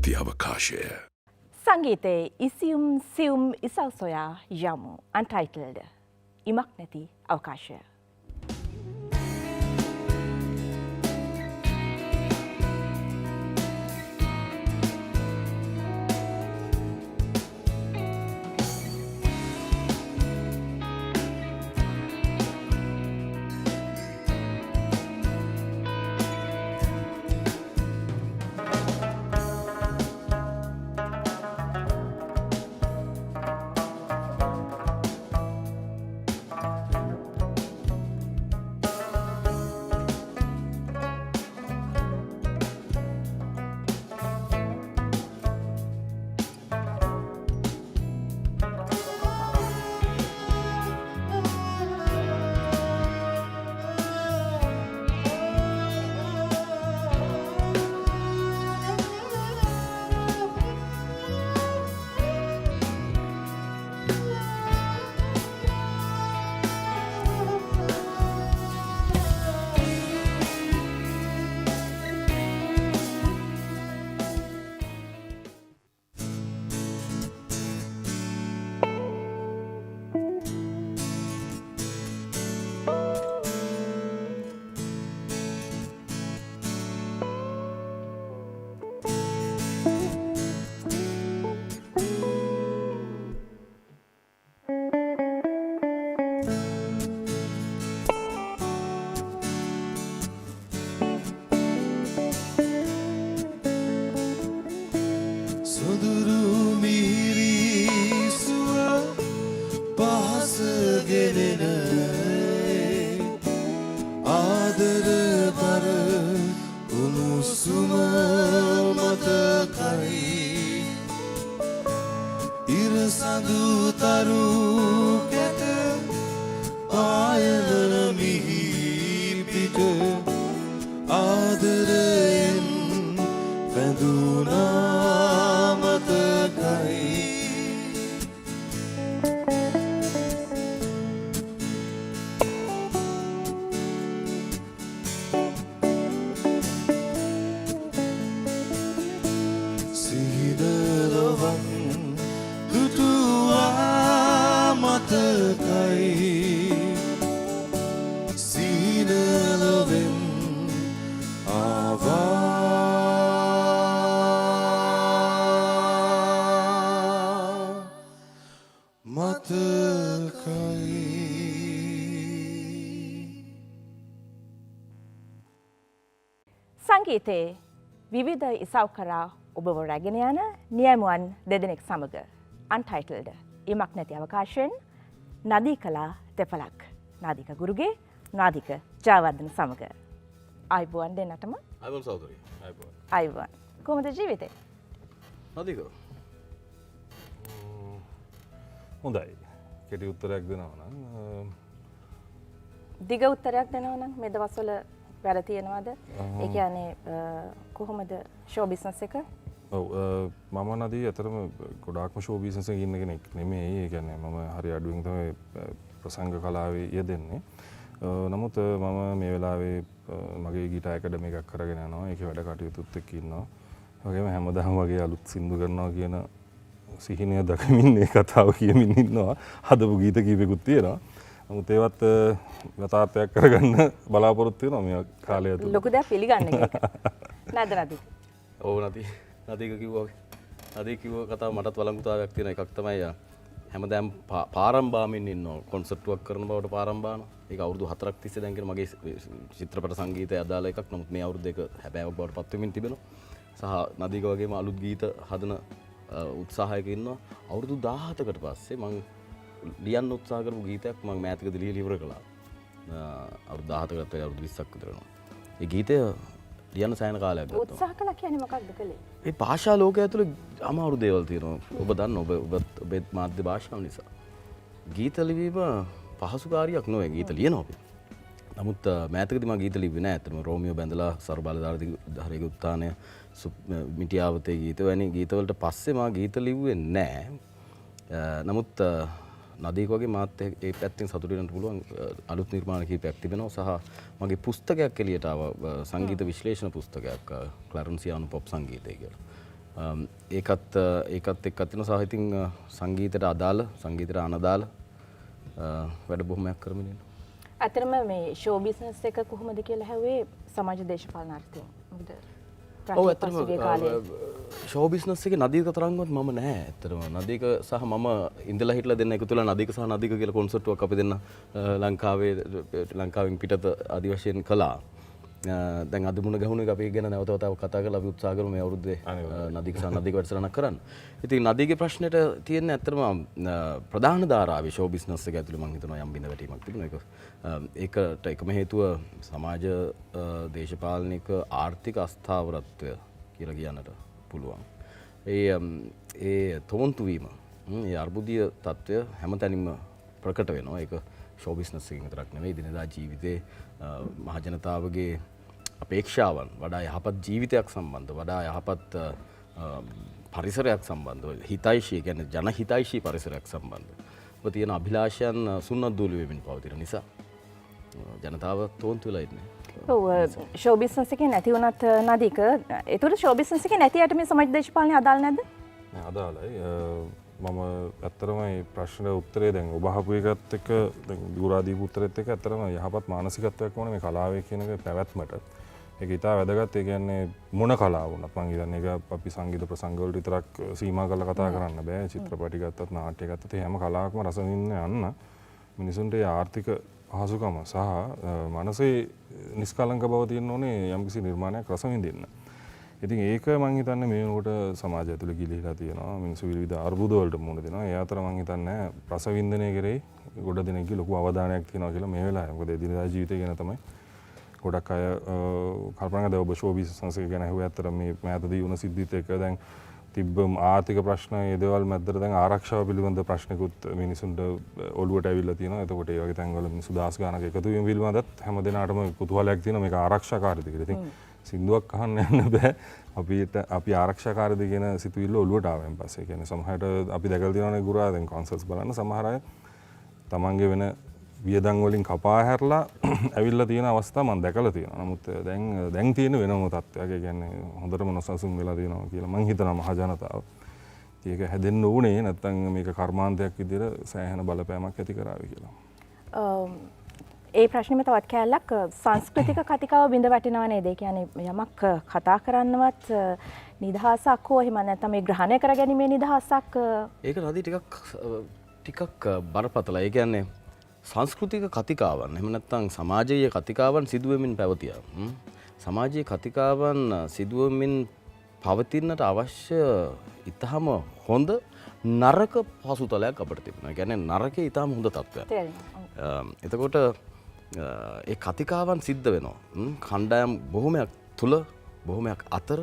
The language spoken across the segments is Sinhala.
නැති අවකාශය. සංගීතයේ ඉසියුම් සියුම් ඉසව් සොයා යමු. අන්ටයිටල්ඩ ඉමක් නැති අවකාශය. සංගීතයේ විවිධ ඉසව් කරා ඔබව රැගෙන යන නියමුවන් දෙදෙනෙක් සමග අන්ටයිටල්ඩ ඉමක් නැති අවකාශයෙන් නදීකලා දෙපලක් නාදික ගුරුගේ නාදික ජයවර්ධන සමග ආයුබෝවන් දෙන්නටම. ආයුබෝවන් සහෝදරි. ආයුබෝවන්. කොහොමද ජීවිතේ? නදීක. හොඳයි. කෙටි උත්තරයක් දෙනවා නම් දිග උත්තරයක් දෙනවා නම් මේ දවස්වල වැඩ තියෙනවද? ඒ කියන්නේ කොහොමද ෂෝ බිස්නස් එක? ඔව් මම නදී අතරම ගොඩාක්ම ෂෝ බිස්නස් එකේ ඉන්න කෙනෙක් නෙමෙයි. ඒ කියන්නේ මම හරි අඩුවෙන් තමයි ප්‍රසංග කලාවේ යෙදෙන්නේ. නමුත් මම මේ වෙලාවේ මගේ ගීටා ඇකඩමි එකක් කරගෙන යනවා. ඒකේ වැඩ කටයුතුත් එක්ක ඉන්නවා. ඒ වගේම හැමදාම වගේ අලුත් සින්දු කරනවා කියන සිහිනය දකිමින් මේ කතාව කියමින් ඉන්නවා. හදපු ගීත කීපෙකුත් තියෙනවා. නමුත් ඒවත් යථාර්ථයක් කරගන්න බලාපොරොත්තු වෙනවා මේ කාලය ඇතුළත. ලොකු දෙයක් පිළිගන්න එක. නේද නදී? ඔව් නදීක කිව්වා. නදීක කිව්ව කතාව මටත් වළංගුතාවයක් තියෙන එකක් තමයි හැමදාම පාරම් බාමින් ඉන්නවා. කොන්සර්ට් එකක් කරන බවට පාරම් බානවා. ඒක අවුරුදු 4ක් තිස්සේ දැන් කියන මගේ චිත්‍රපට සංගීතය අදාළ එකක්. නමුත් මේ අවුරුද්ද එක හැබෑවක් බවට පත් වෙමින් තිබෙනවා. සහ නදීක වගේම අලුත් ගීත හදන උත්සාහයක ඉන්නවා. අවුරුදු 17කට පස්සේ මම ලියන්න උත්සාහ කරපු ගීතයක් මම මෑතකදී ලියලා ඉවර කළා. අවුරුදු 17කට අවුරුදු 20ක් විතර වෙනවා. ඒ ගීතය ලියන්න සෑහෙන කාලයක් ගත්තා. උත්සාහ කළා කියන්නේ මොකක්ද කළේ? ඒ භාෂා ලෝකය ඇතුළේ අමාරු දේවල් තියෙනවා. ඔබ දන්න ඔබේ මාධ්‍ය භාෂාව නිසා. ගීත ලිවීම පහසු කාර්යයක් නෙවෙයි. ගීත ලියනවා අපි. නමුත් මෑතකදී මම ගීත ලිව්වේ නෑ. ඇත්තටම රෝමියෝ බැඳලා සර්බලධාරී උත්තානය මිටියාවතේ ගීත වැනි ගීතවලට පස්සේ මම ගීත ලිව්වේ නෑ. නමුත් නදීක වගේ මාත් ඒ පැත්තෙන් සතුටු වෙන්න පුළුවන් අලුත් නිර්මාණ කීපයක් තිබෙනවා. සහ මගේ පුස්තකයක් එළියට ආවා සංගීත විශ්ලේෂණ පුස්තකයක් ක්ලරන්සියානු පොප් සංගීතය කියලා. ඒකත් එක්ක තියෙන සහ ඉතින් සංගීතයට අදාළ සංගීතයට අනදාළ වැඩ බොහොමයක් කරමින් ඉන්නවා. අතරම මේ ෂෝ බිස්නස් එක කොහොමද කියලා හැවුවේ සමාජ දේශපාලන අර්ථයෙන්. මොකද ඔව් ඇත්තටම ෂෝ බිස්නස් එකේ නදීක තරම්වත් මම නැහැ. ඇත්තටම නදීක සහ මම ඉඳලා හිටලා දෙන්න එකතු වෙලා නදීක සහ නදීක කියලා කොන්සර්ට්ුවක් අපි දෙන්න ලංකාවෙන් පිටත ආදි වශයෙන් කළා. දැන් අද මුණ ගැහුණ එක අපි ගැන නැවත වතාවක් කතා කරලා අපි උත්සාහ කරමු මේ අවුරුද්දේ නදීක සහ නදීක වැඩසටහනක් කරන්න. ඉතින් නදීගේ ප්‍රශ්නෙට තියෙන්නේ ඇත්තටම ප්‍රධාන ධාරාවේ ෂෝ බිස්නස් එක ඇතුළේ මම හිතනවා යම් බිඳ වැටීමක් තිබුණා. ඒකට එකම හේතුව සමාජ දේශපාලනික ආර්ථික අස්ථාවරත්වය කියලා කියන්නට පුළුවන්. ඒ තොන්තු වීම ඒ අර්බුදීය තත්ත්වය හැමතැනින්ම ප්‍රකට වෙනවා. ඒක ෂෝ බිස්නස් එකකින් විතරක් නෙවෙයි දිනදා ජීවිතේ මහජනතාවගේ අපේක්ෂාවන් වඩා යහපත් ජීවිතයක් සම්බන්ධ වඩා යහපත් පරිසරයක් සම්බන්ධව හිතයිශී කියන්නේ ජනහිතයිශී පරිසරයක් සම්බන්ධව තියෙන අභිලාෂයන් සුන්නද්දූලි වෙමින් පවතින නිසා ජනතාව තෝන්තු වෙලා ඉන්නේ. ඔව් ෂෝ බිස්නස් එකේ නැති වුණත් නදීක ඒතර ෂෝ බිස්නස් එකේ නැති යට මේ සමාජ දේශපාලනය අදාළ නැද්ද? නෑ අදාළයි. මම ඇත්තටම මේ ප්‍රශ්නෙට උත්තරේ දැන් ඔබ අහපු එකත් එක්ක දැන් දුරා දීපු උත්තරෙත් එක්ක ඇත්තටම යහපත් මානසිකත්වයක් ඕනේ මේ කලාවේ කියන එක පැවැත්මට. ඒක ඉතා වැදගත්. ඒ කියන්නේ මොන කලාව වුණත් මම හිතන්නේ ඒක අපි සංගීත ප්‍රසංග වලට විතරක් සීමා කරලා කතා කරන්න බෑ. චිත්‍රපටි ගත්තත් නාට්‍ය ගත්තත් හැම කලාවකම රස විඳින්න යන්න මිනිසුන්ට ආර්ථික පහසුකම සහ මනසේ නිස්කලංක බව තියෙන්න ඕනේ යම්කිසි නිර්මාණයක් රස විඳින්න. ඉතින් ඒක මම හිතන්නේ මේ වෙනකොට සමාජය ඇතුලේ ගිලිහිලා තියෙනවා. මිනිස්සු විවිධ අර්බුද වලට මුහුණ දෙනවා. ඒ අතර මම හිතන්නේ රස වින්දනය කරේ ගොඩ දෙනෙක්ගේ ලොකු අවධානයක් තියෙනවා කියලා මේ වෙලාවේ. මොකද එදිනදා ජීවිතය ගැන තමයි ගොඩක් අය කල්පනා කරලා ඔබ ෂෝ බිස්නස් එක ගැන අහුවේ. අතර මේ මෑතදී වුණ සිද්ධිත් එක්ක දැන් තිබ්බ ආර්ථික ප්‍රශ්න ඒ දේවල් මැද්දට දැන් ආරක්ෂාව පිළිබඳ ප්‍රශ්නකුත් මිනිසුන්ට ඔළුවට ඇවිල්ලා තියෙනවා. එතකොට ඒ වගේ තැන්වල මිනිස්සු දහස් ගානක එකතු වීම පිළිබඳත් හැම දිනකටම කුතුහලයක් තියෙනවා මේක ආරක්ෂාකාරීද කියලා. ඉතින් සින්දුවක් අහන්න යන්න බෑ. අපි ආරක්ෂාකාරීද කියන සිතුවිල්ල ඔළුවට ආවෙන් පස්සේ. කියන්නේ සමහරට අපි දැකලා තියෙනවානේ ගුරා දැන් කොන්සර්ට්ස් බලන්න සමහර අය තමන්ගේ වෙන වියදම් වලින් කපා හැරලා ඇවිල්ලා තියෙන අවස්ථා මම දැකලා තියෙනවා. නමුත් දැන් තියෙන වෙනම තත්ත්වයක්. ඒ කියන්නේ හොඳටම නොසන්සුන් වෙලා තියෙනවා කියලා මම හිතනවා මහ ජනතාව. ඒක හැදෙන්න ඕනේ නැත්නම් මේක කර්මාන්තයක් විදිහට සෑහෙන බලපෑමක් ඇති කරાવી කියලා. ඒ ප්‍රශ්නෙම තවත් කැලලක් සංස්කෘතික කතිකාව බිඳ වැටෙනවා නේද? ඒ කියන්නේ යමක් කතා කරන්නවත් නිදහසක් හෝ එහෙම නැත්නම් මේ ග්‍රහණය කරගැනීමේ නිදහසක් ඒක නදී ටිකක් බරපතලයි. ඒ කියන්නේ සංස්කෘතික කතිකාවන් එහෙම නැත්නම් සමාජීය කතිකාවන් සිදුවෙමින් පැවතියා. සමාජීය කතිකාවන් සිදුවෙමින් පවතින්නට අවශ්‍ය ඊටම හොඳ නරක පසුතලයක් අපිට තිබුණා. ඒ කියන්නේ නරකේ ඊටම හොඳ තත්ත්වයක්. එතකොට ඒ කතිකාවන් සිද්ධ වෙනවා. කණ්ඩායම් බොහොමයක් තුල බොහොමයක් අතර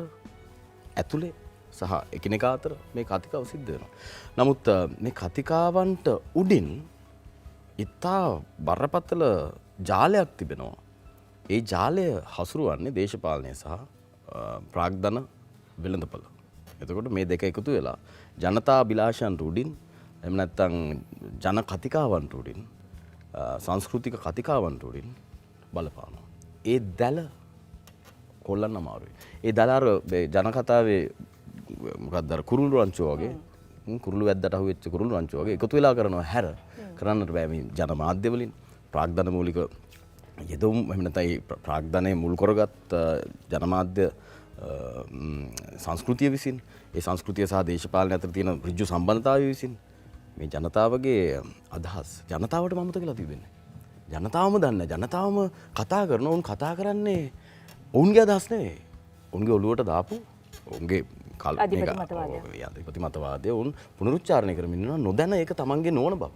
ඇතුලේ සහ එකිනෙකා අතර මේ කතිකාව සිද්ධ වෙනවා. නමුත් මේ කතිකාවන්ට උඩින් ඉතා බරපතල ජාලයක් තිබෙනවා. ඒ ජාලය හසුරුවන්නේ දේශපාලනය සහ ප්‍රාග්ධන වෙළඳපොළ. එතකොට මේ දෙක එකතු වෙලා ජනතා අභිලාෂයන්ට උඩින් එහෙම නැත්නම් ජන කතිකාවන්ට උඩින් සංස්කෘතික කතිකාවන්ට උඩින් බලපානවා. ඒ දැල කොල්ලන්න අමාරුයි. ඒ දැල අර ජන කතාවේ මොකක්ද අර කුරුළු රංචුව වගේ කුරුළු වැද්දට අහුවෙච්ච කුරුළු රංචුව වගේ එකතු වෙලා කරනවා හැර කරන්නට බෑ මේ ජන මාධ්‍ය වලින් ප්‍රාග්ධන මූලික යෙදුම් එහෙම නැත්නම් ප්‍රාග්ධනයේ මුල් කරගත් ජනමාධ්‍ය සංස්කෘතිය විසින් ඒ සංස්කෘතිය සහ දේශපාලනය අතර තියෙන ඍජු සම්බන්ධතාවය විසින් මේ ජනතාවගේ අදහස් ජනතාවට මමත කියලා තිබෙන්නේ. ජනතාවම දන්නේ ජනතාවම කතා කරන උන් කතා කරන්නේ ඔවුන්ගේ අදහස් නෙවෙයි. ඔවුන්ගේ ඔළුවට දාපු ඔවුන්ගේ අධිපති මතවාදය උන් පුනරුච්චාරණය කරමින් ඉන්නවා නොදැන ඒක තමන්ගේ නොවන බව.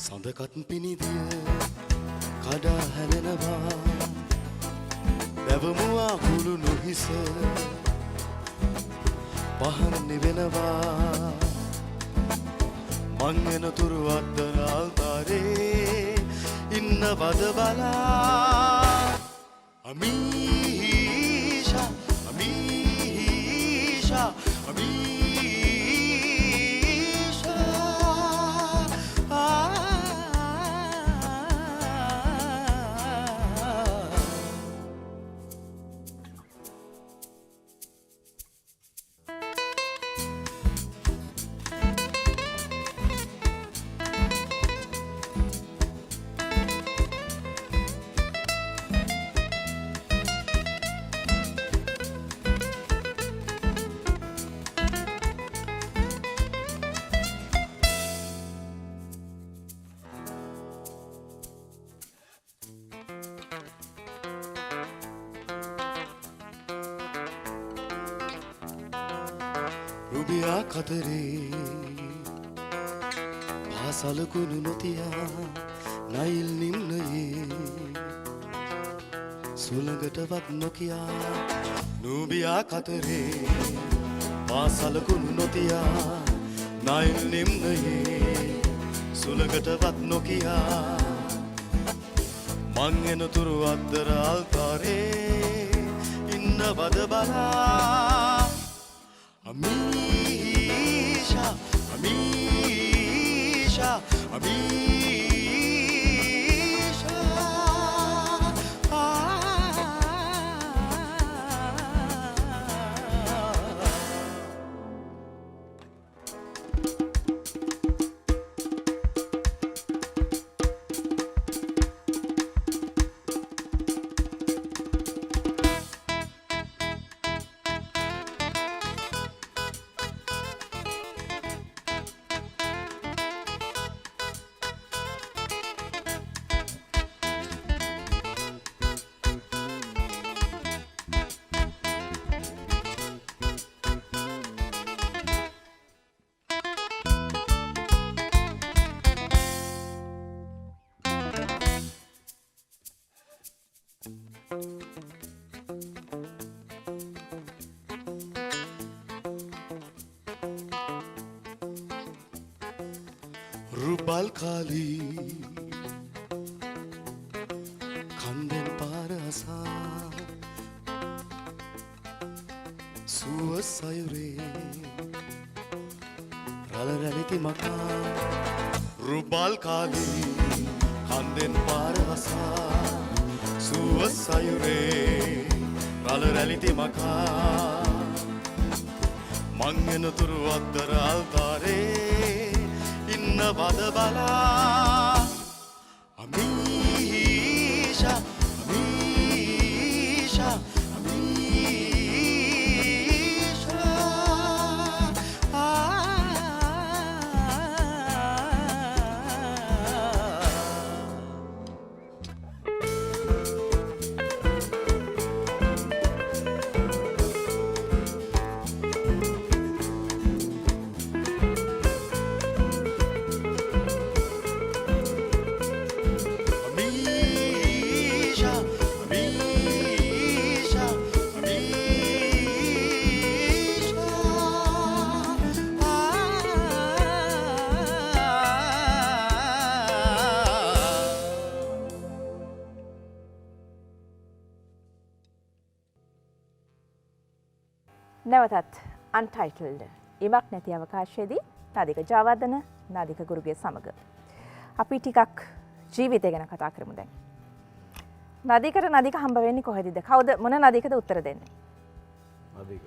සඳකත් පිනිදිය කඩා හැලෙනවා දැවමුවා කුළු නොහිස පහන් නිවෙනවා මං එනතුරු අත්තරාල්තරේ ඉන්නවද බලා අමීෂා අමීෂා රුබියා කතරේ පාසලකුණු නොතියා නයිල් නිම්නයේ සුළඟටවත් නොකියා නුබියා කතරේ පාසලකුණු නොතියා නයිල් නිම්නයේ සුළඟටවත් නොකියා මං එනතුරු අත්තරාල්තරේ ඉන්නවද බලා Amisha, Amisha, Amisha. රුබල් කාලී කන්දෙන් පාර අසා සුව සයුරේ රළ රැලිති මකා රුබල් කාලී කන්දෙන් පාර අසා සුව සයුරේ රළ රැලිති මකා මං එනතුරු අත්තරාල්තරේ ඉන්නවද බලා අමීෂා අමීෂා නැවතත් අන්ටයිටල්ඩ් ඉමක් නැති අවකාශයේදී නාදික ජයවර්ධන නාදික ගුරුගේ සමග අපි ටිකක් ජීවිතය ගැන කතා කරමු දැන්. නාදිකට නාදික හම්බ වෙන්නේ කොහෙදද? කවුද මොන නාදිකද උත්තර දෙන්නේ? නාදික.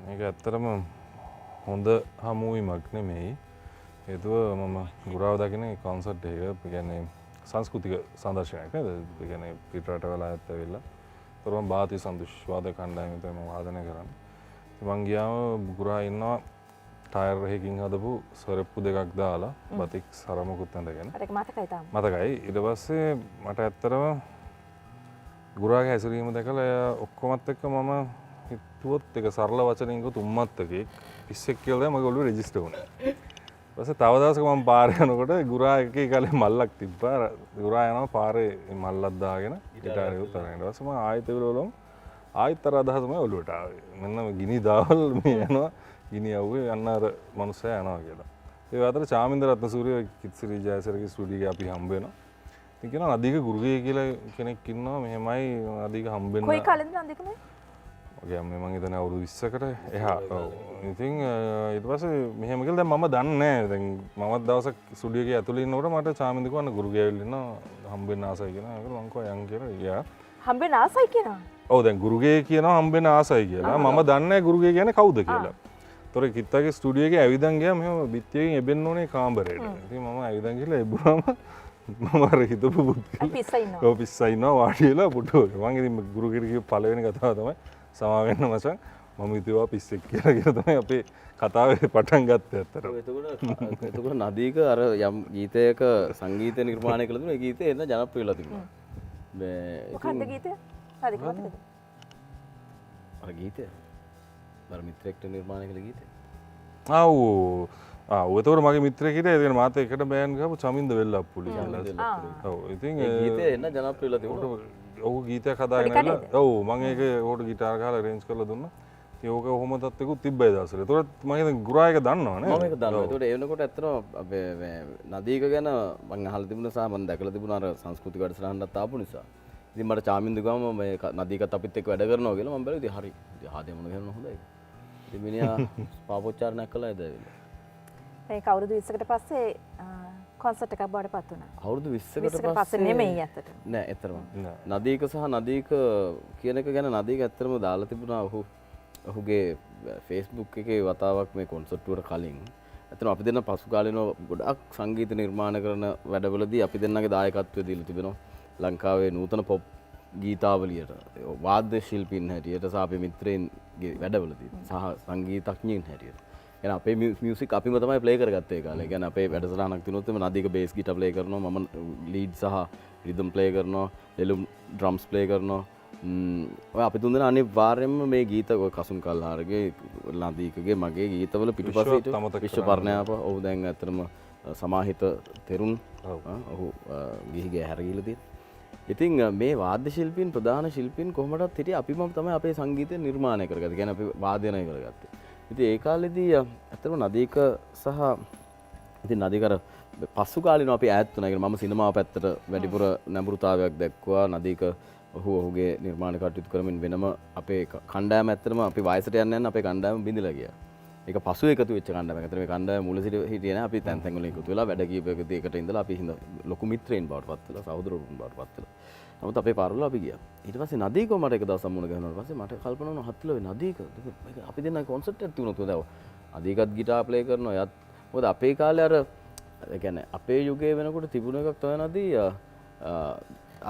මේක ඇත්තටම හොඳ හමුවීමක් නෙමෙයි. හේතුව මම ගුරාව දකින්නේ කොන්සර්ට් එක. ඒ කියන්නේ සංස්කෘතික සම්දර්ශනයක් නේද? ඒ කියන්නේ පිටරට වෙලා ඇවිල්ලා තරම බාති සන්දුෂ්වාද කණ්ඩායම තමයි වාදනය කරන්නේ. මං ගියාම ගුරා ඉන්නවා ටයර් එකකින් හදපු සරප්පු දෙකක් දාලා බතික් සරමකුත් ඇඳගෙන. ඒක මතකයි තාම. මතකයි. ඊට පස්සේ මට ඇත්තටම ගුරාගේ හැසිරීම දැකලා එයා ඔක්කොමත් එක්ක මම හිතුවොත් ඒක සරල වචනින් කිව්වොත් උම්මත්තකෙක් පිස්සෙක් කියලා තමයි මගේ ඔළුවේ රෙජිස්ටර් වුණේ. ඊපස්සේ තව දවසක මම පාරේ යනකොට ගුරා එකේ කලේ මල්ලක් තිබ්බා. ගුරා යනවා පාරේ මල්ලක් දාගෙන ගිටාරේ උතරගෙන. ඊට පස්සේ මම ආයෙත් විරෝලම් ආයෙත් අර අදහස තමයි ඔළුවට ආවේ. මෙන්න ගිනි දාවල් මේ යනවා ගිනි යවුවේ යන්න අර මනුස්සයා යනවා කියලා. ඒ අතර චාමින්ද රත්නසූරිය කිත්සිරි ජයසරගේ ස්ටුඩියෝ එක අපි හම්බ වෙනවා. ඉතින් කියනවා නදීක ගුරුගේ කියලා කෙනෙක් ඉන්නවා මෙහෙමයි නදීක හම්බෙන්න. කොයි කාලෙද නදීක මේ? ඔගේ අම්මේ මං හිතන්නේ අවුරුදු 20කට එහා. ඔව්. ඉතින් ඊට පස්සේ මෙහෙම කියලා දැන් මම දන්නේ නැහැ. දැන් මමත් දවසක් ස්ටුඩියෝ එකේ ඇතුළේ ඉන්නකොට මට චාමින්ද කිව්වා ගුරුගේ ඇවිල්ලා ඉන්නවා හම්බෙන්න ආසයි කියලා. ඒක මං කිව්වා යන් කියලා. ගියා. හම්බෙන්න ආසයි කියනවා. ඔව් දැන් ගුරුගේ කියනවා හම්බෙන්න ආසයි කියලා. මම දන්නේ නැහැ ගුරුගේ කියන්නේ කවුද කියලා. තොර කිත්තගේ ස්ටුඩියෝ එකේ ඇවිදන් ගියා මෙහෙම බිත්තියකින් එබෙන්න ඕනේ කාමරේට. ඉතින් මම ඇවිදන් ගිහලා එබුවාම මම අර හිතපු පුත් පිස්සා ඉන්නවා. ඔව් පිස්සා ඉන්නවා වාඩි වෙලා පුටුව. මම ඉතින් ගුරුගෙට කිව්ව පළවෙනි කතාව තමයි සමා වෙන්න මචං මම හිතුවා පිස්සෙක් කියලා තමයි අපේ කතාවේ පටන් ගත්තේ අතට. එතකොට නදීක අර යම් ගීතයක සංගීත නිර්මාණය කළ දුන ඒ ගීතය එන්න ජනප්‍රිය වෙලා තිබුණා. මොකක්ද ගීතය? නදීක මතකද? අර ගීතය මර මිත්‍රෙක්ට නිර්මාණය කළ ගීතය. ආව් එතකොට මගේ මිත්‍රයෙක් හිටියා ඒ කියන්නේ මාත් එකට බෑන් ගහපු චමින්ද වෙල්ලප්පුලි කියලා. ඔව් ඉතින් ඒ ගීතය එන්න ජනප්‍රිය වෙලා තිබුණා. ඔහු ගීතයක් හදාගෙන ඇවිල්ලා ඔව් මම ඒක ඕකට ගිටාර ගහලා අරේන්ජ් කරලා දුන්නා. ඉතින් ඕක ඔහොම තත්ත්වෙකුත් තිබ්බයි දවසට. ඒතකොට මම හිතන්නේ ගුරා එක දන්නවනේ. මම ඒක දන්නවා. ඒතකොට ඒ වෙනකොට ඇත්තටම අපේ නදීක ගැන මම අහලා තිබුණා සහ මම දැකලා තිබුණා අර සංස්කෘතික වැඩසටහනකට ආපු නිසා. ඉතින් මට චාමින්ද ගාම මේ නදීකත් අපිත් එක්ක වැඩ කරනවා කියලා මම බැලුවා. ඉතින් හරි. ඉතින් ආදේ මොන කරන හොඳයි. ඉතින් මිනිහා පාපොච්චාරණයක් කළා ඒද ඇවිල්ලා. ඒක අවුරුදු 20කට පස්සේ කොන්සර්ට් එකක් බවට පත් වුණා. අවුරුදු 20කට පස්සේ නෙමෙයි ඇත්තට. නෑ ඇත්තටම. නදීක සහ නදීක කියන එක ගැන නදීක ඇත්තටම දාලා තිබුණා ඔහුගේ Facebook එකේ වතාවක් මේ කොන්සර්ට් එකට කලින්. ඇත්තටම අපි දෙන්න පසු කාලිනව ගොඩක් සංගීත නිර්මාණ කරන වැඩවලදී අපි දෙන්නගේ දායකත්වය දීලා තිබෙනවා. ලංකාවේ නූතන පොප් ගීතාවලියට වාද්‍ය ශිල්පීන් හැටියට සහ අපේ මිත්‍රයින්ගේ වැඩවලදී සහ සංගීතඥයින් හැටියට. يعني අපේ මියුසික් අපිම තමයි ප්ලේ කරගත්තේ ඒ කාලේ. يعني අපේ වැඩසටහනක් තිනුත් එම නදීක බේස් ගිටාර් ප්ලේ කරනවා, මම ලීඩ් සහ රිද්ම් ප්ලේ කරනවා, ලෙලුම් ඩ්‍රම්ස් ප්ලේ කරනවා. ඔය අපි තුන් දෙනා අනිවාර්යයෙන්ම මේ ගීත ඔය කසුන් කල්හාරගේ නදීකගේ මගේ ගීතවල පිටුපස්සට විශ්ව පර්ණයාප ඔහු දැන් ඇත්තටම සමාහිත තෙරුන් ඔහු ගිහිගේ හැරගිලා තියෙනවා. ඉතින් මේ වාද්‍ය ශිල්පීන් ප්‍රධාන ශිල්පීන් කොහොමදත් හිටියේ අපිම තමයි අපේ සංගීතය නිර්මාණය කරගත්තේ. කියන්නේ අපි වාදනය කරගත්තේ. ඉතින් ඒ කාලෙදී ඇත්තටම නදීක සහ ඉතින් නදීක අර පසු කාලිනව අපි ඈත් වුණා. කියන්නේ මම සිනමාව පැත්තට වැඩිපුර නැඹුරුතාවයක් දැක්වුවා. නදීක ඔහුගේ නිර්මාණ කටයුතු කරමින් වෙනම අපේ කණ්ඩායම ඇත්තටම අපි වයසට යන්න යන අපේ කණ්ඩායම බිඳිලා ගියා. ඒක පසු එකතු වෙච්ච කණ්ඩායමක්. ඇත්තට මේ කණ්ඩායම මුල සිට හිටියේ නැහැ. අපි තැන් තැන් වල එකතු වෙලා වැඩ කීපයකදී එකට ඉඳලා අපි ලොකු මිත්‍රයින් බවට පත් වෙලා සහෝදරවරුන් බවට පත් වෙලා. නමුත් අපේ පාරවල අපි ගියා. ඊට පස්සේ නදීක මට එක දවසක් මුණ ගැහුණාට පස්සේ මට කල්පනා වුණා හත්ලෝ නදීක අපි දෙන්න කොන්සර්ට් එකක් තිබුණා තුන දැන් නදීකත් ගිටාර් ප්ලේ කරනවා යත් මොකද අපේ කාලේ අර ඒ කියන්නේ අපේ යුගයේ වෙනකොට තිබුණ එකක් තමයි නදී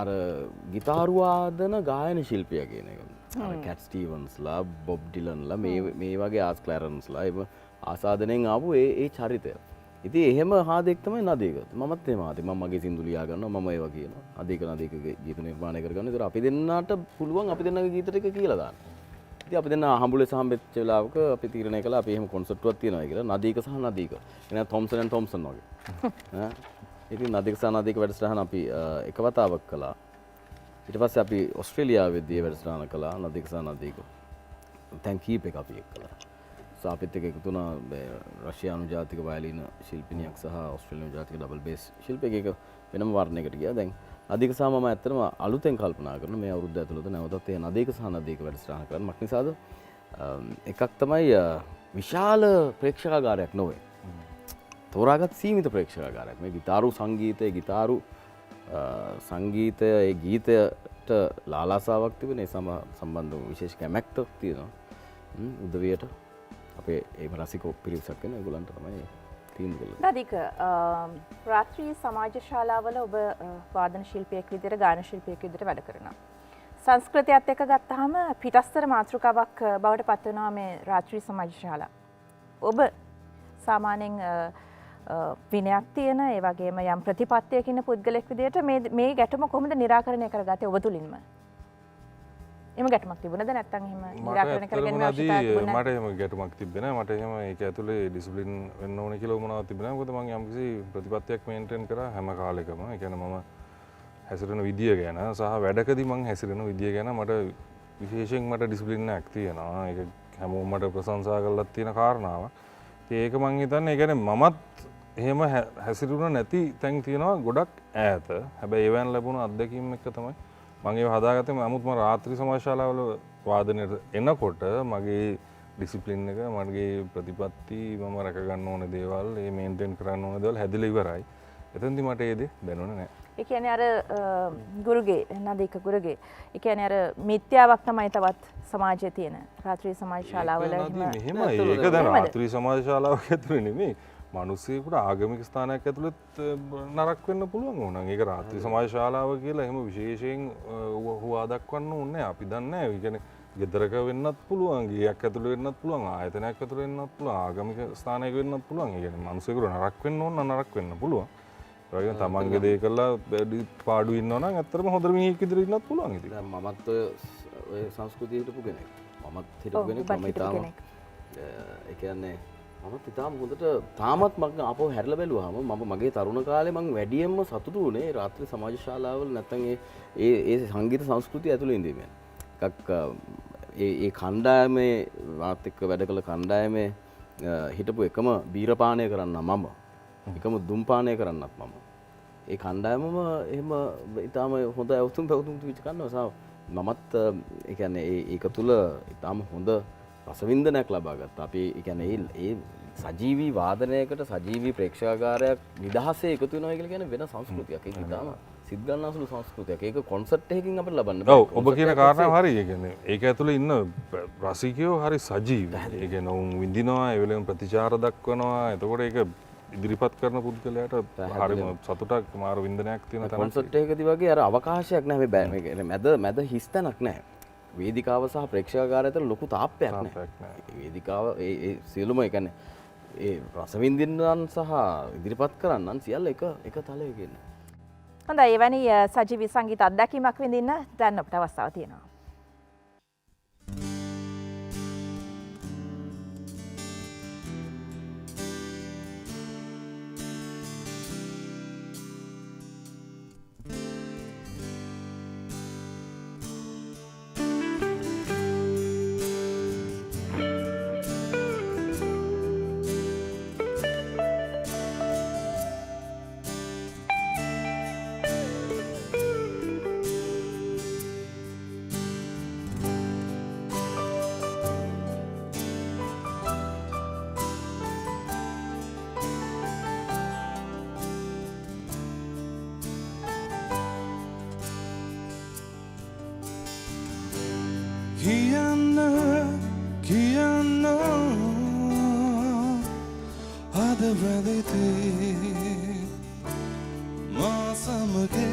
අර ගිටාරු වාදන ගායන ශිල්පියා කියන එක. අර කැට් ස්ටීවන්ස්ලා බොබ් ඩිලන්ලා මේ වගේ ආස් ක්ලැරන්ස්ලා ඒව ආසාදනයෙන් ආපු ඒ චරිතය. ඉතින් එහෙම හාදෙක් තමයි නදීක. මමත් එහෙම හාදෙක්. මම මගේ සින්දු ලියා ගන්නවා. මම ඒවා කියනවා. නදීකගේ ගීත නිර්මාණය කරගන්නවා. ඒතර අපි දෙන්නාට පුළුවන් අපි දෙන්නගේ ගීත ටික කියලා දාන්න. ඉතින් අපි දෙන්න හම්බුලේ සම්බෙච්ච වෙලාවක අපි තීරණය කළා අපි එහෙම කොන්සර්ට් එකක් තියනවා කියලා. නදීක සහ නදීක. එනවා තොම්සන් ඇන් තොම්සන් වගේ. ඈ ඉතින් නදීක සහ නදීක වැඩසටහන අපි එක වතාවක් කළා. ඊට පස්සේ අපි ඕස්ට්‍රේලියාවේදී වැඩසටහන කළා. නදීක සහ නදීක. තැන් කීප එක අපි කළා. අපිත් එක්ක එකතු වුණා රෂ්‍යානු ජාතික වයලීන ශිල්පිනියක් සහ ඕස්ට්‍රේලියානු ජාතික ඩබල් බේස් ශිල්පියෙක් එක වෙනම වර්ණයකට ගියා. දැන් නදීක සහ මම ඇත්තටම අලුතෙන් කල්පනා කරන මේ අවුරුද්ද ඇතුළත නැවතත් ඒ නදීක සහ නදීක වැඩසටහන කරන්න. මක් නිසාද? එකක් තමයි විශාල ප්‍රේක්ෂකාගාරයක් නොවේ. තෝරාගත් සීමිත ප්‍රේක්ෂකාගාරයක්. මේ ගිටාරු සංගීතය, ගිටාරු සංගීතය, ඒ ගීතයට ලාලාසාවක් තිබෙන ඒ සම්බන්ධ විශේෂ කැමැත්තක් තියෙනවා. උදවියට අපේ ඒ රසික පිරිසක් වෙන ඒගොල්ලන්ට තමයි තීන්දුව කළේ. නදීක රාත්‍රී සමාජ ශාලාවල ඔබ වාදන ශිල්පියෙක් විදිහට ගායන ශිල්පියෙක් විදිහට වැඩ කරනවා. සංස්කෘතියත් එක්ක ගත්තාම පිටස්තර මාතෘකාවක් බවට පත් වෙනවා මේ රාත්‍රී සමාජ ශාලා. ඔබ සාමාන්‍යයෙන් විනයක් තියෙන ඒ වගේම යම් ප්‍රතිපත්තියක ඉන්න පුද්ගලෙක් විදිහට මේ ගැටුම කොහොමද निराකරණය කරගත්තේ ඔබ තුලින්ම? එම ගැටුමක් තිබුණද නැත්නම් එහෙම निराකරණය කරගන්න අවශ්‍යතාවයක් තිබුණා? මට එහෙම ගැටුමක් තිබ්බේ නැහැ. මට එහෙම ඒක ඇතුලේ ඩිසිප්ලින් වෙන්න ඕනේ කියලා මොනවද තිබුණේ නැහැ. මොකද මම යම්කිසි ප්‍රතිපත්තියක් මේන්ටේන් කරා හැම කාලෙකම. ඒ කියන්නේ මම හැසිරෙන විදිය ගැන සහ වැඩකදී මම හැසිරෙන විදිය ගැන මට විශේෂයෙන් මට ඩිසිප්ලින් එකක් තියෙනවා. ඒක හැමෝම මට ප්‍රශංසා කරලා තියෙන කාරණාවක්. ඉතින් ඒක මම හිතන්නේ ඒ කියන්නේ මමත් එහෙම හැසිරුණ නැති තැන් තියෙනවා ගොඩක් ඈත. හැබැයි ඒවෙන් ලැබුණු අත්දැකීම් එක තමයි මම ඒව හදාගත්තේ. නමුත් මම රාත්‍රී සමාජ ශාලාවල වාදනයට එනකොට මගේ ඩිසිප්ලින් එක, මගේ ප්‍රතිපත්ති, මම රැක ගන්න ඕන දේවල්, මේ මේන්ටේන් කරන්න ඕන දේවල් හැදිලා ඉවරයි. එතෙන්දි මට ඒ දේ දැනුනේ නැහැ. ඒ කියන්නේ අර ගුරුගේ නදීක ගුරුගේ ඒ කියන්නේ අර මිත්‍යාවක් තමයි තවත් සමාජයේ තියෙන රාත්‍රී සමාජ ශාලාවල මෙහෙමයි. ඒක දැන් රාත්‍රී සමාජ ශාලාවක ඇතුලේ නෙමෙයි. මිනිස්සුෙකුට ආගමික ස්ථානයක් ඇතුළත් නරක වෙන්න පුළුවන් වුණා. ඒක රාත්‍රී සමාජ ශාලාව කියලා එහෙම විශේෂයෙන් හුවා දක්වන්න ඕනේ නැහැ. අපි දන්නේ නැහැ. ඒ කියන්නේ ගෙදරක වෙන්නත් පුළුවන්, ගියක් ඇතුළේ වෙන්නත් පුළුවන්, ආයතනයක් ඇතුළේ වෙන්නත් පුළුවන්, ආගමික ස්ථානයක වෙන්නත් පුළුවන්. ඒ කියන්නේ මිනිස්සුෙකුට නරක වෙන්න ඕන නම් නරක වෙන්න පුළුවන්. ඒ වගේම තමන්ගේ දේ කරලා පාඩු ඉන්නවා නම් ඇත්තටම හොඳ මිනිහෙක් විදිහට ඉන්නත් පුළුවන් ඉතින්. දැන් මමත් ඔය සංස්කෘතිය හිටපු කෙනෙක්. මමත් හිටපු කෙනෙක්. මම ඊටාම ඒ කියන්නේ මමත් ඉතාම හොඳට තාමත් මම ආපහු හැරලා බැලුවාම මම මගේ තරුණ කාලේ මම වැඩියෙන්ම සතුටු වුණේ රාත්‍රී සමාජ ශාලාවල නැත්නම් ඒ සංගීත සංස්කෘතිය ඇතුළේ ඉඳීමෙන්. එකක් ඒ කණ්ඩායමේ වාත් එක්ක වැඩ කළ කණ්ඩායමේ හිටපු එකම බීරපානය කරන්න මම. එකම දුම්පානය කරන්නත් මම. ඒ කණ්ඩායමම එහෙම ඉතාම හොඳ අවුතුම් පැවතුම් විච කරනවා. මමත් ඒ කියන්නේ ඒක තුල ඉතාම හොඳ රසවින්දනයක් ලබා ගත්තා. අපි ඒ කියන්නේ ඒ සජීවී වාදනයකට සජීවී ප්‍රේක්ෂකාගාරයක් නිදහසේ එකතු වෙනවා කියලා කියන්නේ වෙන සංස්කෘතියක්. ඒක ඉතාම සිත් ගන්නාසුළු සංස්කෘතියක්. ඒක කොන්සර්ට් එකකින් අපිට ලබන්න බෑ. ඔව් ඔබ කියන කාරණාව හරි. ඒ කියන්නේ ඒක ඇතුලේ ඉන්න රසිකයෝ හරි සජීවී. ඒ කියන්නේ උන් විඳිනවා, ඒ වෙලෙම ප්‍රතිචාර දක්වනවා. එතකොට ඒක ඉදිරිපත් කරන පුද්ගලයාට හරිම සතුටක්, මාර වින්දනයක් තියෙන තැනක්. කොන්සර්ට් එකකදී වගේ අර අවකාශයක් නැහැ. මේ මැද හිස් තැනක් නැහැ. වේදිකාව සහ ප්‍රේක්ෂකාගාරය අතර ලොකු තාප්පයක් නැහැ. වේදිකාව ඒ සියලුම ඒ කියන්නේ ඒ රසවින්දින්නන් සහ ඉදිරිපත් කරන්නන් සියල්ල එක තලයක ඉන්නේ. හොඳයි, එවැනි සජීවී සංගීත අත්දැකීමක් විඳින්න දැන් අපිට අවස්ථාව තියෙනවා. කියන්න අද වැදිතේ මා සමගේ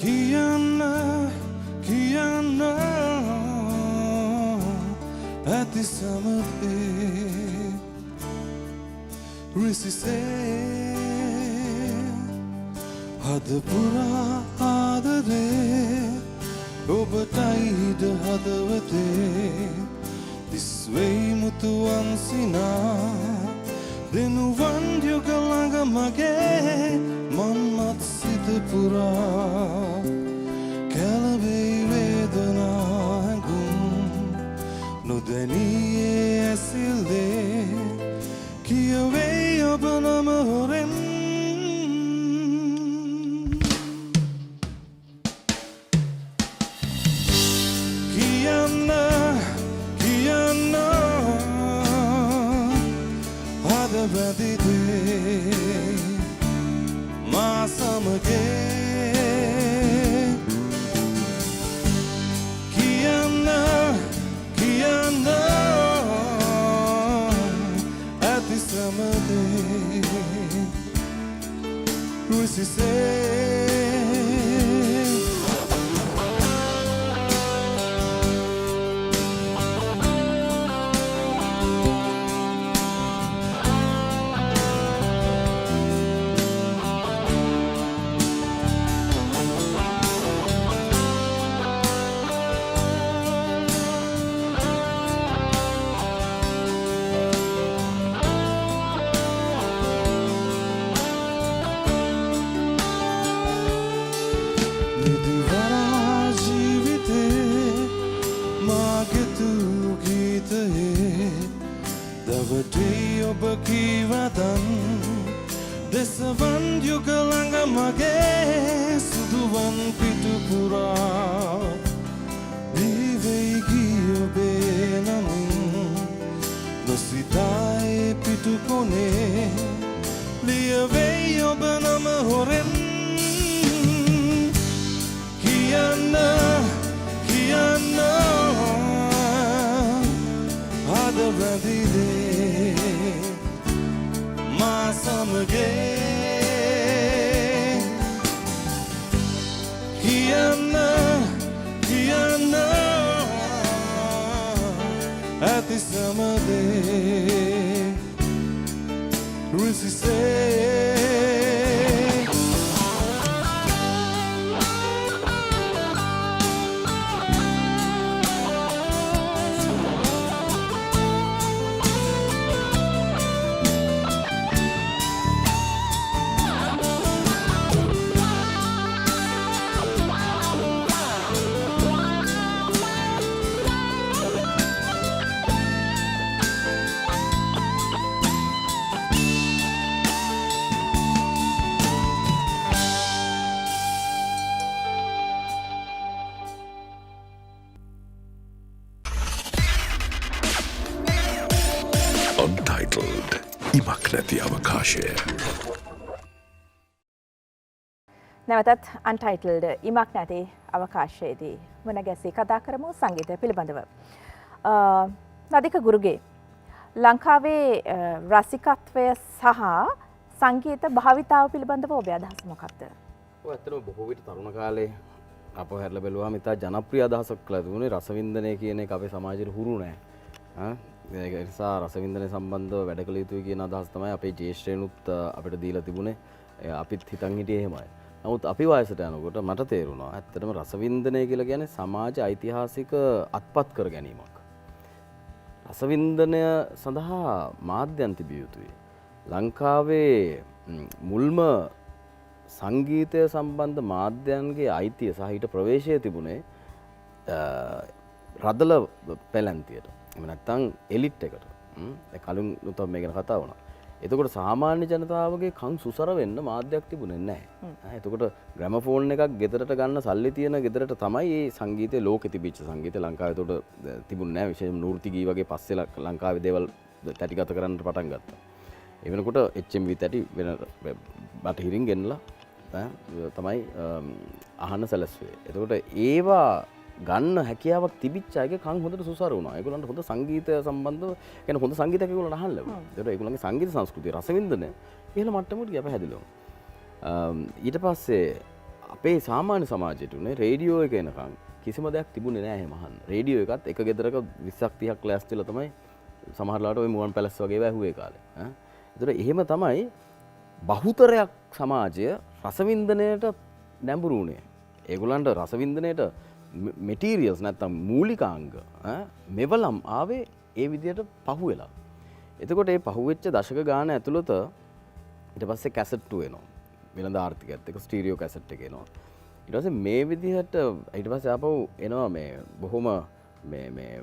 කියන්න ඇති සමතේ රිසිසේ හද පුරා ආදරේ ඔබටයිද හදවතේ දිස්වෙයි මුතුවන් සිනා දෙනුවන් යුග ළඟ මගේ මන්මත් සිත පුරා කැළවෙයි වේදනා හැඟුම් නොදැනියේ ඇසිල්ලේ කියවෙයි ඔබ නම හොරෙන් කියන්න අද වැදිතේ මා සමගේ කියන්න ඇති සමදේ රුසිසේ ඔබ කීවදන් දෙසවන් යුග ළඟ මගේ සුදුවන් පිටුපුරා දිවෙයි ගී ඔබේ නමින් නොසිතායේ පිටුකොනේ ලියවෙයි ඔබ නම හොරෙන් කියන්න කියන්න හද වැදිදේ මා සමගේ කියන්න කියන්න ඇති සමදේ රිසිසේ Untitled ඉමක් නැති අවකාශය. නැවතත් අන්ටයිටල්ඩ ඉමක් නැති අවකාශයේදී වන ගැසී කතා කරමු සංගීතය පිළිබඳව. නදික ගුරුගේ ලංකාවේ රසිකත්වය සහ සංගීත භාවිතාව පිළිබඳව ඔබේ අදහස මොකක්ද? ඔය ඇත්තටම බොහෝ විට තරුණ කාලේ අපව හැරලා බැලුවාම ඉතා ජනප්‍රිය අදහසක් කියලා දුන්නේ රසවින්දනය කියන එක අපේ සමාජයට හුරු නැහැ. ඒක නිසා රසවින්දනය සම්බන්ධව වැඩ කළ යුතුයි කියන අදහස තමයි අපේ ජ්‍යෙෂ්ඨයනුත් අපිට දීලා තිබුණේ. අපිත් හිතන් හිටියේ එහෙමයි. නමුත් අපි වයසට යනකොට මට තේරුණා ඇත්තටම රසවින්දනය කියලා කියන්නේ සමාජ ඓතිහාසික අත්පත් කර ගැනීමක්. රසවින්දනය සඳහා මාධ්‍යයන් තිබිය යුතුයි. ලංකාවේ මුල්ම සංගීතය සම්බන්ධ මාධ්‍යයන්ගේ අයිතිය සහ ඊට ප්‍රවේශය තිබුණේ රදල පැලැන්තියට. එහෙම නැත්නම් එලිට් එකට. කලින් උතම මේ ගැන කතා වුණා. එතකොට සාමාන්‍ය ජනතාවගේ කන් සුසර වෙන්න මාධ්‍යයක් තිබුණේ නැහැ. එතකොට ග්‍රැමෆෝන් එකක් ගෙදරට ගන්න සල්ලි තියෙන ගෙදරට තමයි මේ සංගීතයේ ලෝකෙ තිබිච්ච සංගීතය ලංකාවේ එතකොට තිබුණේ නැහැ. විශේෂයෙන්ම නූර්ති ගී වගේ පස්සේ ලංකාවේ දේවල් තැටිගත කරන්න පටන් ගත්තා. ඒ වෙනකොට HMV තැටි වෙන බටහිරින් ගෙන්නලා තමයි අහන්න සැලැස්සුවේ. එතකොට ඒවා ගන්න හැකියාවක් තිබිච්ච අයගේ කන් හොඳට සුසර වුණා. ඒගොල්ලන්ට හොඳ සංගීතය සම්බන්ධව කියන්නේ හොඳ සංගීතයක් ඒගොල්ලන්ට අහන්න ලැබුණා. ඒකට ඒගොල්ලන්ගේ සංගීත සංස්කෘතිය රසවින්දනය ඉහළ මට්ටමකට ගියා පැහැදිලිවම. ඊට පස්සේ අපේ සාමාන්‍ය සමාජයට උනේ රේඩියෝ එක එනකන් කිසිම දෙයක් තිබුණේ නැහැ එහෙම අහන්න. රේඩියෝ එකත් එක ගෙදරක 20ක් 30ක් ලෑස්තිලා තමයි සමහරලාට ওই මුවන් පැලස් වගේ ඒවා ඇහුවේ කාලේ. ඒතර එහෙම තමයි බහුතරයක් සමාජය රසවින්දනයට නැඹුරු වුණේ. ඒගොල්ලන්ට රසවින්දනයට මෙටීරියල්ස් නැත්තම් මූලිකාංග මෙවලම් ආවේ ඒ විදිහට පහුවෙලා. එතකොට ඒ පහුවෙච්ච දශක ගාන ඇතුළත ඊට පස්සේ කැසට් 2 එනවා. වෙළඳ ආර්ථිකයත් එක්ක ස්ටීරියෝ කැසට් එක එනවා. ඊට පස්සේ මේ විදිහට ඊට පස්සේ ආපහු එනවා මේ බොහොම මේ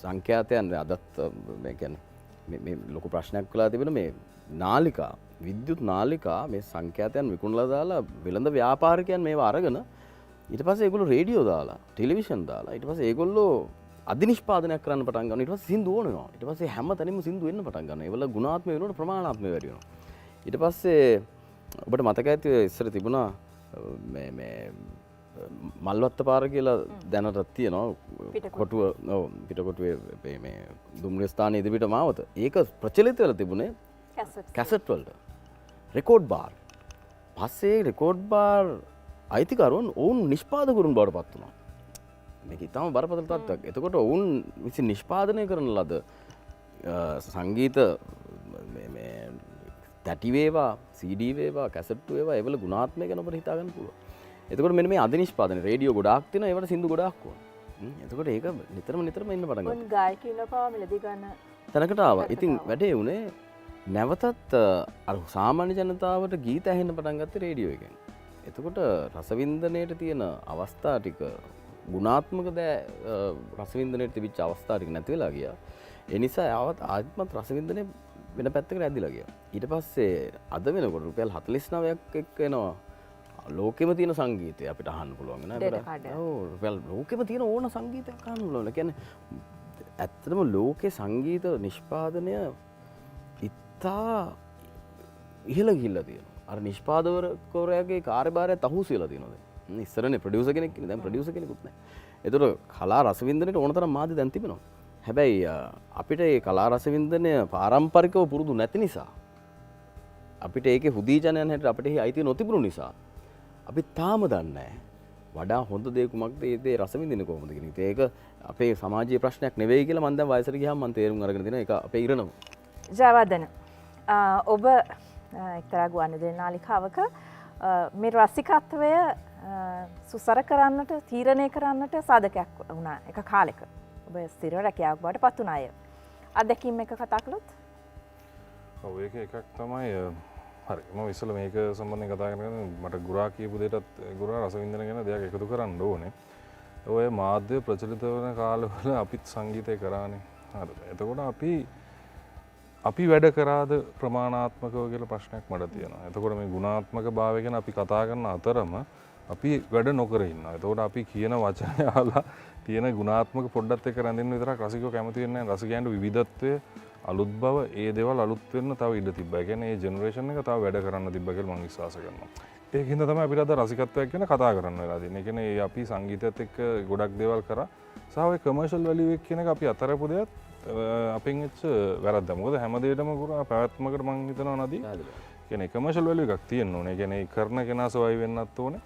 සංඛ්‍යාතයන් අදත් මේ කියන්නේ මේ ලොකු ප්‍රශ්නයක් වෙලා තිබෙන මේ නාලිකා විද්‍යුත් නාලිකා මේ සංඛ්‍යාතයන් විකුණලා දාලා වෙළඳ ව්‍යාපාරිකයන් මේවා අරගෙන ඊට පස්සේ ඒගොල්ලෝ රේඩියෝ දාලා ටෙලිවිෂන් දාලා ඊට පස්සේ ඒගොල්ලෝ අධිනිෂ්පාදනයක් කරන්න පටන් ගන්නවා. ඊට පස්සේ සින්දු ඕනවා. ඊට පස්සේ හැම තැනින්ම සින්දු එන්න පටන් ගන්නවා. ඒවල ගුණාත්මක වෙනකොට ප්‍රමාණාත්මක වැඩි වෙනවා. ඊට පස්සේ ඔබට මතක ඇති ඉස්සර තිබුණා මේ මල්වත්ත පාර කියලා දැනටත් තියෙනවා. කොටුව ඔව් පිටකොටුවේ මේ දුම්රිය ස්ථානයේ ඉදිරියට මාවත. ඒක ප්‍රචලිත වෙලා තිබුණේ කැසට් වලට. Record bar. පස්සේ රෙකෝඩ් බාර් අයිතිකරුවන් ඔවුන් නිෂ්පාදකවරුන් බවට පත් වුණා. මේක ඉතාම බරපතල තත්ත්වයක්. එතකොට ඔවුන් විසින් නිෂ්පාදනය කරන ලද සංගීත මේ තැටි වේවා, CD වේවා, කැසට් වේවා ඒවල ගුණාත්මක ගැන අපිට හිතා ගන්න පුළුවන්. එතකොට මෙන්න මේ අධිනිෂ්පාදනය රේඩියෝ ගොඩාක් තියෙනවා. ඒවට සින්දු ගොඩාක් වුණා. එතකොට ඒක නිතරම ඉන්න පටන් ගත්තා. උන් ගායකයෝ පාව මිලදී ගන්න තැනකට ආවා. ඉතින් වැඩේ උනේ නැවතත් අර සාමාන්‍ය ජනතාවට ගීත ඇහෙන්න පටන් ගත්තේ රේඩියෝ එකෙන්. එතකොට රසවින්දනයට තියෙන අවස්ථා ටික ගුණාත්මක දෑ රසවින්දනයට තිබිච්ච අවස්ථා ටික නැති වෙලා ගියා. ඒ නිසා ආත්මත් රසවින්දනය වෙන පැත්තකට ඇදිලා ගියා. ඊට පස්සේ අද වෙනකොට රුපියල් 49ක් එක්ක එනවා ලෝකෙම තියෙන සංගීතය අපිට අහන්න පුළුවන් නේ අපිට. ඔව් රුපියල් ලෝකෙම තියෙන ඕන සංගීතයක් අහන්න පුළුවන්. ඒ කියන්නේ ඇත්තටම ලෝකේ සංගීත නිෂ්පාදනය ඉතා ඉහළ ගිහිල්ලා තියෙනවා. අර නිෂ්පාදකවරයාගේ කාර්යභාරයත් අහුසු වෙලා තියෙනවා දැන්. ඉස්සරනේ ප්‍රොඩියුසර් කෙනෙක් ඉන්නේ. දැන් ප්‍රොඩියුසර් කෙනෙකුත් නැහැ. ඒතර කලා රසවින්දනයට ඕන තරම් මාධ්‍ය දැන් තිබෙනවා. හැබැයි අපිට මේ කලා රසවින්දනය පාරම්පරිකව පුරුදු නැති නිසා අපිට ඒකේ හුදී ජනයන් හැටියට අපිට එහි අයිතිය නොතිබුණු නිසා අපි තාම දන්නේ නැහැ වඩා හොඳ දේ කුමක්ද ඒ දේ රසවින්දින්නේ කොහොමද කියන එක. ඒක අපේ සමාජීය ප්‍රශ්නයක් නෙවෙයි කියලා මම දැන් වයසට ගියාම මම තේරුම් අරගෙන තියෙනවා. ඒක අපේ ඉරණම. ජයවර්ධන ඔබ එක්තරා ගුවන්විදුලි නාලිකාවක මේ රසිකත්වය සුසර කරන්නට තීරණය කරන්නට සාධකයක් වුණා එක කාලෙක. ඔබ ස්ථිර රැකියාවක් බවට පත් වුණ අය. අත්දැකීම් එක කතා කළොත්? ඔව් ඒක එකක් තමයි හරි මම ඉස්සෙල්ලා මේක සම්බන්ධයෙන් කතා කරගෙන මට ගුරා කියපු දෙයටත් ගුරා රසවින්දන ගැන දෙයක් එකතු කරන්න ඕනේ. ඔය මාධ්‍ය ප්‍රචලිත වෙන කාලවල අපිත් සංගීතය කරානේ. හරිද? එතකොට අපි වැඩ කරාද ප්‍රමාණාත්මකව කියලා ප්‍රශ්නයක් මට තියෙනවා. එතකොට මේ ගුණාත්මක භාවය ගැන අපි කතා කරන අතරම අපි වැඩ නොකර ඉන්නවා. එතකොට අපි කියන වචන අහලා තියෙන ගුණාත්මක පොඩ්ඩත් එක්ක රැඳෙන්න විතරක් රසිකයෝ කැමති වෙන්නේ නැහැ. රසිකයන්ට විවිධත්වය අලුත් බව ඒ දේවල් අලුත් වෙන්න තව ඉඩ තිබ්බා. ඒ කියන්නේ මේ ජෙනරේෂන් එක තව වැඩ කරන්න තිබ්බා කියලා මම විශ්වාස කරනවා. ඒකින්ද තමයි අපිට අද රසිකත්වයක් ගැන කතා කරන්න වෙලා තියෙන්නේ. ඒ කියන්නේ අපි සංගීතයත් එක්ක ගොඩක් දේවල් කරා. සහ ඔය කමර්ෂල් වැලියු එක කියන එක අපි අතරපු දෙයක් අපෙන් එච්ච වැරද්ද. මොකද හැම දෙයකම ගුණා පැවැත්මකට මම හිතනවා නදී. කියන්නේ කමර්ෂල් වැලියු එකක් තියෙන්න ඕනේ. ඒ කියන්නේ කරන කෙනා සොයයි වෙන්නත් ඕනේ.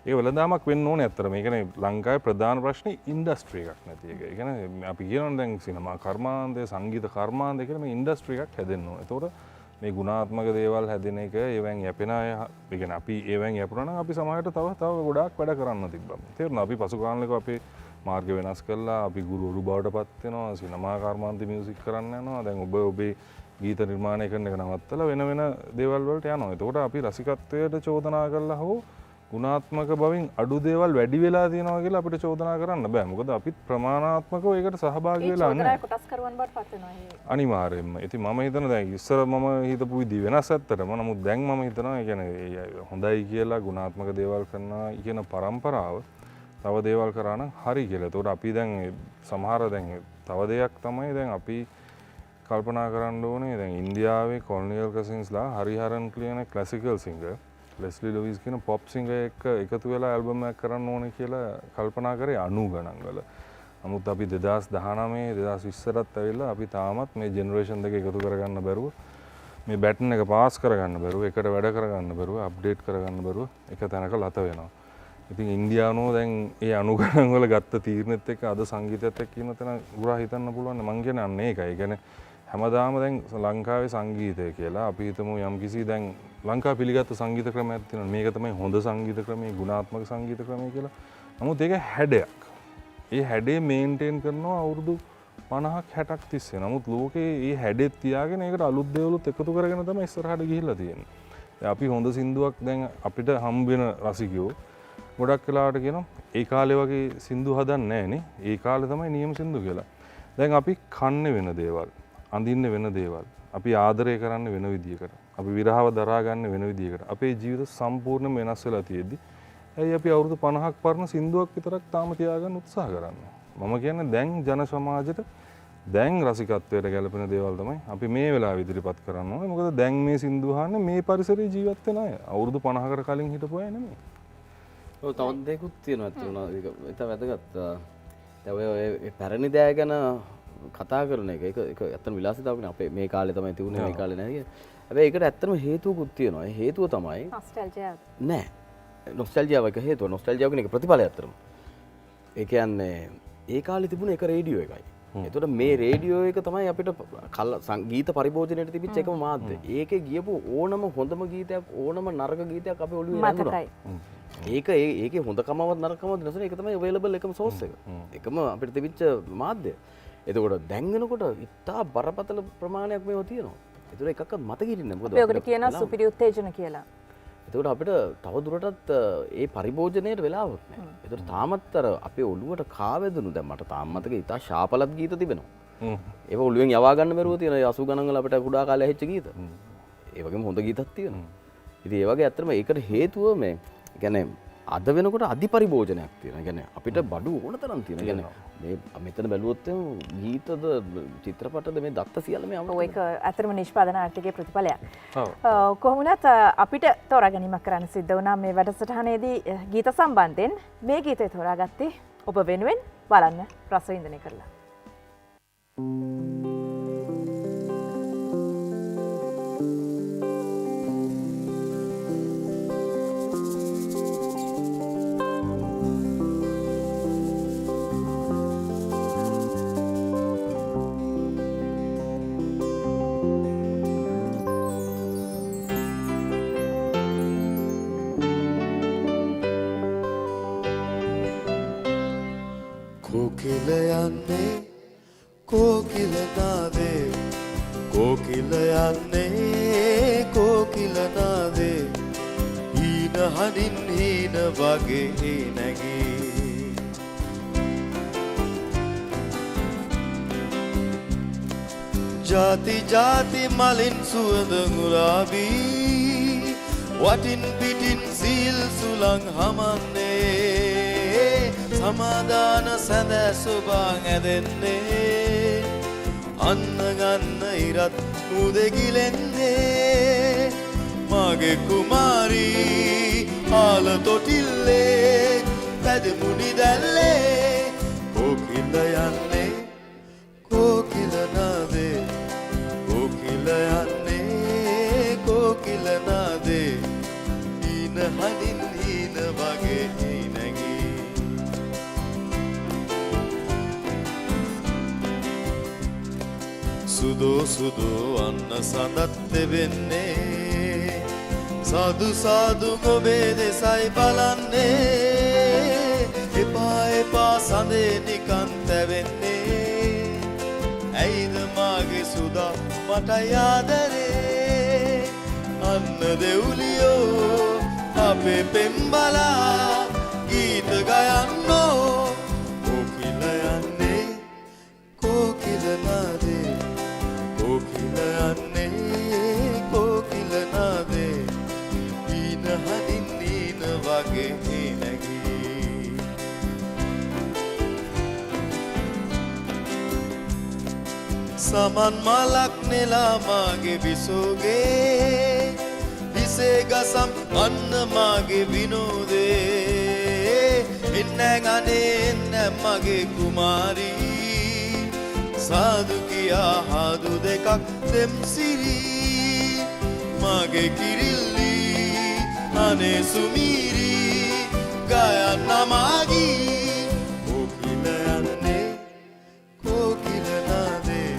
ඒ වෙළඳාමක් වෙන්න ඕනේ ඇත්තට. මේ කියන්නේ ලංකාවේ ප්‍රධාන ප්‍රශ්නේ ඉන්ඩස්ට්‍රි එකක් නැති එක. ඒ කියන්නේ අපි කියනවා දැන් සිනමා කර්මාන්තය, සංගීත කර්මාන්තය කියලා මේ ඉන්ඩස්ට්‍රි එකක් හැදෙන්න ඕනේ. ඒතකොට මේ ගුණාත්මක දේවල් හැදෙන එක, ඒවෙන් යැපෙන අය, ඒ කියන්නේ අපි ඒවෙන් යැපුණා නම් අපි සමාජයට තව ගොඩාක් වැඩ කරන්න තිබ්බා. තේරුණා? අපි පසු කාලෙක අපේ මාර්ග වෙනස් කළා. අපි ගුරුවරු බවට පත් වෙනවා. සිනමා කර්මාන්තය මියුසික් කරන්න යනවා. දැන් ඔබේ ගීත නිර්මාණය කරන එක නවත්තලා වෙන දේවල් වලට යනවා. ඒතකොට අපි රසිකත්වයට චෝදනා කළා හෝ ගුණාත්මක බවින් අඩු දේවල් වැඩි වෙලා තියෙනවා කියලා අපිට චෝදනා කරන්න බෑ. මොකද අපිත් ප්‍රමාණාත්මකව ඒකට සහභාගී වෙලා නැහැ. ඒ චෝදනා කොටස්කරුවන් බවට පත් වෙනවා. අනිවාර්යයෙන්ම. ඉතින් මම හිතනවා දැන් ඉස්සර මම හිතපු විදිහ වෙනස් ඇත්තටම. නමුත් දැන් මම හිතනවා ඒ කියන්නේ හොඳයි කියලා ගුණාත්මක දේවල් කරනවා කියන પરම්පරාව තව දේවල් කරා නම් හරි කියලා. ඒතකොට අපි දැන් සමහර දැන් තව දෙයක් තමයි දැන් අපි කල්පනා කරන්න ඕනේ දැන් ඉන්දියාවේ කොලොනියල් කසින්ස්ලා හරිහරන් කියන ක්ලාසිකල් සිංගර් ලෙස්ලි ලොවිස් කියන පොප් සිංගර් එක්ක එකතු වෙලා ඇල්බම් එකක් කරන්න ඕනේ කියලා කල්පනා කරේ 90 ගණන් වල. නමුත් අපි 2019 2020ට ඇවිල්ලා අපි තාමත් මේ ජෙනරේෂන් දෙක එකතු කරගන්න බැරුව මේ බැටන් එක පාස් කරගන්න බැරුව එකට වැඩ කරගන්න බැරුව අප්ඩේට් කරගන්න බැරුව එක තැනක ලත වෙනවා. ඉතින් ඉන්දියානෝ දැන් ඒ 90 ගණන් වල ගත්ත තීරණෙත් එක්ක අද සංගීතයත් එක්ක ඉන්න තැන ගුරා හිතන්න පුළුවන්. මං කියන්නේ අන්න ඒකයි. ඒ කියන්නේ හැමදාම දැන් ලංකාවේ සංගීතය කියලා අපි හිතමු යම්කිසි දැන් ලංකාව පිළිගත්තු සංගීත ක්‍රමයක් තියෙනවා. මේක තමයි හොඳ සංගීත ක්‍රමය, ගුණාත්මක සංගීත ක්‍රමය කියලා. නමුත් ඒක හැඩයක්. ඒ හැඩේ මේන්ටේන් කරනවා අවුරුදු 50ක් 60ක් තිස්සේ. නමුත් ලෝකේ මේ හැඩෙත් තියාගෙන ඒකට අලුත් දේවලුත් එකතු කරගෙන තමයි ඉස්සරහට ගිහිල්ලා තියෙන්නේ. දැන් අපි හොඳ සින්දුවක් දැන් අපිට හම්බ වෙන රසිකයෝ ගොඩක් වෙලාවට කියනවා ඒ කාලේ වගේ සින්දු හදන්නේ නැහැ නේ. ඒ කාලේ තමයි නියම සින්දු කියලා. දැන් අපි කන්නේ වෙන දේවල්, අඳින්න වෙන දේවල්, අපි ආදරය කරන්න වෙන විදියකට, අපි විරහව දරා ගන්න වෙන විදියකට. අපේ ජීවිත සම්පූර්ණයෙන්ම වෙනස් වෙලා තියෙද්දි ඇයි අපි අවුරුදු 50ක් පරණ සින්දුවක් විතරක් තාම තියාගන්න උත්සාහ කරන්නේ? මම කියන්නේ දැන් ජන සමාජයට දැන් රසිකත්වයට ගැලපෙන දේවල් තමයි අපි මේ වෙලාව ඉදිරිපත් කරන්න ඕනේ. මොකද දැන් මේ සින්දු අහන්නේ මේ පරිසරයේ ජීවත් වෙන අය. අවුරුදු 50කට කලින් හිටපු අය නෙමෙයි. ඔව් තවත් දෙයක්ත් තියෙනවා ඇත්තටම. ඒක වැදගත්. දැන් ඔය පැරණි දෑ ගැන කතා කරන එක ඒක ඇත්තටම විලාසිතාවකනේ අපේ මේ කාලේ තමයි තිබුණේ මේ කාලේ නැහැ කියලා. හැබැයි ඒකට ඇත්තටම හේතුවකුත් තියෙනවා. ඒ හේතුව තමයි නොස්ටැල්ජියා. නෑ. නොස්ටැල්ජියාව එක හේතුව. නොස්ටැල්ජියාව කියන එක ප්‍රතිඵලය ඇත්තටම. ඒ කියන්නේ ඒ කාලේ තිබුණ එක රේඩියෝ එකයි. එතකොට මේ රේඩියෝ එක තමයි අපිට සංගීත පරිභෝජනයට තිබිච්ච එකම මාධ්‍ය. ඒකේ ගියපු ඕනම හොඳම ගීතයක් ඕනම නරක ගීතයක් අපේ ඔළුවේ රැඳුණා. ඒකේ හොඳකමවත් නරකමවත් නැසන ඒක තමයි අවේලබල් එකම සෝස් එක. එකම අපිට තිබිච්ච මාධ්‍ය. එතකොට දැන් වෙනකොට ඉතා බරපතල ප්‍රමාණයක් මේව තියෙනවා. ඒතර එකක්වත් මතක හිටින්නේ නැහැ. මොකද අපිට කියනවා සුපිරි උත්තේජන කියලා. එතකොට අපිට තව දුරටත් ඒ පරිභෝජනයට වෙලාවක් නැහැ. ඒතර තාමත් අර අපේ ඔළුවට කාවැදුණු දැන් මට තාම මතකයි ඉතා ශාපලත් ගීත තිබෙනවා. ඒක ඔළුවෙන් යවා ගන්න බැරුව තියෙන 80 ගණන් වල අපිට කුඩා කාලේ ඇහිච්ච ගීත. ඒ වගේම හොඳ ගීතක් තියෙනවා. ඉතින් ඒ වගේ ඇත්තටම ඒකට හේතුව මේ කියන්නේ අද වෙනකොට අධිපරිභෝජනයක් තියෙනවා. කියන්නේ අපිට බඩු ඕන තරම් තියෙනවා. කියන්නේ මේ මෙතන බැලුවොත් ගීතද චිත්‍රපටද මේ දත්ත සියල්ල මේ ඔය ඒක ඇත්තටම නිෂ්පාදන ආර්ථිකයේ ප්‍රතිඵලයක්. ඔව්. කොහොමුණත් අපිට තෝරා ගැනීමක් කරන්න සිද්ධ වුණා මේ වැඩසටහනේදී ගීත සම්බන්ධයෙන් මේ ගීතය තෝරාගත්තේ ඔබ වෙනුවෙන් බලන්න රස වින්දනය කරලා. කෝකිල යන්නේ කෝකිල නාදේ කෝකිල යන්නේ කෝකිල නාදේ හීන හනින් හීන වගේ නැගී ජාති ජාති මලින් සුවඳ ගුලාබී වටින් පිටින් සීල් සුළං හමන්නේ සමාදාන සැඳ සුභාං ඇදෙන්නේ අන්න ගන්න ඉරත් උදෙගිලෙන්නේ මගේ කුමාරී ආල තොටිල්ලේ පැදමුණි දැල්ලේ කෝකිල යන්නේ කෝකිල නාදේ කෝකිල යන්නේ කෝකිල නාදේ හීන හනින් හීන වගේ සුදෝ සුදෝ අන්න සඳත් දෙවෙන්නේ සාදු සාදු ඔබේ දෙසයි බලන්නේ එපා එපා සඳේ නිකන් තැවෙන්නේ ඇයිද මාගේ සුදා මට යාදරේ අන්න දෙව්ලියෝ අපේ පෙම්බලා ගීත ගයන්නෝ කෝකිල යන්නේ කෝකිල නාදේ කෝකිල යන්නේ කෝකිල නාදේ හීන හනින් හීන වගේ නැගී සමන් මලක් නෙලා මාගේ විසෝගේ හිසේ ගසම් අන්න මාගේ විනෝදේ එන්න ගනේ එන්න මගේ කුමාරී සාදු කියා හාදු දෙකක් දෙම්සිරි මගේ කිරිල්ලි අනේ සුමීරි ගයන්න මාගී කෝකිල යන්නේ කෝකිල නාදේ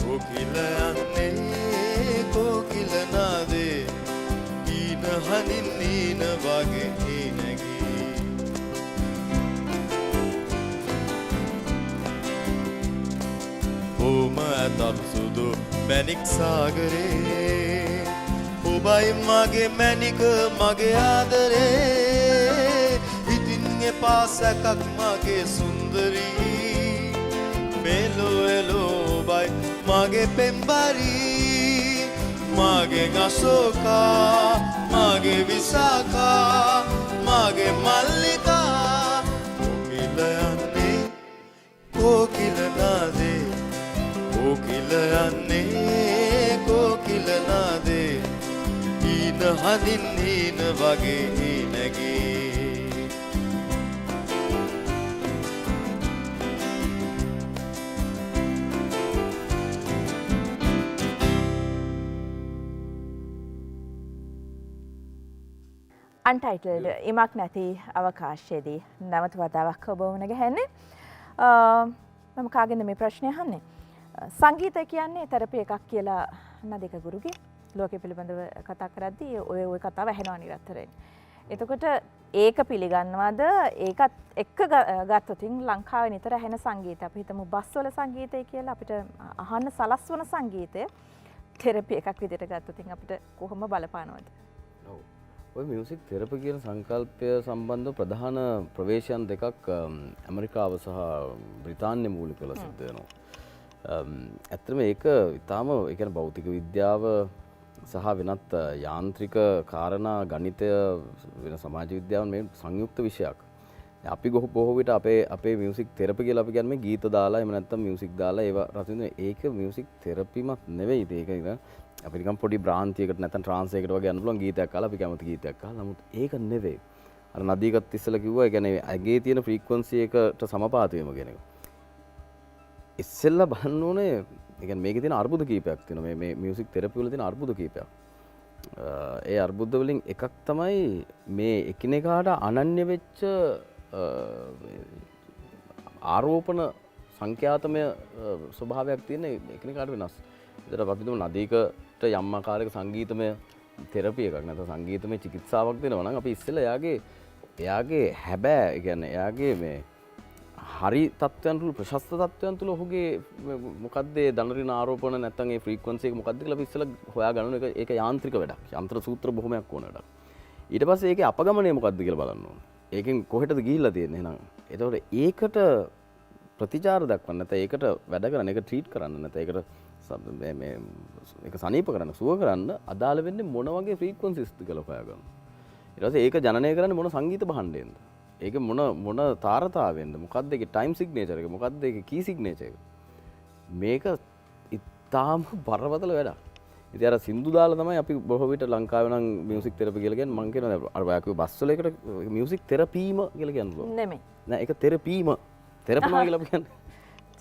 කෝකිල යන්නේ කෝකිල නාදේ හීන හනින් හීන වගේ නැගී ඕම ඇතත් සුදු මැණික් සාගරේ ඔබයි මගේ මැණික මගේ ආදරේ ඉතින් එපා සැකක් මගේ සුන්දරී මෙලෝ එලෝ ඔබයි මගේ පෙම්බරී මගේ අශෝකා මගේ විසාකා මගේ මල්ලිකා කෝකිල යන්නේ කෝකිල නාදේ කෝකිල යන්නේ කෝකිල නාදේ හීන හනින් හීන වගේ නැගී අන්ටයිටල්ඩ් ඉමක් නැති අවකාශයේදී නැවත වතාවක් ඔබ වුණ ගැහෙන්නේ මම කාගෙන්ද මේ ප්‍රශ්නය අහන්නේ සංගීතය කියන්නේ තෙරපි එකක් කියලා නදික ගුරුගේ ලෝකෙ පිළිබඳව කතා කරද්දී ඔය කතාව ඇහෙනවා නිරන්තරයෙන්. එතකොට ඒක පිළිගන්නවද ඒකත් එක්ක ගත්තොතින් ලංකාවේ නිතර ඇහෙන සංගීතය අපි හිතමු බස්වල සංගීතය කියලා අපිට අහන්න සලස්වන සංගීතය තෙරපි එකක් විදිහට ගත්තොතින් අපිට කොහොම බලපානවද? ඔව්. ඔය මියුසික් තෙරපි කියන සංකල්පය සම්බන්ධ ප්‍රධාන ප්‍රවේශයන් දෙකක් ඇමරිකාව සහ බ්‍රිතාන්‍ය මූලිකව සිද්ධ වෙනවා. ඇත්තටම ඒක ඉතාම ඒ කියන්නේ භෞතික විද්‍යාව සහ වෙනත් යාන්ත්‍රික කාරණා ගණිතය වෙන සමාජ විද්‍යාව මේ සංයුක්ත විෂයක්. අපි බොහෝ විට අපේ මියුසික් තෙරපි කියලා අපි කියන්නේ ගීත දාලා එහෙම නැත්නම් මියුසික් දාලා ඒවා රස විඳින ඒක මියුසික් තෙරපිමත් නෙවෙයි. ඒක නිකන් අපි නිකන් පොඩි භ්‍රාන්තියකට නැත්නම් ට්‍රාන්ස් එකකට වගේ යන්න පුළුවන් ගීතයක් අහලා අපි කැමති ගීතයක් අහලා. නමුත් ඒක නෙවෙයි. අර නදීකත් ඉස්සලා කිව්වා ඒ කියන්නේ ඇගේ තියෙන ෆ්‍රීකවන්සි එකට සමපාත වීම කියන එක. ඉස්සෙල්ලා බලන්න ඕනේ ඒ කියන්නේ මේකේ තියෙන අර්බුද කීපයක් තියෙනවා. මේ මියුසික් තෙරපි වල තියෙන අර්බුද කීපයක්. ඒ අර්බුද වලින් එකක් තමයි මේ එකිනෙකාට අනන්‍ය වෙච්ච ආරෝපණ සංඛ්‍යාතමය ස්වභාවයක් තියෙන එකිනෙකාට වෙනස්. ඒකට අපි තුමු නදීකට යම් ආකාරයක සංගීතමය තෙරපි එකක් නැත්නම් සංගීතමය චිකිත්සාවක් දෙනවා නම් අපි ඉස්සෙල්ලා එයාගේ හැබෑ ඒ කියන්නේ එයාගේ මේ හරි තත්ත්වයන් තුල ප්‍රශස්ත තත්ත්වයන් තුල ඔහුගේ මොකද්ද ඒ දනරින ආරෝපණ නැත්නම් ඒ ෆ්‍රීකවන්සි එක මොකද්ද කියලා අපි ඉස්සෙල්ලා හොයා ගන්න ඕනේ. ඒක යාන්ත්‍රික වැඩක්. යන්ත්‍ර සූත්‍ර බොහොමයක් ඕන වැඩක්. ඊට පස්සේ ඒකේ අපගමනය මොකද්ද කියලා බලන්න ඕනේ. ඒකෙන් කොහෙටද ගිහිල්ලා තියෙන්නේ එහෙනම්. එතකොට ඒකට ප්‍රතිචාර දක්වන්න නැත්නම් ඒකට වැඩ කරන්න, ඒක ට්‍රීට් කරන්න නැත්නම් ඒකට මේ ඒක සනීප කරන්න, සුව කරන්න අදාළ වෙන්නේ මොන වගේ ෆ්‍රීකවන්සිස්ද කියලා හොයාගන්න. ඊට පස්සේ ඒක ජනනය කරන්නේ මොන සංගීත භාණ්ඩයෙන්ද? ඒක මොන තාරතාවෙන්ද? මොකද්ද ඒකේ ටයිම් සිග්නේචර් එක? මොකද්ද ඒකේ කී සිග්නේචර් එක? මේක ඉතාම බරපතල වැඩක්. ඉතින් අර සින්දු දාලා තමයි අපි බොහෝ විට ලංකාවේ නම් මියුසික් තෙරපි කියලා කියන්නේ. මම කියනවා අර ඔයාගේ බස් වල එකට මියුසික් තෙරපීම කියලා කියනවා. නෙමෙයි. නෑ ඒක තෙරපීම. තෙරපනවා කියලා අපි කියන්නේ.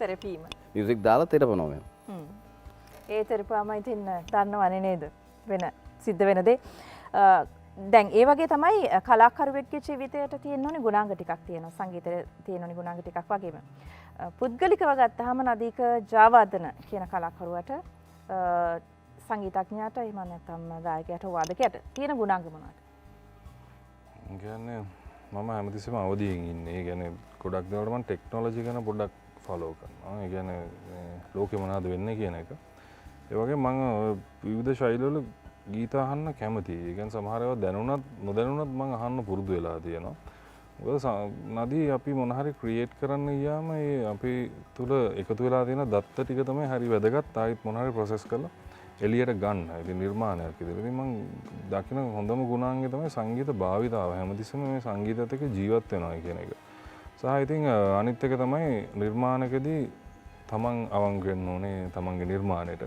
තෙරපීම. මියුසික් දාලා තෙරපනවා මම. ඒ තෙරපුවාම ඉතින් දන්නවනේ නේද? වෙන සිද්ධ වෙන දේ. දැන් ඒ වගේ තමයි කලාකරුවෙක්ගේ ජීවිතයට තියෙන ඕනේ ගුණාංග ටිකක් තියෙනවා. සංගීතයේ තියෙන ඕනේ ගුණාංග ටිකක් වගේම. පුද්ගලිකව ගත්තාම නදීක ජාවාදන කියන කලාකරුවට සංගීතඥයාට එහෙම නැත්නම් ගායකයාට වාදකයාට තියෙන ගුණාංග මොනවද? කියන්නේ මම හැමතිස්සෙම අවදියෙන් ඉන්නේ. ඒ කියන්නේ ගොඩක් දේවල් මම ටෙක්නොලොජි ගැන පොඩ්ඩක් ෆලෝ කරනවා. ඒ කියන්නේ ලෝකෙ මොනවද වෙන්නේ කියන එක. ඒ වගේ මම විවිධ ශෛලිවල ගීත අහන්න කැමතියි. ඒ කියන්නේ සමහර ඒවා දැනුණත් නොදැනුණත් මම අහන්න පුරුදු වෙලා තියෙනවා. මොකද නදී අපි මොන හරි ක්‍රියේට් කරන්න ගියාම ඒ අපි තුල එකතු වෙලා තියෙන දත්ත ටික තමයි හරි වැදගත්. ආයෙත් මොන හරි ප්‍රොසෙස් කරලා එළියට ගන්න. ඉතින් නිර්මාණයක් විදිහට. ඉතින් මම දකින හොඳම ගුණාංගය තමයි සංගීත භාවිතාව. හැමතිස්සෙම මේ සංගීතයත් එක්ක ජීවත් වෙනවා කියන එක. සහ ඉතින් අනිත් එක තමයි නිර්මාණකදී තමන් අවංක වෙන්න ඕනේ තමන්ගේ නිර්මාණයට.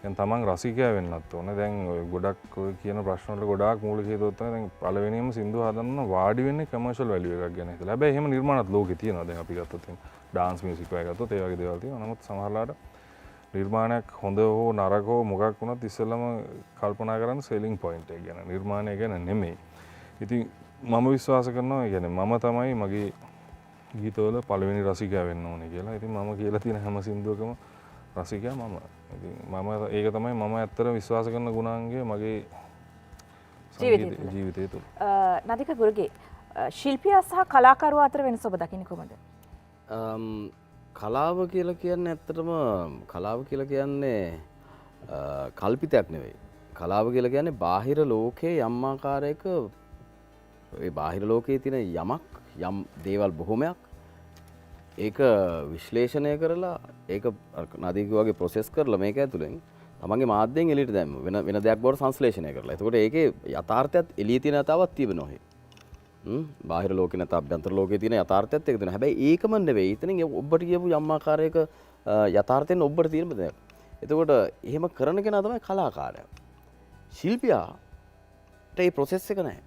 දැන් තමන් රසිකයා වෙන්නත් ඕනේ. දැන් ඔය ගොඩක් ඔය කියන ප්‍රශ්න වල ගොඩාක් මූලික හේතුවක් තමයි දැන් පළවෙනියම සින්දු හදන්න වාඩි වෙන්නේ කමර්ෂල් වැලියු එකක් ගැන හිතලා. හැබැයි එහෙම නිර්මාණත් ලෝකේ තියෙනවා. දැන් අපි ගත්තොත් ඩාන්ස් මියුසික් වගේ ගත්තොත් ඒ වගේ දේවල් තියෙනවා. නමුත් සමහරලාට නිර්මාණයක් හොඳ හෝ නරක හෝ මොකක් වුණත් ඉස්සෙල්ලාම කල්පනා කරන්න සෙලිං පොයින්ට් එක ගැන. නිර්මාණය ගැන නෙමෙයි. ඉතින් මම විශ්වාස කරනවා ඒ කියන්නේ මම තමයි මගේ ගීතවල පළවෙනි රසිකයා වෙන්න ඕනේ කියලා. ඉතින් මම කියලා තියෙන හැම සින්දුවකම රසිකයා මම. ඉතින් ඒක තමයි මම ඇත්තට විශ්වාස කරන ගුණාංගය මගේ ජීවිතය තුළ. නදික ගුරුගේ ශිල්පියා සහ කලාකරුවා අතර වෙනස ඔබ දකින්නේ කොහොමද? කලාව කියලා කියන්නේ ඇත්තටම කලාව කියලා කියන්නේ කල්පිතයක් නෙවෙයි. කලාව කියලා කියන්නේ බාහිර ලෝකයේ යම් ආකාරයක ඒ බාහිර ලෝකයේ තියෙන යම් දේවල් බොහොමයක් ඒක විශ්ලේෂණය කරලා ඒක නදීක වගේ ප්‍රොසෙස් කරලා මේක ඇතුලෙන් තමන්ගේ මාධ්‍යයෙන් එළියට දැම්ම වෙන දෙයක් බවට සංශ්ලේෂණය කරලා. එතකොට ඒකේ යථාර්ථයත් එළියේ තියෙන යථාවත් තිබෙනවා. බාහිර ලෝකේ නැත්නම් අභ්‍යන්තර ලෝකේ තියෙන යථාර්ථයත් ඒක දෙනවා. හැබැයි ඒකම නෙවෙයි. එතනින් ඔබට කියපු යම් ආකාරයක යථාර්ථයෙන් ඔබට තියෙන දෙයක්. එතකොට එහෙම කරන කෙනා තමයි කලාකාරයා. ශිල්පියාට ඒ ප්‍රොසෙස් එක නැහැ.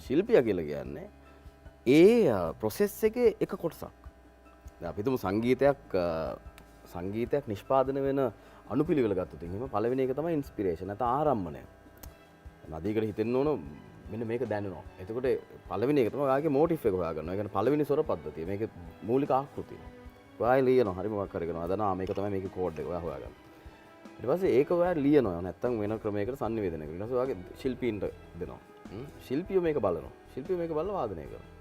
ශිල්පියා කියලා කියන්නේ ඒ ප්‍රොසෙස් එකේ එක කොටසක්. දැන් අපි හිතමු සංගීතයක් නිෂ්පාදනය වෙන අනුපිළිවෙල ගත්තොත් එහෙම පළවෙනි එක තමයි ඉන්ස්පිරේෂන් නැත්නම් ආරම්භණය. නදීකට හිතෙන්න ඕන මෙන්න මේක දැනෙනවා. එතකොට පළවෙනි එක තමයි ඔයාගේ මොටිව් එක හොයාගන්නවා. ඒ කියන්නේ පළවෙනි ස්වර පද්ධතිය. මේකේ මූලික ආකෘතිය. ඔයා ලියනවා. හරි මොකක් හරි කරනවා. දන්නවා මේක තමයි මේකේ කෝඩ් එක. ඔයා හොයාගන්න. ඊට පස්සේ ඒක ඔයා ලියනවා. නැත්නම් වෙන ක්‍රමයකට sannivedana කරනවා. ඊට පස්සේ ඔයාගේ ශිල්පීන්ට දෙනවා. ශිල්පියෝ මේක බලනවා. ශිල්පියෝ මේක බලලා වාදනය කරනවා.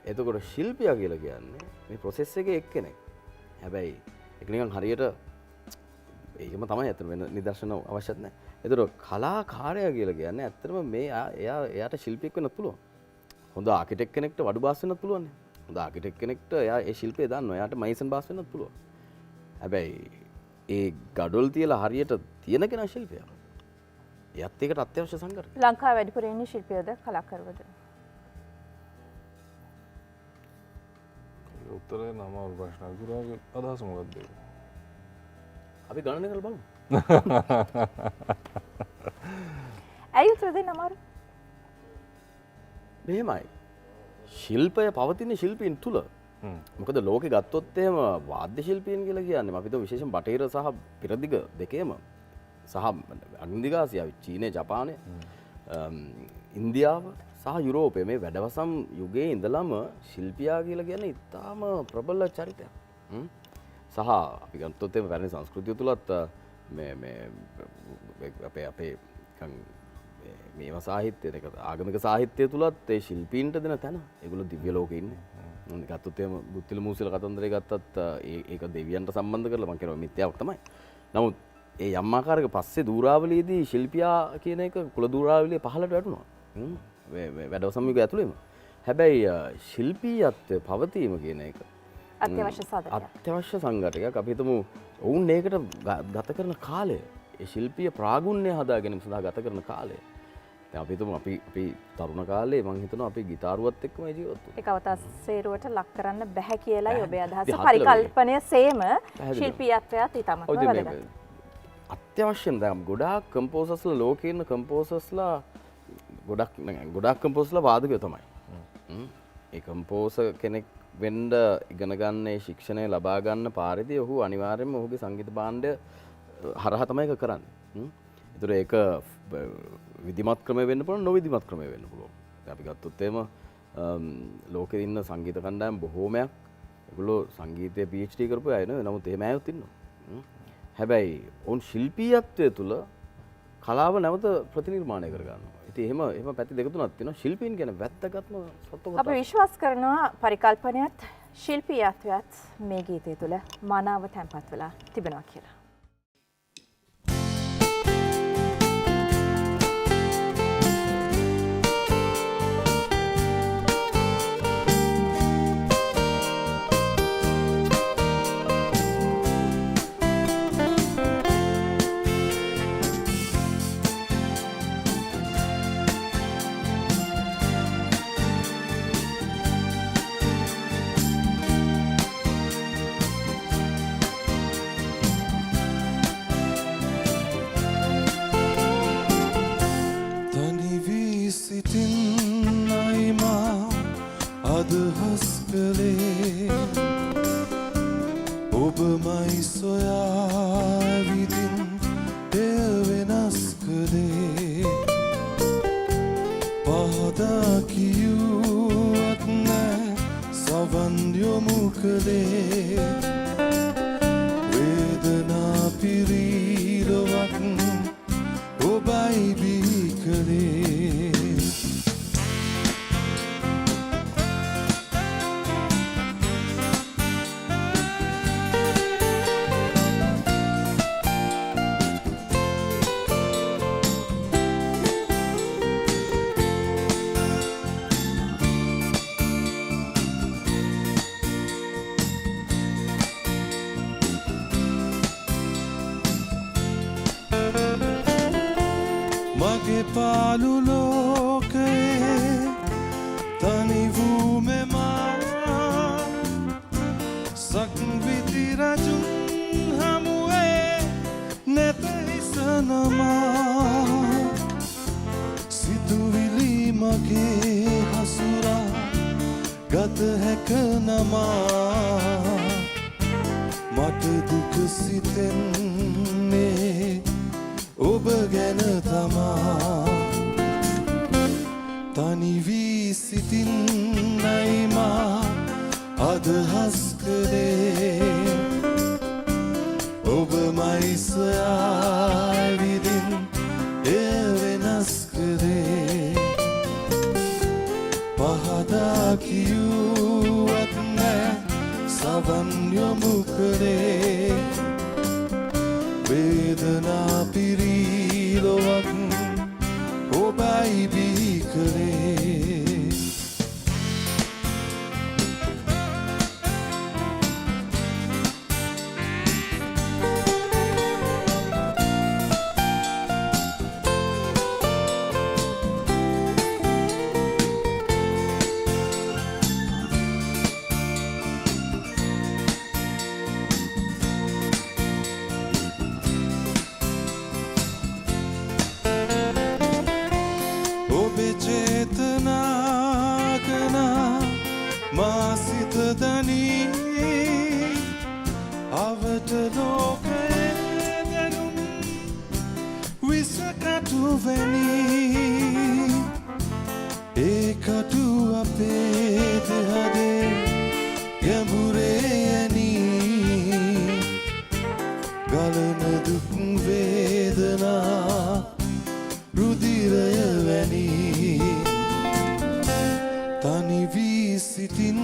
එතකොට ශිල්පියා කියලා කියන්නේ මේ ප්‍රොසෙස් එකේ එක්කෙනෙක්. හැබැයි ඒක නිකන් හරියට ඒකම තමයි ඇත්තට වෙන නිදර්ශන අවශ්‍යත් නැහැ. එතකොට කලාකාරයා කියලා කියන්නේ ඇත්තටම මේ එයාට ශිල්පියෙක් වෙන්නත් පුළුවන්. හොඳ ආකිටෙක් කෙනෙක්ට වඩු බාස් වෙන්නත් පුළුවන්. හොඳ ආකිටෙක් කෙනෙක්ට එයා ඒ ශිල්පය දන්නවා. එයාට මයිසන් බාස් වෙන්නත් පුළුවන්. හැබැයි ඒ ගඩොල් තියලා හරියට තියෙන කෙනා ශිල්පියා. එයත් ඒකට අත්‍යවශ්‍ය සංගර. ලංකාවේ වැඩිපුර ඉන්නේ ශිල්පියෝද කලාකරුවෝද? උත්තරේ නම ප්‍රශ්න ගුරුගේ අදහස මොකක්ද? අපි ගණනය කරලා බලමු. ඇයි උත්තර දෙන්න අමාරු? මෙහෙමයි. ශිල්පය පවතින ශිල්පීන් තුල. මොකද ලෝකෙ ගත්තොත් එහෙම වාද්‍ය ශිල්පීන් කියලා කියන්නේ අපි විශේෂයෙන් බටහිර සහ පෙරදිග දෙකේම සහ අග්නිදිග ආසියාව, චීනය, ජපානය, ඉන්දියාව සහ යුරෝපය මේ වැඩවසම් යුගයේ ඉඳලම ශිල්පියා කියලා කියන්නේ ඉතාම ප්‍රබල චරිතයක්. සහ අපි ගත්තොත් එහෙම පැරණි සංස්කෘතිය තුලත් අපේ මේවා සාහිත්‍යය ආගමික සාහිත්‍යය තුලත් ඒ ශිල්පීන්ට දෙන තැන ඒගොල්ලෝ දිව්‍ය ලෝකේ ඉන්නේ. ගත්තොත් එහෙම බුද්ධිල මූසිල කතන්දරේ ගත්තත් ඒක දෙවියන්ට සම්බන්ධ කරලා මම කියනවා මිත්‍යාවක් තමයි. නමුත් ඒ යම් ආකාරයක පස්සේ දූරාවලියේදී ශිල්පියා කියන එක කුල දූරාවලියේ පහළට වැටුණා. වැඩවසම් යුගය ඇතුළේම. හැබැයි ශිල්පීයත්වය පවතීම කියන එක අත්‍යවශ්‍ය සාධකයක්. අත්‍යවශ්‍ය සංඝටකයක්. අපි හිතමු ඔවුන් ඒකට ගත කරන කාලය, ඒ ශිල්පීය ප්‍රාගුණ්‍ය හදා ගැනීම සඳහා ගත කරන කාලය. දැන් අපි හිතමු අපි තරුණ කාලේ මම හිතනවා අපි ගිටාරුවත් එක්කම ජීවත් වුණා. ඒක අවතස්සේරුවට ලක් කරන්න බැහැ කියලායි ඔබේ අදහස. පරිකල්පනය සේම ශිල්පීයත්වයත් ඉතාමත් වැදගත්. අත්‍යවශ්‍යම දැන් ගොඩාක් කම්පෝසර්ස්ලා ලෝකේ ඉන්න කම්පෝසර්ස්ලා ගොඩාක් කම්පෝසර්ස්ලා වාදකයෝ තමයි. ඒ කම්පෝසර් කෙනෙක් වෙන්න ඉගෙන ගන්න ඒ ශික්ෂණය ලබා ගන්න පාරේදී ඔහු අනිවාර්යයෙන්ම ඔහුගේ සංගීත භාණ්ඩය හරහා තමයි ඒක කරන්නේ. ඒතර ඒක විධිමත් ක්‍රමය වෙන්න පුළුවන්, නොවිධිමත් ක්‍රමය වෙන්න පුළුවන්. අපි ගත්තොත් එහෙම ලෝකේ ඉන්න සංගීත කණ්ඩායම් බොහෝමයක් ඒගොල්ලෝ සංගීතයේ PhD කරපු අය නෙවෙයි. නමුත් එහෙම අයත් ඉන්නවා. හැබැයි ඔවුන් ශිල්පීයත්වය තුළ කලාව නැවත ප්‍රතිනිර්මාණය කර ගන්නවා. ඉතින් එහෙම පැති දෙක තුනක් තියෙනවා. ශිල්පීන් කියන වැත්තගත්ම සත්ව අපි විශ්වාස කරනවා පරිකල්පනයත් ශිල්පීයත්වයත් මේ ගීතය තුළ මනාව තැන්පත් වෙලා තිබෙනවා කියලා. කටුවැනි ඒ කටු අපේ දෙහදේ ගැඹුරේ ඇනි ගලන දුක් වේදනා රුධිරය වැනි තනි වී සිටින්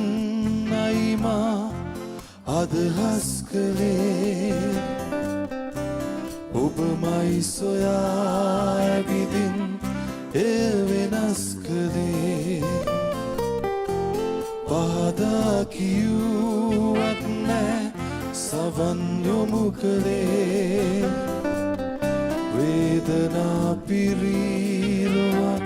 අයිමා අදහස් කළේ ඔබමයි සොයා ඇවිදින් එය වෙනස් කළේ පහදා කිව්වත් නෑ සවන් යොමු කළේ වේදනා පිරීලොවක්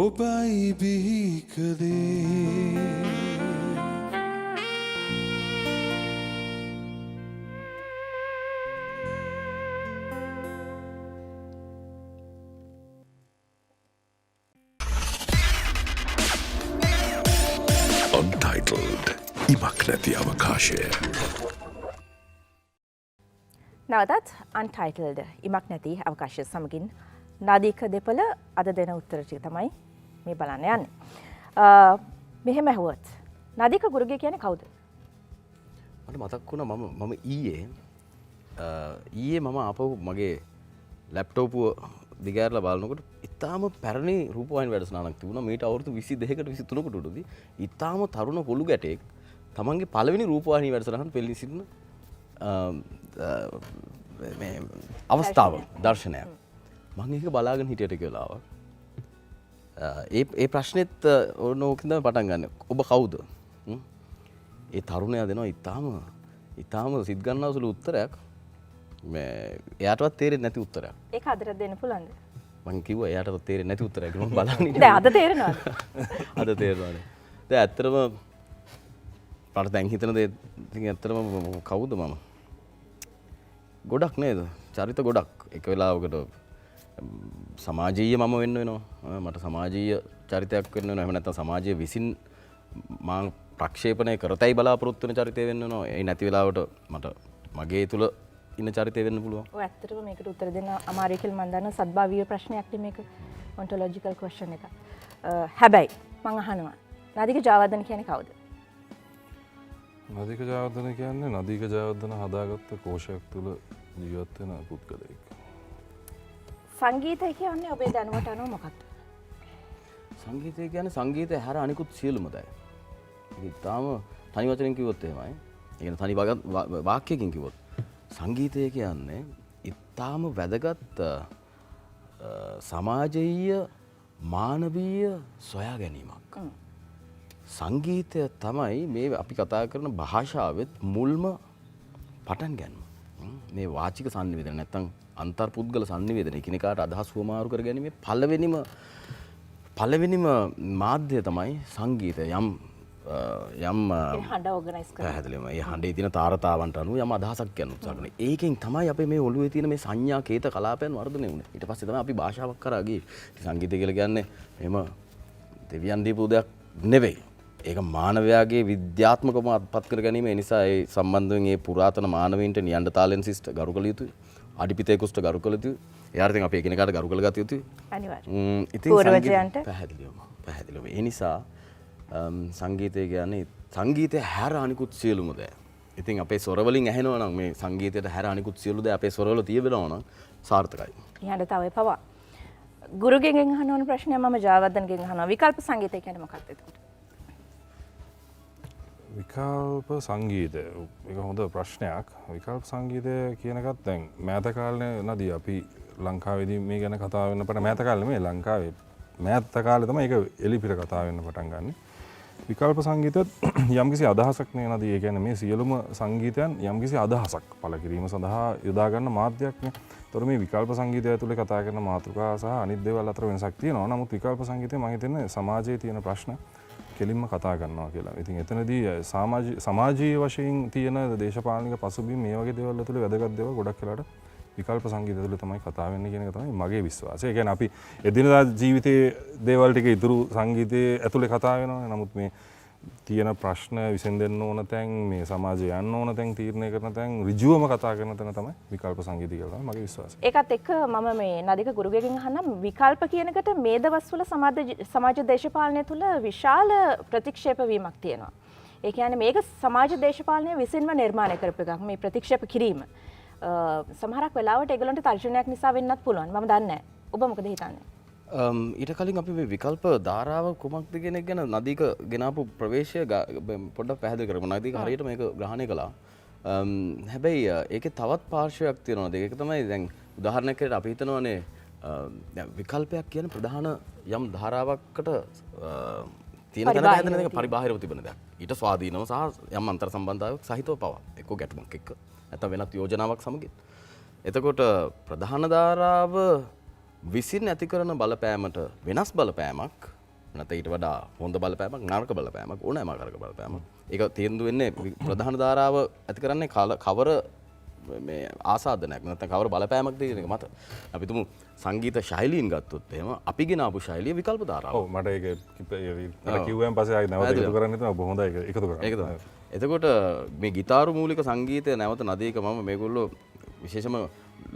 ඔබයි බිහි කළේ Untitled ඉමක් නැති අවකාශය. නැවතත් අන්ටයිටල්ඩ් ඉමක් නැති අවකාශය සමගින් නාදීක දෙපළ අද දෙන උත්තර ටික තමයි මේ බලන්න යන්නේ. මෙහෙම ඇහුවොත් නාදීක ගුරුගේ කියන්නේ කවුද? මට මතක් වුණා මම ඊයේ මම ආපහු මගේ ලැප්ටෝපුව දිගෑරලා බලනකොට ඉතාම පැරණි රූපවාහිනී වැඩසටහනක් තිබුණා මීට අවුරුදු 22කට 23කට උඩදී. ඉතාම තරුණ කොළු ගැටෙක් තමන්ගේ පළවෙනි රූපවාහිනී වැඩසටහන පෙළී සිටින මේ අවස්ථාව දර්ශනයක්. මම ඒක බලාගෙන හිටියට කියලා ඒ ප්‍රශ්නෙත් ඕනෝකින්ද පටන් ගන්න. ඔබ කවුද? ඒ තරුණයා දෙනවා ඉතාම සිත් ගන්නවසුළු උත්තරයක්. එයාටවත් තේරෙන්නේ නැති උත්තරයක්. ඒක අදට දෙන්න පුළුවන්ද? මම කිව්වා එයාටවත් තේරෙන්නේ නැති උත්තරයක්. මම බලන්න ඉන්නේ. දැන් අද තේරෙනවද? අද තේරෙනවානේ. දැන් ඇත්තටම මට දැන් හිතන දේ ඉතින් ඇත්තටම කවුද මම? ගොඩක් නේද? චරිත ගොඩක්. එක වෙලාවකට සමාජීය මම වෙන්න වෙනවා. මට සමාජීය චරිතයක් වෙන්න වෙනවා. එහෙම නැත්නම් සමාජයේ විසින් මම ප්‍රක්ෂේපණය කරතයි බලාපොරොත්තු වෙන චරිතය වෙන්න වෙනවා. ඒ නැති වෙලාවට මට මගේ තුල ඉන්න චරිතය වෙන්න පුළුවන්. ඔය ඇත්තටම මේකට උත්තර දෙන්න අමාරුයි කියලා මම දන්නවා. සද්භාවීය ප්‍රශ්නයක් නේ මේක. ඔන්ටොලොජිකල් ක්වෙස්චන් එක. හැබැයි මම අහනවා. නාදික ජයවර්ධන කියන්නේ කවුද? නදීක ජයවර්ධන කියන්නේ නදීක ජයවර්ධන හදාගත්ත කෝෂයක් තුළ ජීවත් වෙන පුද්ගලයෙක්. සංගීතය කියන්නේ ඔබේ දැනුමට අනුව මොකක්ද? සංගීතය කියන්නේ සංගීතය හැර අනිකුත් සියලුම දේ. ඒක තාම තනි වචනෙන් කිව්වොත් එහෙමයි. ඒ කියන්නේ තනි වාක්‍යයකින් කිව්වොත් සංගීතය කියන්නේ ඊටාම වැදගත් සමාජීය මානවීය සොයා ගැනීමක්. සංගීතය තමයි මේ අපි කතා කරන භාෂාවෙත් මුල්ම පටන් ගැනීම. මේ වාචික සංනිවේදන නැත්තම් අන්තර්පුද්ගල සංනිවේදන එකිනෙකාට අදහස් වමාරු කර ගැනීම පළවෙනිම මාධ්‍ය තමයි සංගීතය. යම් හඬ ඕගනයිස් කරනවා. පැහැදිලිවම ඒ හඬේ තියෙන තාරතාවන්ට අනුව යම් අදහසක් කියන්න උත්සාහ කරනවා. ඒකෙන් තමයි අපේ මේ ඔළුවේ තියෙන මේ සංඥා කේත කලාපයන් වර්ධනය වුනේ. ඊට පස්සේ තමයි අපි භාෂාවක් කරා ගියේ. සංගීතය කියලා කියන්නේ එහෙම දෙවියන් දීපු දෙයක් නෙවෙයි. ඒක මානවයාගේ විද්‍යාත්මකම අත්පත් කර ගැනීම. ඒ නිසා ඒ සම්බන්ධයෙන් ඒ පුරාතන මානවයින්ට නියන්ඩර්තාලෙන්සිස්ට ගරු කළ යුතුයි. අඩිපිතෙකුස්ට ගරු කළ යුතුයි. එයාට ඉතින් අපි එකිනෙකාට ගරු කළ ගත යුතුයි. අනිවාර්යයෙන්. ඉතින් පූර්වජයන්ට පැහැදිලිවම. ඒ නිසා සංගීතය කියන්නේ සංගීතය හැර අනිකුත් සියලුම දේ. ඉතින් අපේ ස්වරවලින් ඇහෙනවා නම් මේ සංගීතයට හැර අනිකුත් සියලු දේ අපේ ස්වරවල තියෙනවා නම් සාර්ථකයි. ඊහඬ තව පවා. ගුරුගෙන් අහන ඕන ප්‍රශ්නය මම ජයවර්ධනගෙන් අහනවා. විකල්ප සංගීතය කියන්නේ මොකක්ද එතකොට? විකල්ප සංගීතය එක හොඳ ප්‍රශ්නයක්. විකල්ප සංගීතය කියන එකත් දැන් මෑත කාලේ නදී අපි ලංකාවේදී මේ ගැන කතා වෙන්න පටන් මෑත කාලේ මේ ලංකාවේ මෑත කාලේ තමයි ඒක එලිපිට කතා වෙන්න පටන් ගන්නේ. විකල්ප සංගීතයත් යම්කිසි අදහසක් නේ නදී. ඒ කියන්නේ මේ සියලුම සංගීතයන් යම්කිසි අදහසක් පළ කිරීම සඳහා යොදා ගන්න මාධ්‍යයක් නේ. ඒතර මේ විකල්ප සංගීතය ඇතුලේ කතා කරන මාතෘකා සහ අනිත් දේවල් අතර වෙනසක් තියෙනවා. නමුත් විකල්ප සංගීතය මම හිතන්නේ සමාජයේ තියෙන ප්‍රශ්න කෙලින්ම කතා කරනවා කියලා. ඉතින් එතනදී සමාජීය වශයෙන් තියෙන දේශපාලනික පසුබිම් මේ වගේ දේවල් ඇතුලේ වැදගත් දේවල් ගොඩක් වෙලාට විකල්ප සංගීතය ඇතුලේ තමයි කතා වෙන්නේ කියන එක තමයි මගේ විශ්වාසය. ඒ කියන්නේ අපි එදිනදා ජීවිතයේ දේවල් ටික ඉතුරු සංගීතයේ ඇතුලේ කතා වෙනවානේ. නමුත් මේ තියෙන ප්‍රශ්න විසඳෙන්න ඕන තැන් මේ සමාජය යන්න ඕන තැන් තීරණය කරන තැන් ඍජුවම කතා කරන තැන තමයි විකල්ප සංගීතය කියලා තමයි මගේ විශ්වාසය. ඒකත් එක්ක මම මේ නදික ගුරුගෙන් අහන්නම් විකල්ප කියනකට මේ දවස්වල සමාජ දේශපාලනය තුළ විශාල ප්‍රතික්ෂේප වීමක් තියෙනවා. ඒ කියන්නේ මේක සමාජ දේශපාලනය විසින්ම නිර්මාණය කරපු එකක් මේ ප්‍රතික්ෂේප කිරීම. සමහරක් වෙලාවට ඒගොල්ලන්ට තර්ජනයක් නිසා වෙන්නත් පුළුවන්. මම දන්නේ නැහැ. ඔබ මොකද හිතන්නේ? ඊට කලින් අපි මේ විකල්ප ධාරාව කුමක්ද කියන එක ගැන නදීක ගෙනාපු ප්‍රවේශය පොඩ්ඩක් පැහැදිලි කරමු. නදීක හරියට මේක ග්‍රහණය කළා. හැබැයි ඒකේ තවත් පාර්ශ්වයක් තියෙනවා. ඒක තමයි දැන් උදාහරණයක් විදිහට අපි හිතනවානේ විකල්පයක් කියන ප්‍රධාන යම් ධාරාවකට තියෙන තැන හැදෙන එක පරිබාහිරව තිබෙන දෙයක්. ඊට ස්වාධීනව සහ යම් අන්තර් සම්බන්ධතාවයක් සහිතව පවා එක්ක ගැටුමක් එක්ක නැත්නම් වෙනත් යෝජනාවක් සමගින්. එතකොට ප්‍රධාන ධාරාව විසින් ඇති කරන බලපෑමට වෙනස් බලපෑමක් නැත්නම් ඊට වඩා හොඳ බලපෑමක් නරක බලපෑමක් ඕනෑම ආකාරයක බලපෑමක්. ඒක තීන්දුව වෙන්නේ ප්‍රධාන ධාරාව ඇති කරන්නේ කවර මේ ආසාදනයක් නැත්නම් කවර බලපෑමක්ද කියන එක මත. අපි තුමු සංගීත ශෛලීන් ගත්තොත් එහෙම අපි ගෙන ආපු ශෛලිය විකල්ප ධාරාව. ඔව් මට ඒක කිව්වෙන් පස්සේ ආයි නැවත එකතු කරන්න හිතුවා. ඔබ හොඳයි ඒක එකතු කරා. ඒක තමයි. එතකොට මේ ගිතාරු මූලික සංගීතය නැවත නදීක මම මේගොල්ලෝ විශේෂම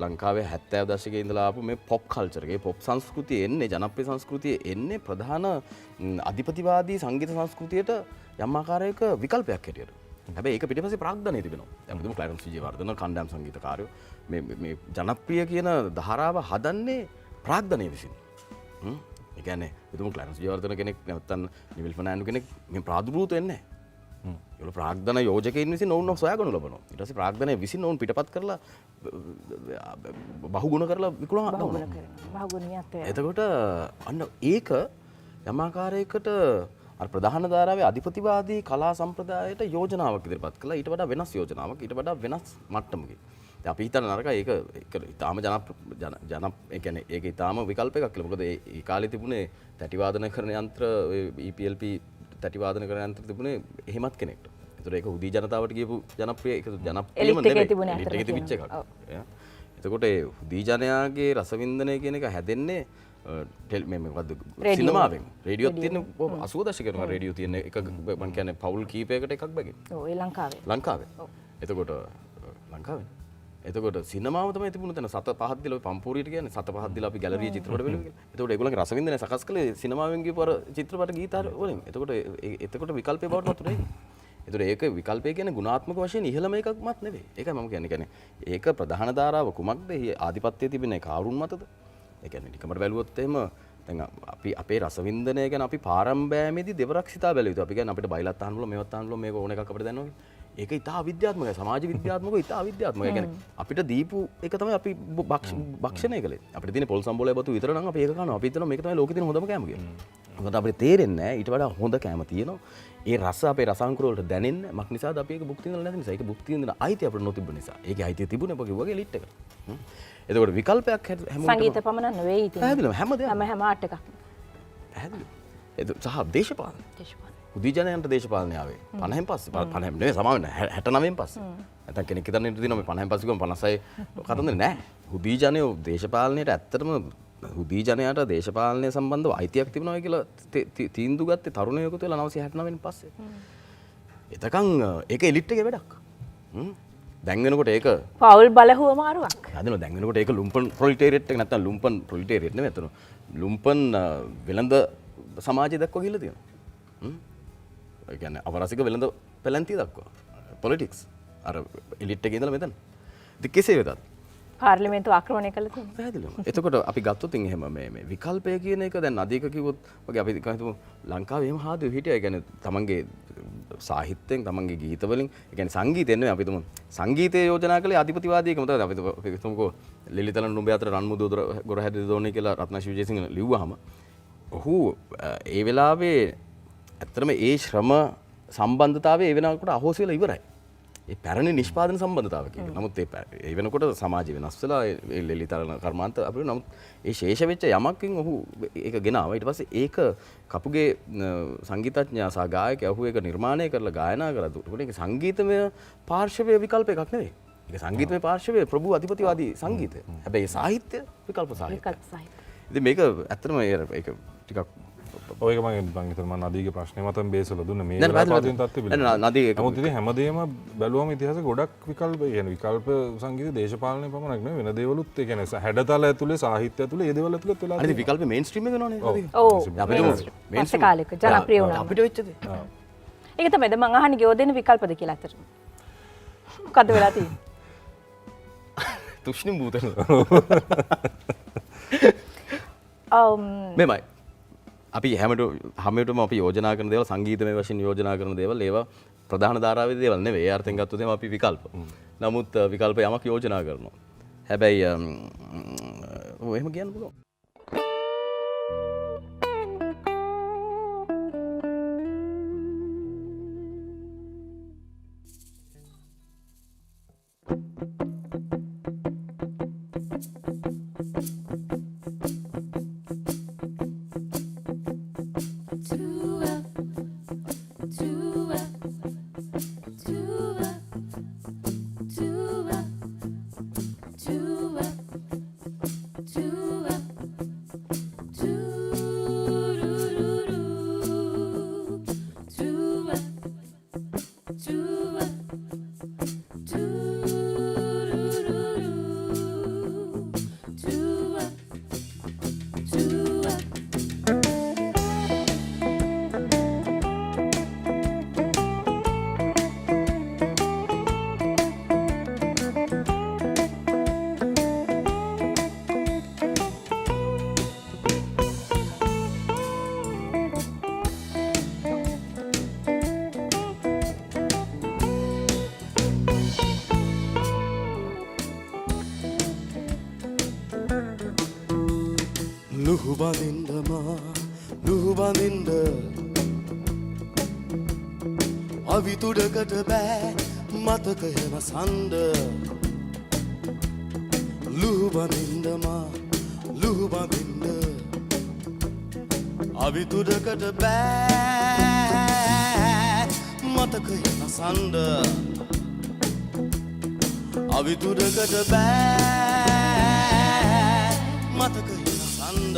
ලංකාවේ 70 දශකයේ ඉඳලා ආපු මේ පොප් කල්චර් එකේ පොප් සංස්කෘතිය එන්නේ ජනප්‍රිය සංස්කෘතිය එන්නේ ප්‍රධාන අධිපතිවාදී සංගීත සංස්කෘතියට යම් ආකාරයක විකල්පයක් හැටියට. හැබැයි ඒක පිටිපස්සේ ප්‍රාග්ධනය තිබෙනවා. දැන් මුදුම ක්ලැරන්ස් විජේවර්ධන කණ්ඩායම් සංගීතකාරයෝ මේ ජනප්‍රිය කියන ධාරාව හදන්නේ ප්‍රාග්ධනය විසින්. ඒ කියන්නේ මුදුම ක්ලැරන්ස් විජේවර්ධන කෙනෙක් නැත්නම් නිවිල් ෆර්නෑන්ඩෝ කෙනෙක් මේ ප්‍රාදුභූත වෙන්නේ නැහැ. ඒවල ප්‍රාග්ධන යෝජකයින් විසින් ඔවුන්ව සොයාගනු ලබනවා. ඊට පස්සේ ප්‍රාග්ධනය විසින් ඔවුන් පිටපත් කරලා බහුගුණ කරලා විකුණනවා. බහුගුණියත්වය. එතකොට අන්න ඒක යම් ආකාරයකට අර ප්‍රධාන ධාරාවේ අධිපතිවාදී කලා සම්ප්‍රදායට යෝජනාවක් ඉදිරිපත් කළා. ඊට වඩා වෙනස් යෝජනාවක්, ඊට වඩා වෙනස් මට්ටමකින්. දැන් අපි හිතන නරකයි ඒක ඊටාම ඒ කියන්නේ ඒක ඊටාම විකල්ප එකක් කියලා. මොකද ඒ කාලේ තිබුණේ තැටි වාදනය කරන යන්ත්‍ර EPLP තැටි වාදන කරන යන්ත්‍ර තිබුණේ එහෙමත් කෙනෙක්ට. ඒතකොට ඒක හුදී ජනතාවට කියපු ජනප්‍රිය ඒක ජනප්‍රියම නෙවෙයි. ඒක තිබිච්ච එකක්. එතකොට ඒ හුදී ජනයාගේ රසවින්දනය කියන එක හැදෙන්නේ මොකද්ද සිනමාවෙන්. රේඩියෝත් තියෙන 80 දශකේ රේඩියෝ තියෙන එක මම කියන්නේ පවුල් කීපයකට එකක් බැගින්. ඔව් ඒ ලංකාවේ. එතකොට ලංකාවේ. එතකොට සිනමාව තමයි තිබුණ තැන සත පහක් දිලා පම්පූරියට කියන්නේ සත පහක් දිලා අපි ගැලරිය චිත්‍රපට බලමු කියලා. එතකොට ඒගොල්ලන්ගේ රසවින්දනය සකස් කළේ සිනමාවෙන් ගියපු අර චිත්‍රපට ගීත වලින්. එතකොට විකල්පේ බවට වතුර එන්නේ. එතකොට ඒක විකල්පය කියන්නේ ගුණාත්මක වශයෙන් ඉහළම එකක්වත් නෙවෙයි. ඒකයි මම කියන්නේ. ඒක ප්‍රධාන ධාරාව කුමක්ද? ආධිපත්‍යයේ තිබෙන කාරුන් මතද? ඒ කියන්නේ නිකමට බැලුවොත් එහෙම දැන් අපි අපේ රසවින්දනය ගැන අපි පාරම්බෑමේදී දෙවරක් සිතා බැලුවා යුතු. අපි කියන්නේ අපිට බයිලත් අහන්න පුළුවන් මේවත් අහන්න පුළුවන් මේක ඕන එකක් අපිට දැනනවා. ඒක ඉතා අවිද්‍යාත්මකයි. සමාජ විද්‍යාත්මකව ඉතා අවිද්‍යාත්මකයි. ඒ කියන්නේ අපිට දීපු එක තමයි අපි භක්ෂණය කළේ. අපිට තියෙන පොල් සම්බෝලය බතු විතර නම් අපි ඒක කනවා. අපි හිතනවා මේක තමයි ලෝකේ තියෙන හොඳම කෑම කියලා. මොකද අපිට තේරෙන්නේ නැහැ ඊට වඩා හොඳ කෑම තියෙනවා. ඒ රස අපේ රසාංකුර වලට දැනෙන්නේ මක් නිසාද අපි ඒක භුක්ති විඳලා නැති නිසා. ඒක භුක්ති විඳින අයිතිය අපිට නොතිබ්බ නිසා. ඒකේ අයිතිය තිබුණේ අපගේ වගේ ලිට් එක. එතකොට විකල්පයක් හැමෝටම සංගීත පමණ නෙවෙයි ඉතින්. පැහැදිලිව හැමදේම හැම ආර්ට් එකක්. පැහැදිලිව. ඒක සහ දේශපාලන. හුදී ජනයන්ට දේශපාලනය ආවේ 50න් පස්සේ 50 නෙවෙයි සමාවෙන්න 69න් පස්සේ. නැත්නම් කෙනෙක් හිතන්නේ ඉඳිනවා මේ 50න් පස්සේ ගම 56 කතන්දර නෑ. හුදී ජනයෝ දේශපාලනයට ඇත්තටම හුදී ජනයාට දේශපාලනය සම්බන්ධව අයිතියක් තිබුණා කියලා තීන්දුව ගත්තේ තරුණයෝ එකතු වෙලා 969න් පස්සේ. එතකන් ඒක එලිට් එකේ වැඩක්. දැන් වෙනකොට ඒක පවුල් බලහුව මාරුවක්. හදනවා දැන් වෙනකොට ඒක ලුම්පන් ප්‍රොලිටේරියට් එක නැත්නම් ලුම්පන් ප්‍රොලිටේරියට් නෙමෙයි අතන. ලුම්පන් වෙළඳ සමාජය දක්වා ගිහිල්ලා තියෙනවා. ඒ කියන්නේ අවරසික වෙළඳ පැලැන්තිය දක්වා. පොලිටික්ස් අර එලිට් එකේ ඉඳලා මෙතන. ඉතින් කෙසේ වෙතත් පාර්ලිමේන්තුව ආක්‍රමණය කළා තියෙනවා. පැහැදිලිවම. එතකොට අපි ගත්තොත් එහෙම මේ විකල්පය කියන එක දැන් අධික කිව්වොත් වගේ අපි හිතමු ලංකාවේ එහෙම හාදුව හිටියා. ඒ කියන්නේ තමන්ගේ සාහිත්‍යයෙන් තමන්ගේ ගීත වලින් ඒ කියන්නේ සංගීතයෙන් නෙවෙයි අපි හිතමු සංගීතය යෝජනා කළේ අධිපතිවාදීකම තමයි. අපි හිතමුකෝ ලිලිතලන් නුඹේ අතර රන්මුදු ගොර හැදෙද දෝනේ කියලා රත්නශ්‍රී විජේසිංහ ලිව්වහම ඔහු ඒ වෙලාවේ ඇත්තටම ඒ ශ්‍රම සම්බන්ධතාවය ඒ වෙනකොට අහෝසි වෙලා ඉවරයි. ඒ පැරණි නිෂ්පාදන සම්බන්ධතාව කියන. නමුත් ඒ වෙනකොට සමාජය වෙනස් වෙලා ඒ ලෙලිතරණ කර්මාන්ත අපිට නමුත් ඒ ශේෂ වෙච්ච යමකින් ඔහු ඒක ගෙනාවා. ඊට පස්සේ ඒක කපුගේ සංගීතඥයා සහ ගායකයා ඔහු ඒක නිර්මාණය කරලා ගායනා කරා. ඒක සංගීතමය පාර්ශවයේ විකල්ප එකක් නෙවෙයි. ඒක සංගීතමය පාර්ශවයේ ප්‍රභු අධිපතිවාදී සංගීතය. හැබැයි සාහිත්‍ය විකල්ප සාහිත්‍ය. ඉතින් මේක ඇත්තටම ඒක ටිකක් ඔයක මම හිතනවා නදීගේ ප්‍රශ්නේ මතම බේසලා දුන්න මේ නෑ, පැහැදිලි. වෙලාවපදින තත්ත්වෙ පිළිබඳව. නදී ඒක- නමුත් ඉතින් හැමදේම බැලුවම ඉතිහාසෙ ගොඩක් විකල්ප කියන්නේ විකල්ප සංගීත දේශපාලනය පමණක් නෙවෙයි වෙන දේවලුත් ඒ කියන්නේ හැඩතල ඇතුලේ සාහිත්‍ය ඇතුලේ ඒ දේවල් ඇතුලේ වෙලා අනිත් විකල්ප මේන් ස්ට්‍රීම් එක නෝනේ. ඔව්. ඕ අපිට පස්සේ කාලෙක ජනප්‍රිය වුණා. අපිට වෙච්ච දේ. ඒක තමයි මම අහන්නේ යෝදෙන විකල්පද කියලා අතට. මොකද්ද වෙලා තියෙන්නේ? තුෂ්ණිම් භූතන. මෙමයි. අපි හැමටම අපි යෝජනා කරන දේවල් සංගීතමය වශයෙන් යෝජනා කරන දේවල් ඒවා ප්‍රධාන ධාරාවේ දේවල් නෙවෙයි. ඒ අර්ථයෙන් ගත්තොත් අපි විකල්ප. නමුත් විකල්ප යමක් යෝජනා කරනවා. හැබැයි එහෙම කියන්න පුළුවන්. ලුහුබඳින්දමා ලුහුබඳින්ද අවිතුඩකට බෑ මතකයම සන්ද ලුහුබඳින්දමා ලුහුබඳින්ද අවිතුඩකට බෑ මතකයම සන්ද අවිතුඩකට බෑ මතකයම සන්ද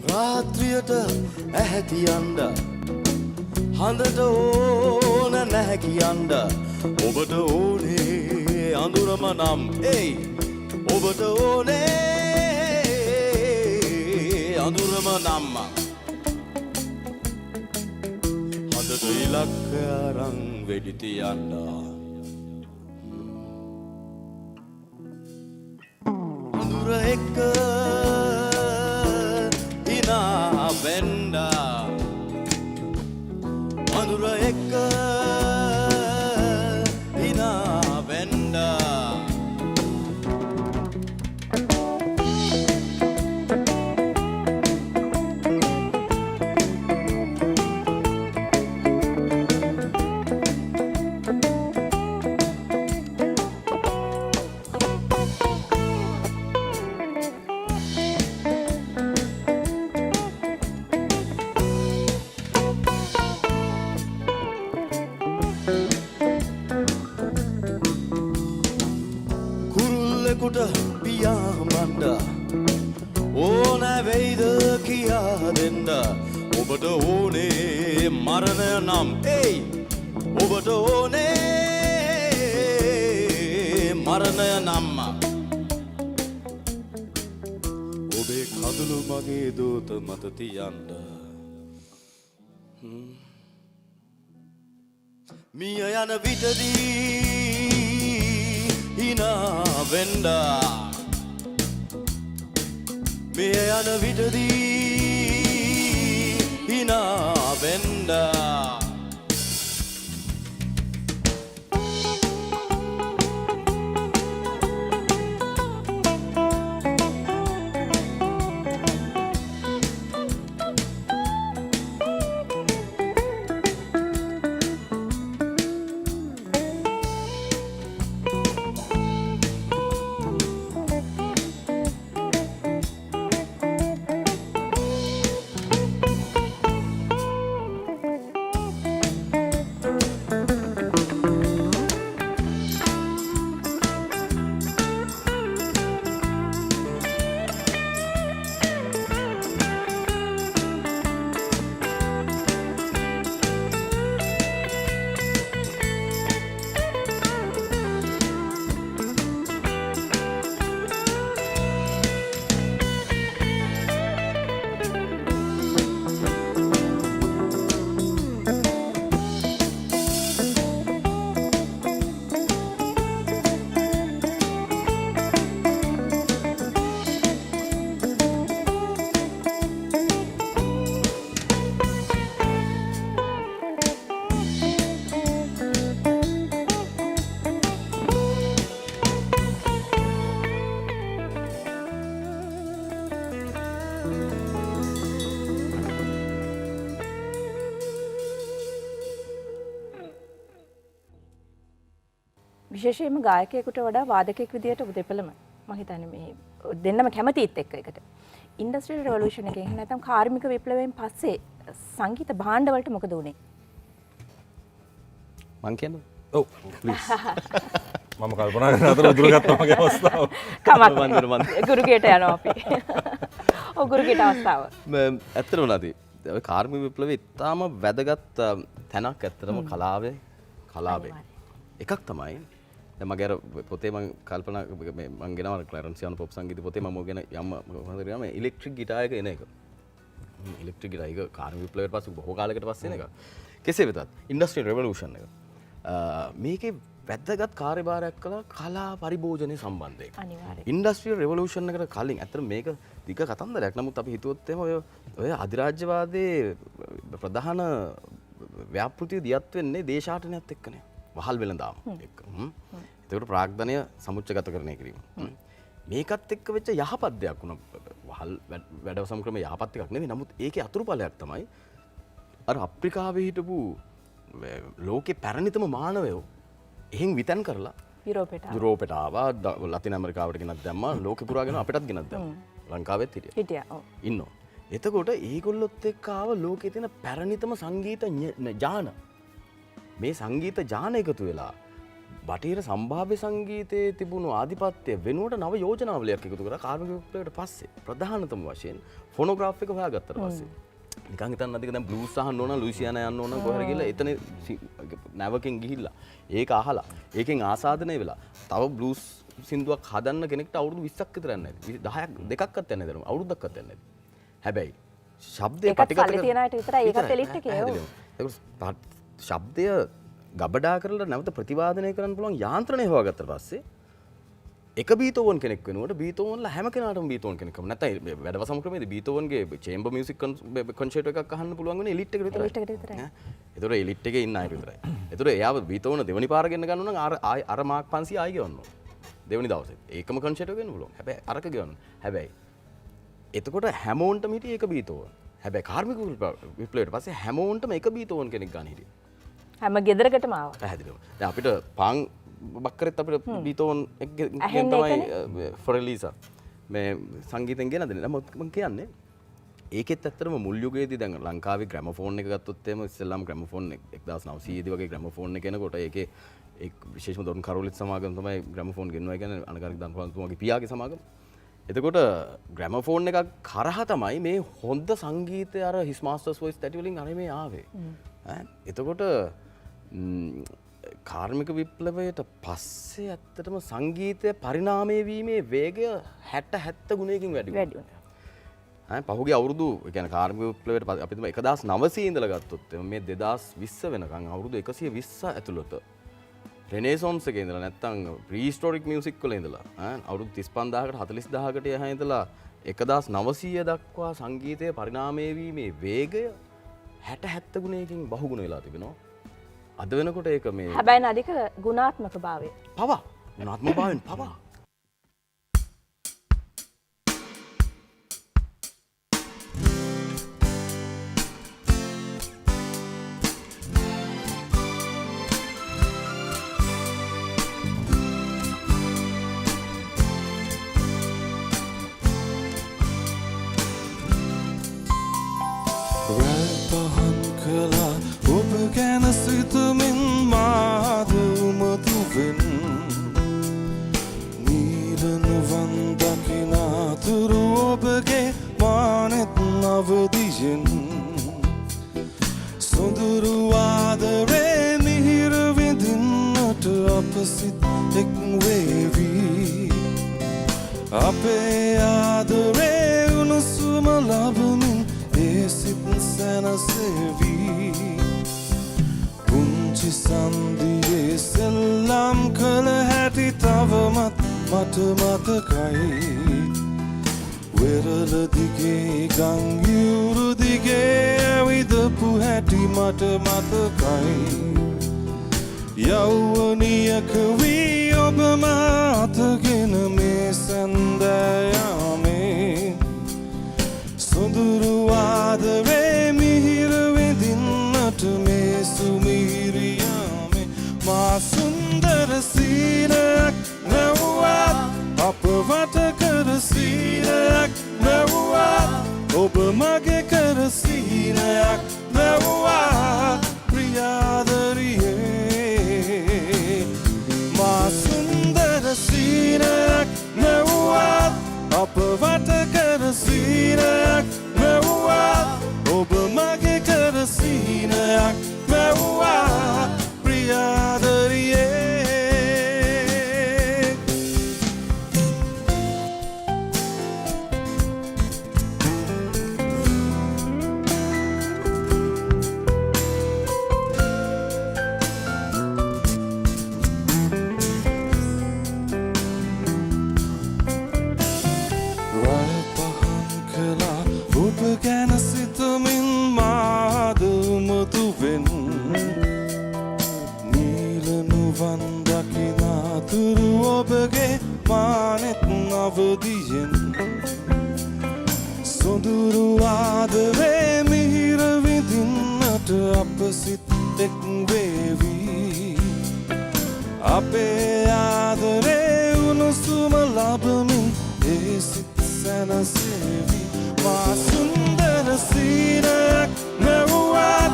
රාත්‍රියට ඇහැ තියන්න හඳට ඕන නැහැ කියන්න ඔබට ඕනේ අඳුරම නම් එයි ඔබට ඕනේ අඳුරම නම් හඳට ඉලක්ක අරන් වෙඩි තියන්න අඳුර එක්ක වෙන්ඩා අඳුර එක්ක හිනා වෙන්ඩා පියාමන්ඩ ඕන වෙයිද කියා දෙන්න ඔබට ඕනේ මරණය නම් එයි ඔබට ඕනේ මරණය නම් ඔබේ කඳුළු මගේ දූත මත තියන්න මිය යන විටදී හිනා වෙන්ඩා මෙය යන විටදී හිනා වෙන්ඩා විශේෂයෙන්ම ගායකයෙකුට වඩා වාදකයෙක් විදියට ඔබ දෙපළම මම හිතන්නේ මේ දෙන්නම කැමතිත් එක්ක එකට. ඉන්ඩස්ට්‍රියල් රෙවොලුෂන් එකෙන් එහෙම නැත්නම් කාර්මික විප්ලවයෙන් පස්සේ සංගීත භාණ්ඩ වලට මොකද වුනේ? මං කියන්නේ ඔව් ප්ලීස්. මම කල්පනා කරන අතර උදුරගත්තා මගේ අවස්ථාව. කමක් ගුරුගෙට යනවා අපි. ඔව් ගුරුගෙට අවස්ථාව. ඇත්තටම නැති. ඔය කාර්මික විප්ලවයේ ඉතාම වැදගත් තැනක් ඇත්තටම කලාවේ එකක් තමයි දැන් මගේ අර පොතේ මම කල්පනා මම ගෙනවා ක්ලැරන්ස් යන පොප් සංගීත පොතේ මම ගෙන යම් මොකද කියනවා මේ ඉලෙක්ට්‍රික් ගිටාර් එක එන එක. ඉලෙක්ට්‍රික් ගිටාර් එක කාර්මික විප්ලවයට පස්සේ බොහෝ කාලයකට පස්සේ එන එක. කෙසේ වෙතත් ඉන්ඩස්ට්‍රියල් රෙවොලුෂන් එක. මේකේ වැදගත් කාර්යභාරයක් කළා කලා පරිභෝජනය සම්බන්ධයෙන්. අනිවාර්යයෙන්. ඉන්ඩස්ට්‍රියල් රෙවොලුෂන් එකට කලින් ඇත්තට මේක දිග කතන්දරයක්. නමුත් අපි හිතුවොත් එහෙම ඔය අධිරාජ්‍යවාදයේ ප්‍රධාන ව්‍යාපෘතිය දියත් වෙන්නේ දේශාටනයත් එක්කනේ. වහල් වෙළඳාම එක්ක. ඒකට ප්‍රාග්ධනය සමුච්චගත කරණය කිරීම. මේකත් එක්ක වෙච්ච යහපත් දෙයක් වුණා. වහල් වැඩවසම් ක්‍රම යහපත් එකක් නෙවෙයි. නමුත් ඒකේ අතුරුඵලයක් තමයි අර අප්‍රිකාවේ හිටපු ලෝකේ පැරණිතම මානවයෝ එහෙන් විතන් කරලා යුරෝපයට ආවා. ලතින් ඇමරිකාවට ගෙනත් දැම්මා. ලෝකෙ පුරාගෙන අපිටත් ගෙනත් දැම්මා. ලංකාවෙත් හිටියා. ඔව්. ඉන්නවා. එතකොට ඒගොල්ලොත් එක්ක ආව ලෝකේ තියෙන පැරණිතම සංගීත ඥාන මේ සංගීත ඥාන එකතු වෙලා බටහිර සම්භාව්‍ය සංගීතයේ තිබුණු ආධිපත්‍ය වෙනුවට නව යෝජනාවලයක් එකතු කරලා කාර්මික විප්ලවයට පස්සේ ප්‍රධානතම වශයෙන් ෆොනෝග්‍රාෆ් එක හොයාගත්තට පස්සේ නිකන් හිතන්න නැතික දැන් බ්ලූස් අහන්න ඕන ලුයිසියානා යන්න ඕන කොහරි ගිහලා එතන නැවකෙන් ගිහිල්ලා ඒක අහලා ඒකෙන් ආසාදනය වෙලා තව බ්ලූස් සින්දුවක් හදන්න කෙනෙක්ට අවුරුදු 20ක් විතර යන්නේ නැති 10ක් දෙකක්වත් යන්නේ නැති අවුරුද්දක්වත් යන්නේ නැති හැබැයි ශබ්දේ පටිගත තියන අයට විතරයි ඒකත් එලිට් එකේ ඒක ශබ්දය ගබඩා කරලා නැවත ප්‍රතිවාදනය කරන්න පුළුවන් යාන්ත්‍රණය හොයාගත්තට පස්සේ එක බීතෝවන් කෙනෙක් වෙනුවට බීතෝවන්ලා හැම කෙනාටම බීතෝවන් කෙනෙක්ම නැත්නම් වැඩවසම ක්‍රමයේදී බීතෝවන්ගේ චේම්බර් මියුසික් කන්සර්ට් එකක් අහන්න පුළුවන් වෙන්නේ එලිට් එකට විතරයි. ඒතර එලිට් එකේ ඉන්න අය විතරයි. ඒතර එයාව බීතෝවන දෙවනි පාර ගෙන්න ගන්න නම් අර මාක් 500 ආයි ගෙවන්න ඕන. දෙවනි දවසේ. ඒකම කන්සර්ට් එක ගෙන්න පුළුවන්. හැබැයි අරක ගෙවන්න. හැබැයි එතකොට හැමෝන්ටම හිටියේ එක බීතෝවන්. හැබැයි කාර්මික විප්ලවයට පස්සේ හැමෝන්ටම එක බීතෝවන් කෙනෙක් ගන්න හිටියේ. හැම ගෙදරකටම ආවා. පැහැදිලිව. දැන් අපිට පාන් බක්කරෙත් අපිට බීතෝවන් එකෙන් තමයි ෆොරෙලීසා මේ සංගීතෙන් ගෙන දෙන්නේ. නමුත් මම කියන්නේ ඒකෙත් ඇත්තටම මුල් යුගයේදී දැන් ලංකාවේ ග්‍රැමෆෝන් එක ගත්තොත් එහෙම ඉස්සෙල්ලාම ග්‍රැමෆෝන් 1900 දී වගේ ග්‍රැමෆෝන් එක එනකොට ඒකේ ඒ විශේෂම දොන් කරෝලිත් සමාගම තමයි ග්‍රැමෆෝන් ගෙන්නවා කියන්නේ අනගාරික දන්පන්තුමාගේ පියාගේ සමාගම. එතකොට ග්‍රැමෆෝන් එකක් කරහා තමයි මේ හොඳ සංගීතය අර හිස් මාස්ටර්ස් වොයිස් තැටි වලින් අර මේ ආවේ. එතකොට කාර්මික විප්ලවයට පස්සේ ඇත්තටම සංගීතය පරිණාමය වීමේ වේගය 60 ගුණයකින් වැඩි වුණා. පහුගිය අවුරුදු ඒ කියන්නේ කාර්මික විප්ලවයට අපි තුම 1900 ඉඳලා ගත්තොත් මේ 2020 වෙනකන් අවුරුදු 120 ඇතුළත රෙනේසොන්ස් එකේ ඉඳලා නැත්තම් ප්‍රීහිස්ටොරික් මියුසික් වල ඉඳලා අවුරුදු 35000කට 40000කට එහා ඉඳලා 1900 දක්වා සංගීතයේ පරිණාමය වීමේ වේගය 60 ගුණයකින් බහුගුණ වෙලා තිබෙනවා. අද වෙනකොට ඒක මේ හැබැයි අධික ගුණාත්මක භාවය. පවා ගුණාත්මක භාවයෙන් පවා सुंदर सी වට කර සීනයක් මැව්වා ඔබ මගේ කර සීනයක් මැව්වා ප්‍රියාදරියේ මා සුන්දර සීනයක් මැව්වා අප වට කර සීනයක් මැව්වා ඔබ මගේ කර සීනයක් මැව්වා ප්‍රියාදරියේ ගැන සිතමින් මාදමතුවෙන් නීලනුවන් දකිනාතුරු ඔබගේ මානෙත් අවදියෙන් සොඳුරු ආදරේ මිහිර විඳින්නට අප සිත් එක්වේවී අපේ ආදරේ උණුසුම ලබමින් ඒ සිත් සැනසේවී මා සුන්දර සීනයක් මැව්වත්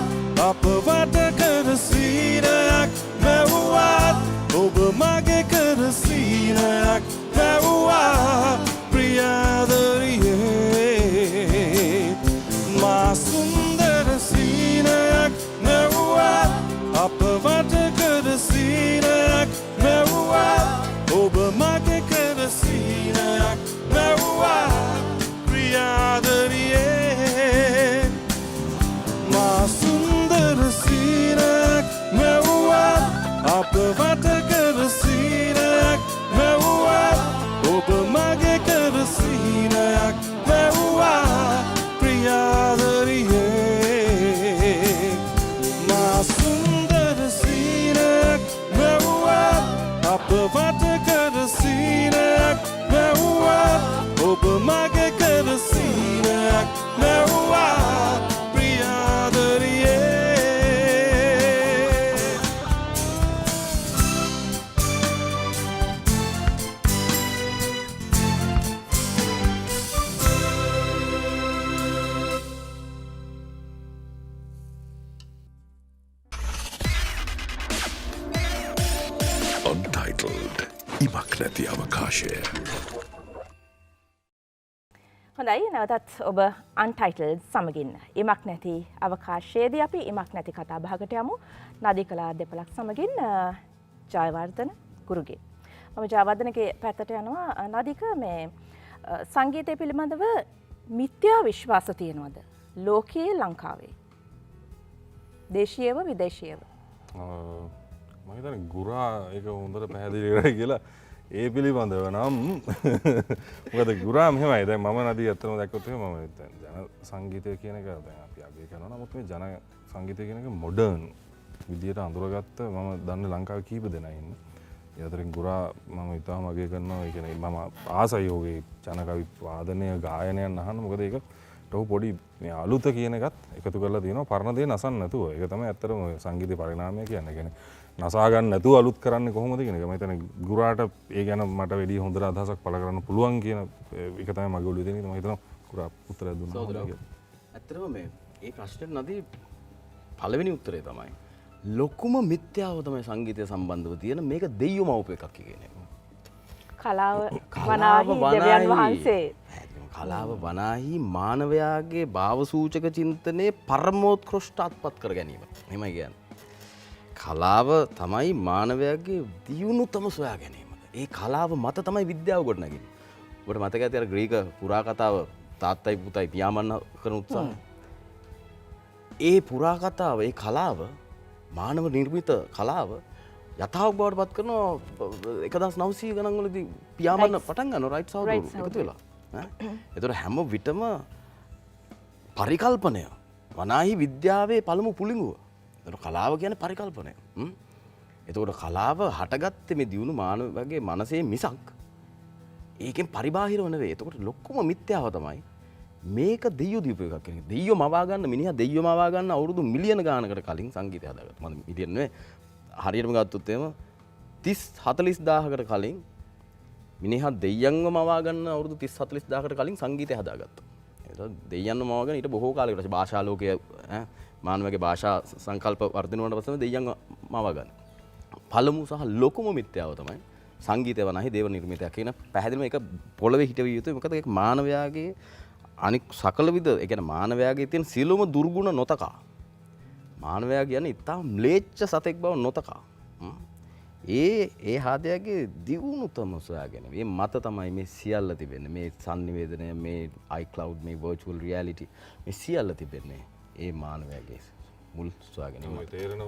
අප වට කර සීනයක් මැව්වත් ඔබ මගේ කර සීනයක් මැව්වා ප්‍රියාදරියේ මා සුන්දර සීනයක් මැව්වත් අප වට කර සීනයක් මැව්වත් ඔබ මගේ කර සීනයක් මැව්වා ප්‍රියාදරියේ මා සුන්දර සීනයක් මැව්වා අප වට කර සීනයක් මැව්වා ඔබ මගේ කර සීනයක් මැව්වා ප්‍රියාදරියේ මා සුන්දර සීනයක් මැව්වා අප වට කර සීනයක් මැව්වා ඔබ මගේ කර සීනයක් මැව්වා ප්‍රියාදරියේ Untitled ඉමක් නැති අවකාශය. හොඳයි නැවතත් ඔබ අන්ටයිටල්ඩ් සමගින් ඉමක් නැති අවකාශයේදී අපි ඉමක් නැති කතා බහකට යමු නදීකලා දෙපළක් සමගින් ජයවර්ධන ගුරුගේ. මම ජයවර්ධනගේ පැත්තට යනවා. නදීක මේ සංගීතය පිළිබඳව මිත්‍යා විශ්වාස තියෙනවද ලෝකයේ ලංකාවේ? දේශීයව විදේශීයව? මම හිතන්නේ ගුරා ඒක හොඳට පැහැදිලි කරයි කියලා ඒ පිළිබඳව නම් මොකද ගුරා මෙහෙමයි. දැන් මම නදී අතනම දැක්කොත් එහෙම මම ජන සංගීතය කියන එක දැන් අපි අගය කරනවා. නමුත් මේ ජන සංගීතය කියන එක මොඩර්න් විදියට අඳුරගත්ත මම දන්නේ ලංකාවේ කීප දෙනා ඉන්නේ. ඒ අතරින් ගුරා මම ඉතාලම අගය කරනවා. ඒ කියන්නේ මම ආසයි ඔහුගේ ජනකවි වාදනය ගායනයන් අහන්න. මොකද ඒක ඔහු පොඩි මේ අලුත කියන එකත් එකතු කරලා තියෙනවා. පරණ දේ නසන්න නැතුව. ඒක තමයි ඇත්තටම සංගීත පරිණාමය කියන්නේ. කියන්නේ නසා ගන්න නැතුව අලුත් කරන්නේ කොහොමද කියන එක. මම හිතන්නේ ගුරාට ඒ ගැන මට වැඩි හොඳ අදහසක් පළ කරන්න පුළුවන් කියන එක තමයි මගේ ඔළුවේ තියෙන. මම හිතනවා ගුරා උත්තරය දුන්නා. ඇත්තටම මේ ඒ ප්‍රශ්නෙට නදී පළවෙනි උත්තරේ තමයි ලොකුම මිත්‍යාව තමයි සංගීතය සම්බන්ධව තියෙන මේක දෙයියෝ මවපු එකක් කියන එක. කලාව වනාහි දෙවියන් වහන්සේ. කලාව වනාහි මානවයාගේ භාව සූචක චින්තනයේ පරමෝත්කෘෂ්ඨ අත්පත් කර ගැනීම. එහෙමයි කියන්නේ. කලාව තමයි මානවයාගේ දියුණුතම සොයා ගැනීම. ඒ කලාව මත තමයි විද්‍යාව ගොඩනගන්නේ. ඔබට මතක ඇති අර ග්‍රීක පුරා කතාව තාත්තයි පුතයි පියාඹන්න කරන උත්සාහය. ඒ පුරා කතාව ඒ කලාව මානව නිර්මිත කලාව යථාර්ථ බවට පත් කරනවා 1900 ගණන් වලදී පියාඹන්න පටන් ගන්නවා රයිට් සහෝදරයෝ එකතු වෙලා. එතකොට හැම විටම පරිකල්පනය වනාහි විද්‍යාවේ පළමු පුළිඟුව. එතකොට කලාව කියන්නේ පරිකල්පනය. එතකොට කලාව හටගත්තේ මේ දියුණු මානවගේ මනසේ මිසක් ඒකෙන් පරිබාහිරව නෙවෙයි. එතකොට ලොකුම මිත්‍යාව තමයි මේක දෙයියෝ දීපු එකක් කියන එක. දෙයියෝ මවා ගන්න මිනිහා දෙයියෝ මවා ගන්න අවුරුදු මිලියන ගානකට කලින් සංගීතය හදාගත්තා. මම මිලියන නෙවෙයි හරියටම ගත්තොත් එහෙම 30 40000කට කලින් මිනිහා දෙයියන්ව මවා ගන්න අවුරුදු 30 40000කට කලින් සංගීතය හදාගත්තා. ඒක දෙයියන්ව මවාගෙන ඊට බොහෝ කාලයකට පස්සේ භාෂා ලෝකයේ මානවගේ භාෂා සංකල්ප වර්ධනය වුණාට පස්සේ දෙයියන්ව මවා ගන්න. පළමු සහ ලොකුම මිත්‍යාව තමයි සංගීතය වනාහි දේව නිර්මිතයක් කියන පැහැදිලිම ඒක පොළවේ හිටවිය යුතුයි. මොකද ඒක මානවයාගේ අනික් සකල විද ඒ කියන්නේ මානවයාගේ තියෙන සියලුම දුර්ගුණ නොතකා. මානවයා කියන්නේ ඉතාම ම්ලේච්ඡ සතෙක් බව නොතකා. ඒ හාදයාගේ දියුණුතම සොයාගෙන මේ මත තමයි මේ සියල්ල තිබෙන්නේ. මේ sannivedanaya මේ iCloud මේ virtual reality මේ සියල්ල තිබෙන්නේ ඒ මානවයාගේ මුල් සොයාගෙන. මම තේරෙන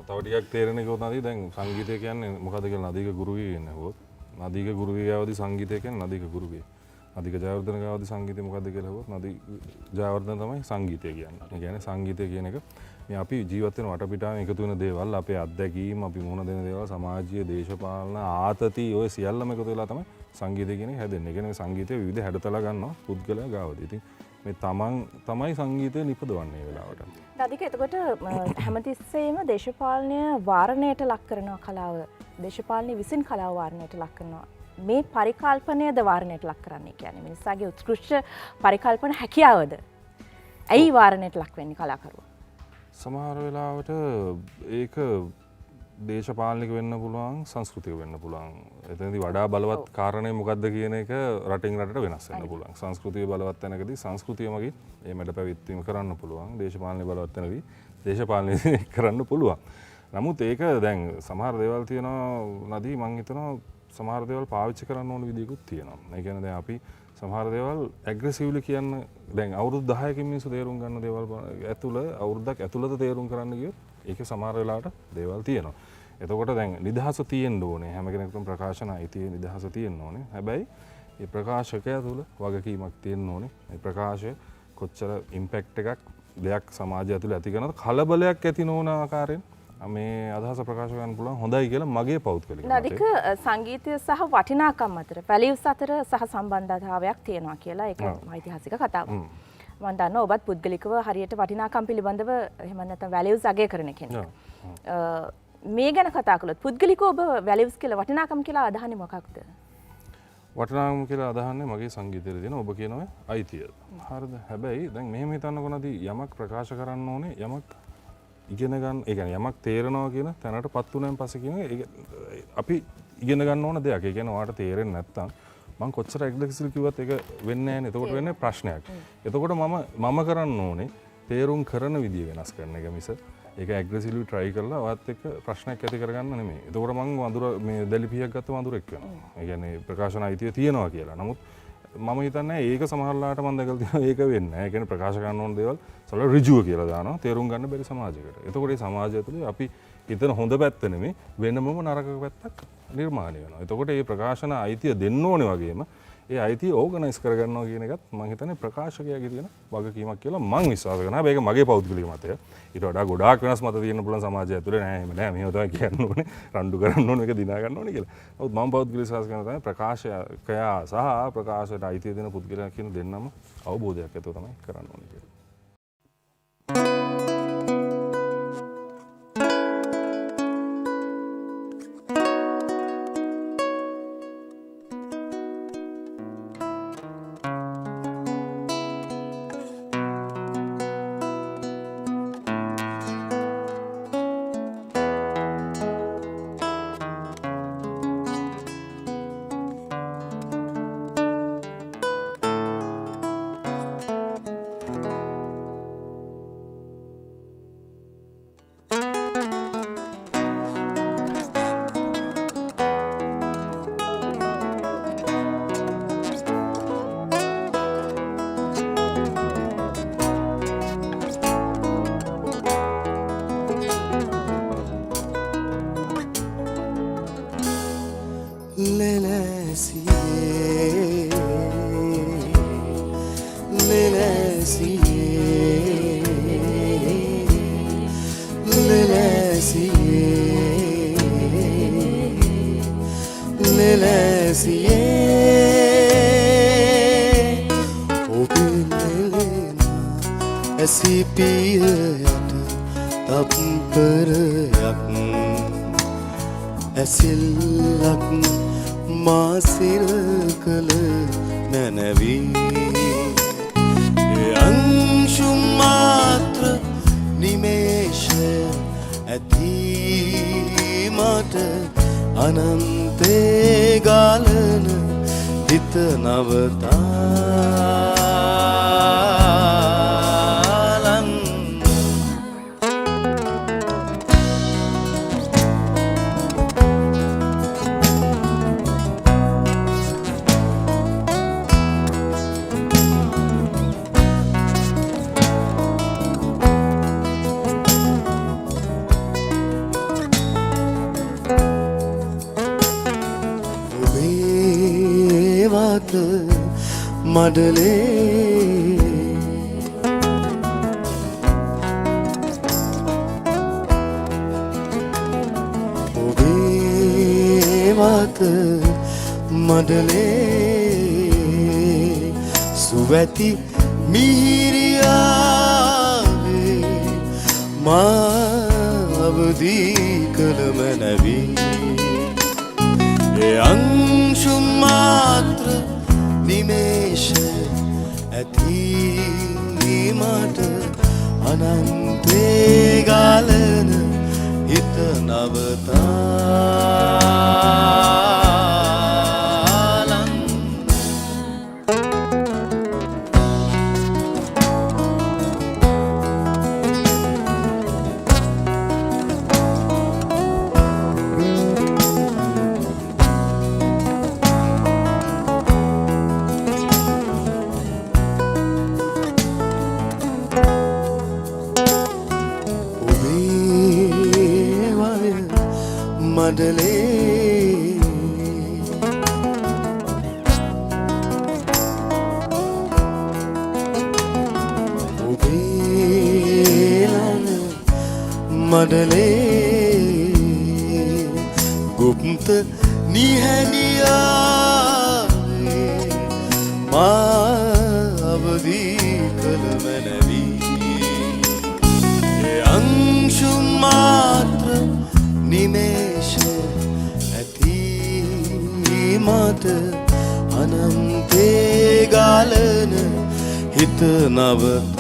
තව ටිකක් තේරෙන එක උනාදී දැන් සංගීතය කියන්නේ මොකද කියලා නදීක ගුරුගේ කියන්නේ හොත් නදීක ගුරුගේ ආවදී සංගීතය කියන්නේ නදීක ගුරුගේ නදීක ජයවර්ධන ගාවදී සංගීතය මොකද්ද කියලා හොත් නදී ජයවර්ධන තමයි සංගීතය කියන්නේ. ඒ කියන්නේ සංගීතය කියන එක මේ අපි ජීවත් වෙන වටපිටාවෙන් එකතු වෙන දේවල් අපේ අත්දැකීම් අපි මුහුණ දෙන දේවල් සමාජීය දේශපාලන ආතති ඔය සියල්ලම එකතු වෙලා තමයි සංගීතය කියන එක හැදෙන්නේ. ඒ කියන්නේ සංගීතය විවිධ හැඩතල ගන්නවා පුද්ගලයා ගාවදී. ඉතින් මේ තමන් තමයි සංගීතය නිපදවන්නේ ඒ වෙලාවට. නදීක එතකොට හැමතිස්සෙම දේශපාලනය වාරණයට ලක් කරනවා කලාව. දේශපාලනය විසින් කලාව වාරණයට ලක් කරනවා. මේ පරිකල්පනයද වාරණයට ලක් කරන්නේ කියන්නේ මිනිස්සාගේ උත්කෘෂ්ඨ පරිකල්පන හැකියාවද? ඇයි වාරණයට ලක් වෙන්නේ කලාකරුවා? සමහර වෙලාවට ඒක දේශපාලනික වෙන්න පුළුවන් සංස්කෘතික වෙන්න පුළුවන්. එතනදී වඩා බලවත් කාරණේ මොකක්ද කියන එක රටින් රටට වෙනස් වෙන්න පුළුවන්. සංස්කෘතිය බලවත් තැනකදී සංස්කෘතිය මගින් මේ මැඩ පැවැත්වීම කරන්න පුළුවන්. දේශපාලනය බලවත් තැනදී දේශපාලනය කරන්න පුළුවන්. නමුත් ඒක දැන් සමහර දේවල් තියෙනවා නදී මං හිතනවා සමහර දේවල් පාවිච්චි කරන්න ඕන විදිහකුත් තියෙනවා. ඒ කියන්නේ දැන් අපි සමහර දේවල් ඇග්‍රෙසිව්ලි කියන්න දැන් අවුරුදු 10කින් මිනිස්සු තේරුම් ගන්න දේවල් අවුරුද්දක් ඇතුළත තේරුම් කරන්න ගියොත් ඒකේ සමහර වෙලාවට දේවල් තියෙනවා. එතකොට දැන් නිදහස තියෙන්න ඕනේ. හැම කෙනෙකුටම ප්‍රකාශන අයිතිය නිදහස තියෙන්න ඕනේ. හැබැයි මේ ප්‍රකාශකයා තුළ වගකීමක් තියෙන්න ඕනේ. මේ ප්‍රකාශය කොච්චර ඉම්පැක්ට් එකක් දෙයක් සමාජය ඇතුළේ ඇති කරනවද කලබලයක් ඇති නොවන ආකාරයෙන් මේ අදහස ප්‍රකාශ කරන්න පුළුවන් හොඳයි කියලා මගේ පෞද්ගලික මතය. නදීක සංගීතය සහ වටිනාකම් අතර values අතර සහ සම්බන්ධතාවයක් තියෙනවා කියලා ඒක ඓතිහාසික කතාවක්. මම දන්නවා ඔබත් පුද්ගලිකව හරියට වටිනාකම් පිළිබඳව එහෙම නැත්නම් values අගය කරන කෙනෙක්. මේ ගැන කතා කළොත් පුද්ගලිකව ඔබ values කියලා වටිනාකම් කියලා අදහන්නේ මොකක්ද? වටිනාකම් කියලා අදහන්නේ මගේ සංගීතයේ තියෙන ඔබ කියන ඔය අයිතිය. හරිද? හැබැයි දැන් මෙහෙම හිතන්නකො නදී යමක් ප්‍රකාශ කරන්න ඕනේ යමක් ඉගෙන ගන්න ඒ කියන්නේ යමක් තේරෙනවා කියන තැනටපත් වුණාන් පස්සේ කියන අපි ඉගෙන ගන්න ඕන දෙයක්. ඒ කියන්නේ ඔයාලට තේරෙන්නේ නැත්නම් මම කොච්චර ඇග්‍රෙසිව් කිව්වත් ඒක වෙන්නේ නැහැ නේ. එතකොට වෙන්නේ ප්‍රශ්නයක්. එතකොට මම කරන්න ඕනේ තේරුම් කරන විදිය වෙනස් කරන එක මිස ඒක ඇග්‍රෙසිව්ලි try කරලා ඔයත් එක්ක ප්‍රශ්නයක් ඇති කරගන්න නෙමෙයි. එතකොට මම වඳුර මේ දැලිපියක් ගත්ත වඳුරෙක් වෙනවා. ඒ කියන්නේ ප්‍රකාශන අයිතිය තියෙනවා කියලා. නමුත් මම හිතන්නේ ඒක සමහරලාට මම දැකලා තියෙනවා ඒක වෙන්නේ නැහැ. ඒ කියන්නේ ප්‍රකාශ කරන්න ඕන දේවල් සමහර ඍජුව කියලා දානවා. තේරුම් ගන්න බැරි සමාජයකට. එතකොට මේ සමාජය තුළ අපි හිතන හොඳ පැත්ත නෙමෙයි වෙනමම නරක පැත්තක් නිර්මාණය වෙනවා. එතකොට මේ ප්‍රකාශන අයිතිය දෙන්න ඕනේ වගේම ඒ අයිතිය ඕගනයිස් කරගන්නවා කියන එකත් මම හිතන්නේ ප්‍රකාශකයාගේ තියෙන වගකීමක් කියලා මම විශ්වාස කරනවා. හැබැයි ඒක මගේ පෞද්ගලික මතය. ඊට වඩා ගොඩාක් වෙනස් මත තියෙන්න පුළුවන් සමාජය ඇතුලේ නෑ එහෙම නෑ. මෙහෙම තමයි කියන්න ඕනේ. රණ්ඩු කරන්න ඕනේ මේක දිනා ගන්න ඕනේ කියලා. නමුත් මම පෞද්ගලික විශ්වාස කරනවා තමයි ප්‍රකාශකයා සහ ප්‍රකාශයට අයිතිය දෙන පුද්ගලයා කියන දෙන්නම අවබෝධයක් ඇතුව තමයි කරන්න ඕනේ කියලා. ඇසිපියට තප්පරයක් ඇසිල්ලක් මාසිල් කළ නැනවී අංශු මාත්‍ර නිමේෂය ඇති මට අනන්තේ ගාලන හිත නවතාලන් මඩලේ ඔබේ වත මඩලේ සුවැති මිහිරියාවේ මාවදී කළම නැවී අංශු මාත්‍ර නිමේෂ ඇති මට අනන්තේ ගාලන හිත නවතාලන් මඩලේ ඔබේ ලන මඩලේ ගුප්ත නිහැනියාවේ මාවදී කළ මැනවී අංශු මාත්‍ර නිමේෂ ඇති මට අනන්තේ ගාලන හිත නවතාලන්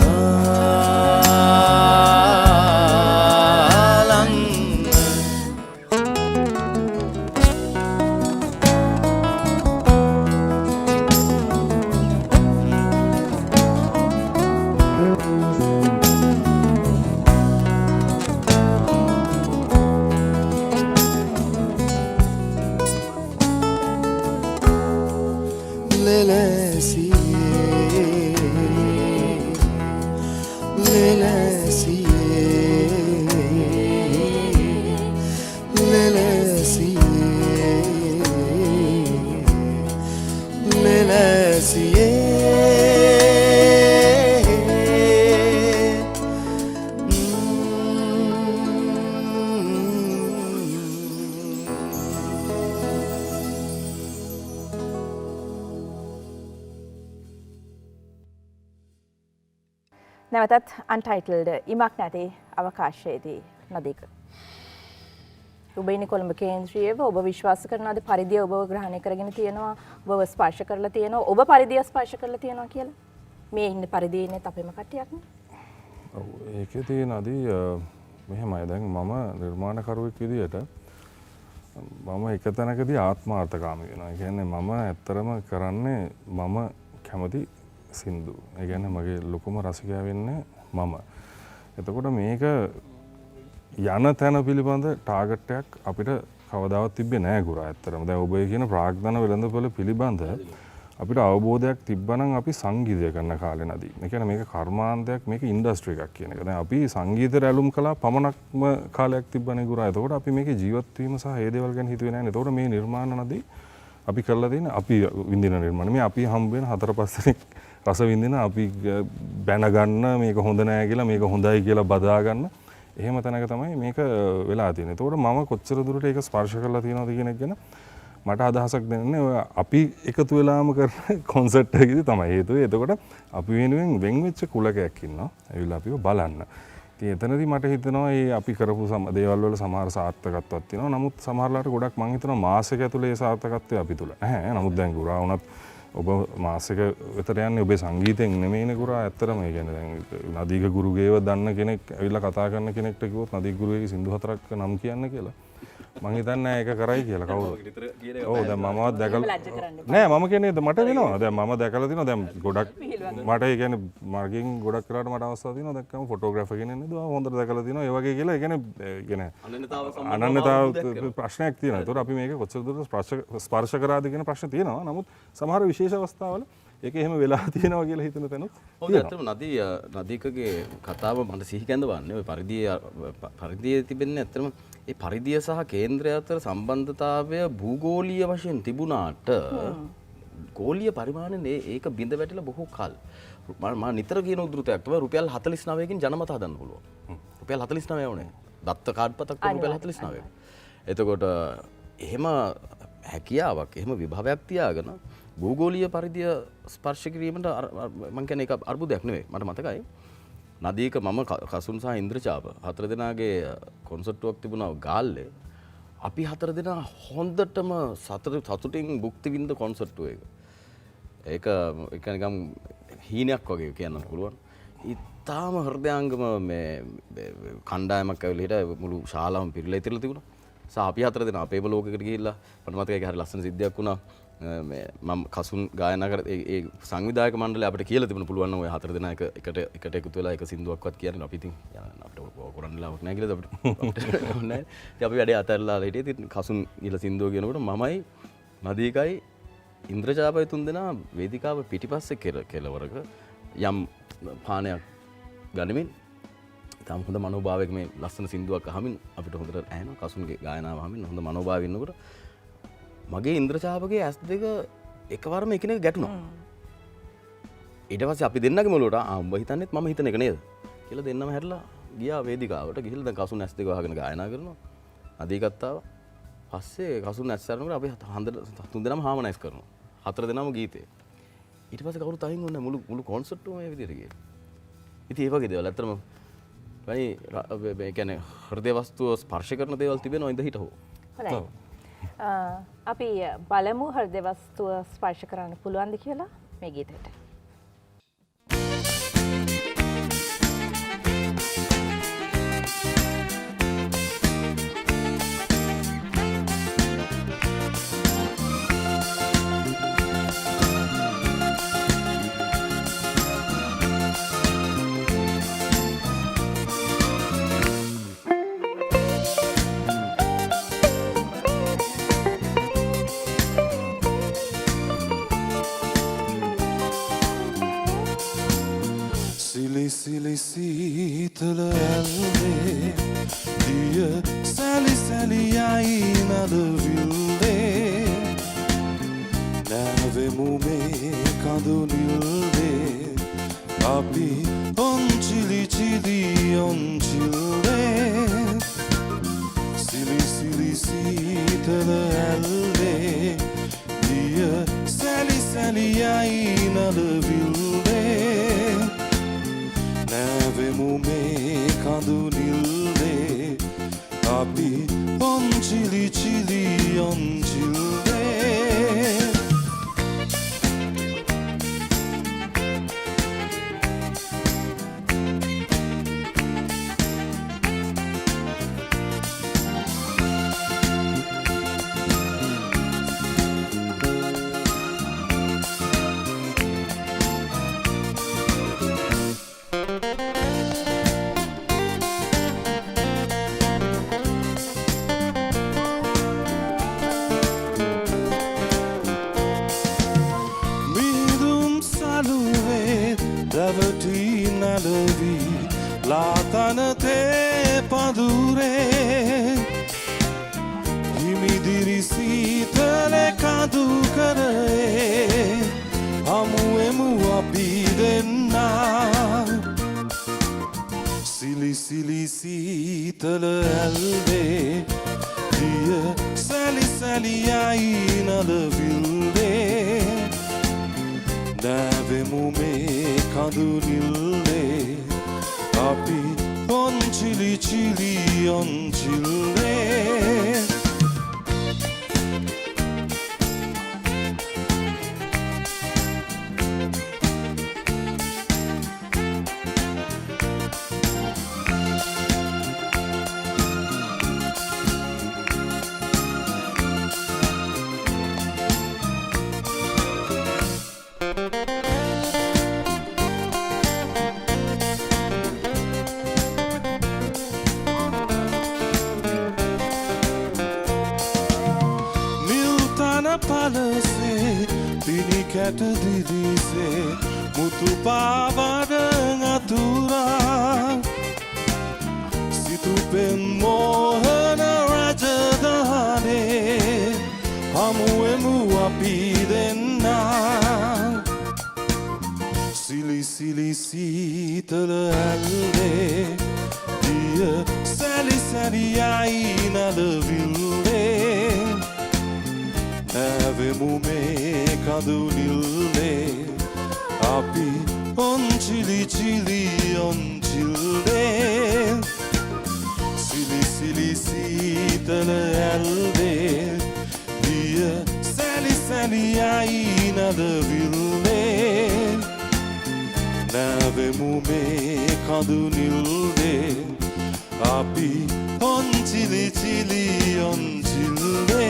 නැවතත් අන්ටයිටල්ඩ ඉමක් නැති අවකාශයේදී නදීක. ඔබ ඉන්නේ කොළඹ කේන්ද්‍රීයව ඔබ විශ්වාස කරනවාද පරිදිය ඔබව ග්‍රහණය කරගෙන තියෙනවා ඔබව ස්පර්ශ කරලා තියෙනවා ඔබ පරිදිය ස්පර්ශ කරලා තියෙනවා කියලා? මේ ඉන්න පරිදියේ ඉන්නේ අපේම කට්ටියක්නේ. ඔව් ඒකේ තියෙනදී මෙහෙමයි දැන් මම නිර්මාණකරුවෙක් විදියට මම එක තැනකදී ආත්මාර්ථකාමී වෙනවා. ඒ කියන්නේ මම ඇත්තරම කරන්නේ මම කැමති සින්දු. ඒ කියන්නේ මගේ ලොකුම රසිකයා වෙන්නේ මම. එතකොට මේක යන තැන පිළිබඳ ටාගට් එකක් අපිට කවදාවත් තිබ්බේ නෑ ගුරා ඇත්තටම. දැන් ඔබ කියන ප්‍රාග්ධන වෙළඳපොළ පිළිබඳ අපිට අවබෝධයක් තිබ්බනම් අපි සංගීතය කරන කාලේ නදී. ඒ කියන්නේ මේක කර්මාන්තයක් මේක ඉන්ඩස්ට්‍රි එකක් කියන එක. දැන් අපි සංගීතයට ඇලුම් කළා පමණක්ම කාලයක් තිබ්බනේ ගුරා. එතකොට අපි මේකේ ජීවත් වීම සහ ඒ දේවල් ගැන හිතුවේ නෑනේ. එතකොට මේ නිර්මාණ නදී අපි කරලා තියෙන අපි විඳින නිර්මාණ. මේ අපි හම්බ වෙන 4-5 දෙනෙක් රස විඳින අපි බැන ගන්න මේක හොඳ නෑ කියලා මේක හොඳයි කියලා බදා ගන්න. එහෙම තැනක තමයි මේක වෙලා තියෙන්නේ. එතකොට මම කොච්චර දුරට ඒක ස්පර්ශ කරලා තියෙනවද කියන එක ගැන මට අදහසක් දෙන්නේ ඔය අපි එකතු වෙලාම කරන කොන්සර්ට් එකකදී තමයි හේතුව. එතකොට අපි වෙනුවෙන් වෙන් වෙච්ච කුලකයක් ඉන්නවා. ඇවිල්ලා අපිව බලන්න. එතනදී මට හිතෙනවා මේ අපි කරපු දේවල් වල සමහර සාර්ථකත්වයක් තියෙනවා. නමුත් සමහරලාට ගොඩක් මං හිතනවා මාසෙක ඇතුලේ ඒ සාර්ථකත්වය අපි තුල නැහැ. නමුත් දැන් ගුරා වුණත් ඔබ මාසෙක විතර යන්නේ ඔබේ සංගීතයෙන් නෙමෙයිනේ ගුරා. ඇත්තටම ඒ කියන්නේ දැන් නදීක ගුරුගේව දන්න කෙනෙක් ඇවිල්ලා කතා කරන කෙනෙක්ට කිව්වොත් නදීක ගුරුගේ සින්දු 4ක් නම් කියන්න කියලා. මං හිතන්නේ ඒක කරයි කියලා කවුරුද? ඔව් දැන් මමවත් දැකලා නෑ මම කියන්නේ මට වෙනවා. දැන් මම දැකලා තිනවා දැන් ගොඩක් මට ඒ කියන්නේ මගෙන් ගොඩක් කරාට මට අවස්ථාව තියෙනවා දැක්කම ෆොටෝග්‍රැෆර් කෙනෙක් නේද හොඳට දැකලා තිනවා. ඒ වගේ කියලා ඒ කියන්නේ අනන්‍යතාව ප්‍රශ්නයක් තියෙනවා. ඒතකොට අපි මේක කොච්චර දුරට ස්පර්ශ කරාද කියන ප්‍රශ්න තියෙනවා. නමුත් සමහර විශේෂ අවස්ථාවල ඒක එහෙම වෙලා තියෙනවා කියලා හිතන තැනුත් ඔව් ඇත්තටම නදීකගේ කතාව මට සිහි කැඳවන්නේ ඔය පරිදියේ තිබෙන්නේ ඇත්තටම ඒ පරිදිය සහ කේන්ද්‍රය අතර සම්බන්ධතාවය භූගෝලීය වශයෙන් තිබුණාට ගෝලීය පරිමාණයෙන් ඒක බිඳ වැටිලා බොහෝ කල් මම නිතර කියන උද්ෘතයක් තමයි රුපියල් 49කින් ජනමත හදන්න පුළුවන්. රුපියල් 49 වුණේ. දත්ත කාඩ් පතක් රුපියල් 49ක. එතකොට එහෙම හැකියාවක් එහෙම විභවයක් තියාගෙන භූගෝලීය පරිදිය ස්පර්ශ කිරීමට මම කියන්නේ ඒක අර්බුදයක් නෙවෙයි. මට මතකයි. නදීක මම කසුන් සහ ඉන්ද්‍රචාප 4 දෙනාගේ කොන්සර්ට්ුවක් තිබුණා ගාල්ලේ. අපි 4 දෙනා හොඳටම සතුටින් භුක්ති විඳ කොන්සර්ට්ුව එක. ඒක නිකම් හීනයක් වගේ කියන්න පුළුවන්. ඉතාම හෘදයාංගම මේ කණ්ඩායමක් ඇවිල්ලා හිට මුළු ශාලාවම පිරීලා ඉතිරලා තිබුණා. අපි 4 දෙනා අපේම ලෝකයකට ගිහිල්ලා මට මතකයි ඒක හරි ලස්සන සිද්ධියක් වුණා. මම කසුන් ගායනා කර ඒ සංවිධායක මණ්ඩලය අපිට කියලා තිබුණ පුළුවන් නම් ඔය 4 දෙනා එකට එකතු වෙලා එක සින්දුවක්වත් කියන්නේ අපි ඉතින් අපිට කරන්න ලාවක් නැහැ කියලා අපිට නෑ. ඉතින් අපි වැඩේ අතහැරලා හිටියේ. ඉතින් කසුන් ගිහලා සින්දුව කියනකොට මමයි නදීකයි ඉන්ද්‍රජාපය 3 දෙනා වේදිකාව පිටිපස්සේ කෙළවරක යම් පානයක් ගනිමින් තාම හොඳ මනෝභාවයක මේ ලස්සන සින්දුවක් අහමින් අපිට හොඳට ඇහෙනවා. කසුන්ගේ ගායනාව අහමින් හොඳ මනෝභාවය ඉන්නකොට මගේ ඉන්ද්‍රචාපගේ ඇස් දෙක එකවරම එකිනෙක ගැටුණා. ඊට පස්සේ අපි දෙන්නගේ මොළොට උඹ හිතන්නේත් මම හිතන එක නේද කියලා දෙන්නම හැරිලා ගියා වේදිකාවට. ගිහිල්ලා දැන් කසුන් ඇස් දෙක වහගෙන ගායනා කරනවා. අධිකත්තාව. පස්සේ කසුන් ඇස් අරනකොට අපි තුන් දෙනාම හාමනයිස් කරනවා. 4 දෙනාම ගීතේ. ඊට පස්සේ කවුරුත් අහිං වුණා මුළු කොන්සර්ට් එකම මේ විදිහට ගියේ. ඉතින් ඒ වගේ දේවල් ඇත්තටම මේ කියන්නේ හෘදේ වස්තුව ස්පර්ශ කරන දේවල් තිබෙනවා ඉඳ හිට හෝ. හොඳයි. අපි බලමු හෘදේ වස්තුව ස්පර්ශ කරන්න පුළුවන්ද කියලා මේ ගීතයට. සිලි සීතල ඇල්ලේ දිය සැලි සැලියයි නදවිල්ලේ නැවෙමු මේ කඳු නිල්ලේ අපි ඔන්චිලි චිලි ඔන්චිල්ලේ සිලි සිලි සීතල ඇල්ලේ දිය සැලි සැලියයි නදවිල්ලේ නැවෙමු මේ කඳු නිල්ලේ අපි ඔන්චිලි චිලි ඔන්චිල්ලේ ලාතනතේ පදුරේ හිමිදිරි සීතල කඳු කරේ හමුවෙමු අපි දෙන්නා සිලි සිලි සීතල ඇල්ලේ දිය සැලි සැලියයි නදවිල්ලේ නැවෙමු මේ කඳු නිල්ලේ අපි chili on chile. පලසේ පිණිකැට දිලිසේ මුතු පාවඩ අතුරා සිතුපෙන් මෝහන රජදහනේ හමුවෙමු අපි දෙන්නා සිලි සිලි සීතල ඇල්ලේ දිය සැලි සැරියයි නලවිල්ලේ Avemu me kadunille api on chili chili on chile Sili sili sitala alde dia sali sali aina de ville Avemu me kadunille api on chili chili on chile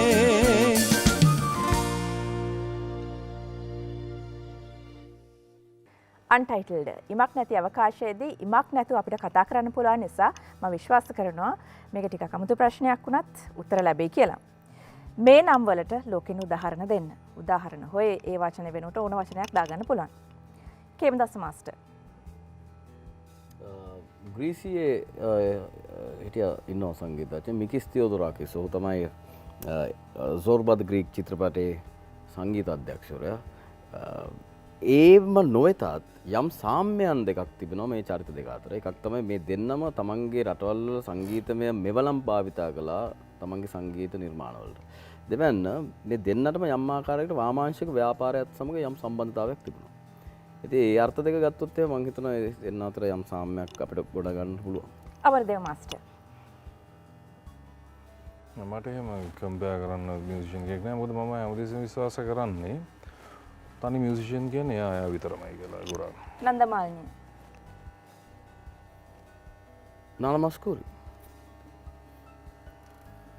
අන්ටයිටල්ඩ ඉමක් නැති අවකාශයේදී ඉමක් නැතුව අපිට කතා කරන්න පුළුවන් නිසා මම විශ්වාස කරනවා මේක ටිකක් අමුතු ප්‍රශ්නයක් වුණත් උත්තර ලැබෙයි කියලා. මේ නම් වලට ලෝකෙන උදාහරණ දෙන්න. උදාහරණ හොය ඒ වචන වෙනුවට ඕන වචනයක් දාගන්න පුළුවන්. කේමදස්ස මාස්ටර්. ග්‍රීසියේ හිටිය ඉන්නවා සංගීතඥ මිකිස් තියෝදොරාකිස්. ඔහු තමයි සෝර්බද් ග්‍රීක් චිත්‍රපටයේ සංගීත අධ්‍යක්ෂකවරයා. ඒම නොවෙතත් යම් සාම්‍යයන් දෙකක් තිබෙනවා මේ චරිත දෙක අතර. එකක් තමයි මේ දෙන්නම තමන්ගේ රටවල් වල සංගීතමය මෙවලම් භාවිතා කළා තමන්ගේ සංගීත නිර්මාණවලට. දෙවැන්න මේ දෙන්නටම යම් ආකාරයකට වාමාංශික ව්‍යාපාරයත් සමග යම් සම්බන්ධතාවයක් තිබුණා. ඉතින් ඒ අර්ථ දෙක ගත්තොත් එහෙනම් මම හිතනවා ඒ දෙන්න අතර යම් සාම්‍යයක් අපිට ගොඩ ගන්න පුළුවන්. අමරදේව මාස්ටර්. මට එහෙම කම්පෙයාර් කරන්න මියුසිෂියන් කෙනෙක් නෑ. මොකද මම හැමදේම විශ්වාස කරන්නේ තනි මියුසිෂියන් කියන්නේ එයා විතරමයි කියලා ගොඩාක්. නන්දමාලිනී. නාලමස්කූරි.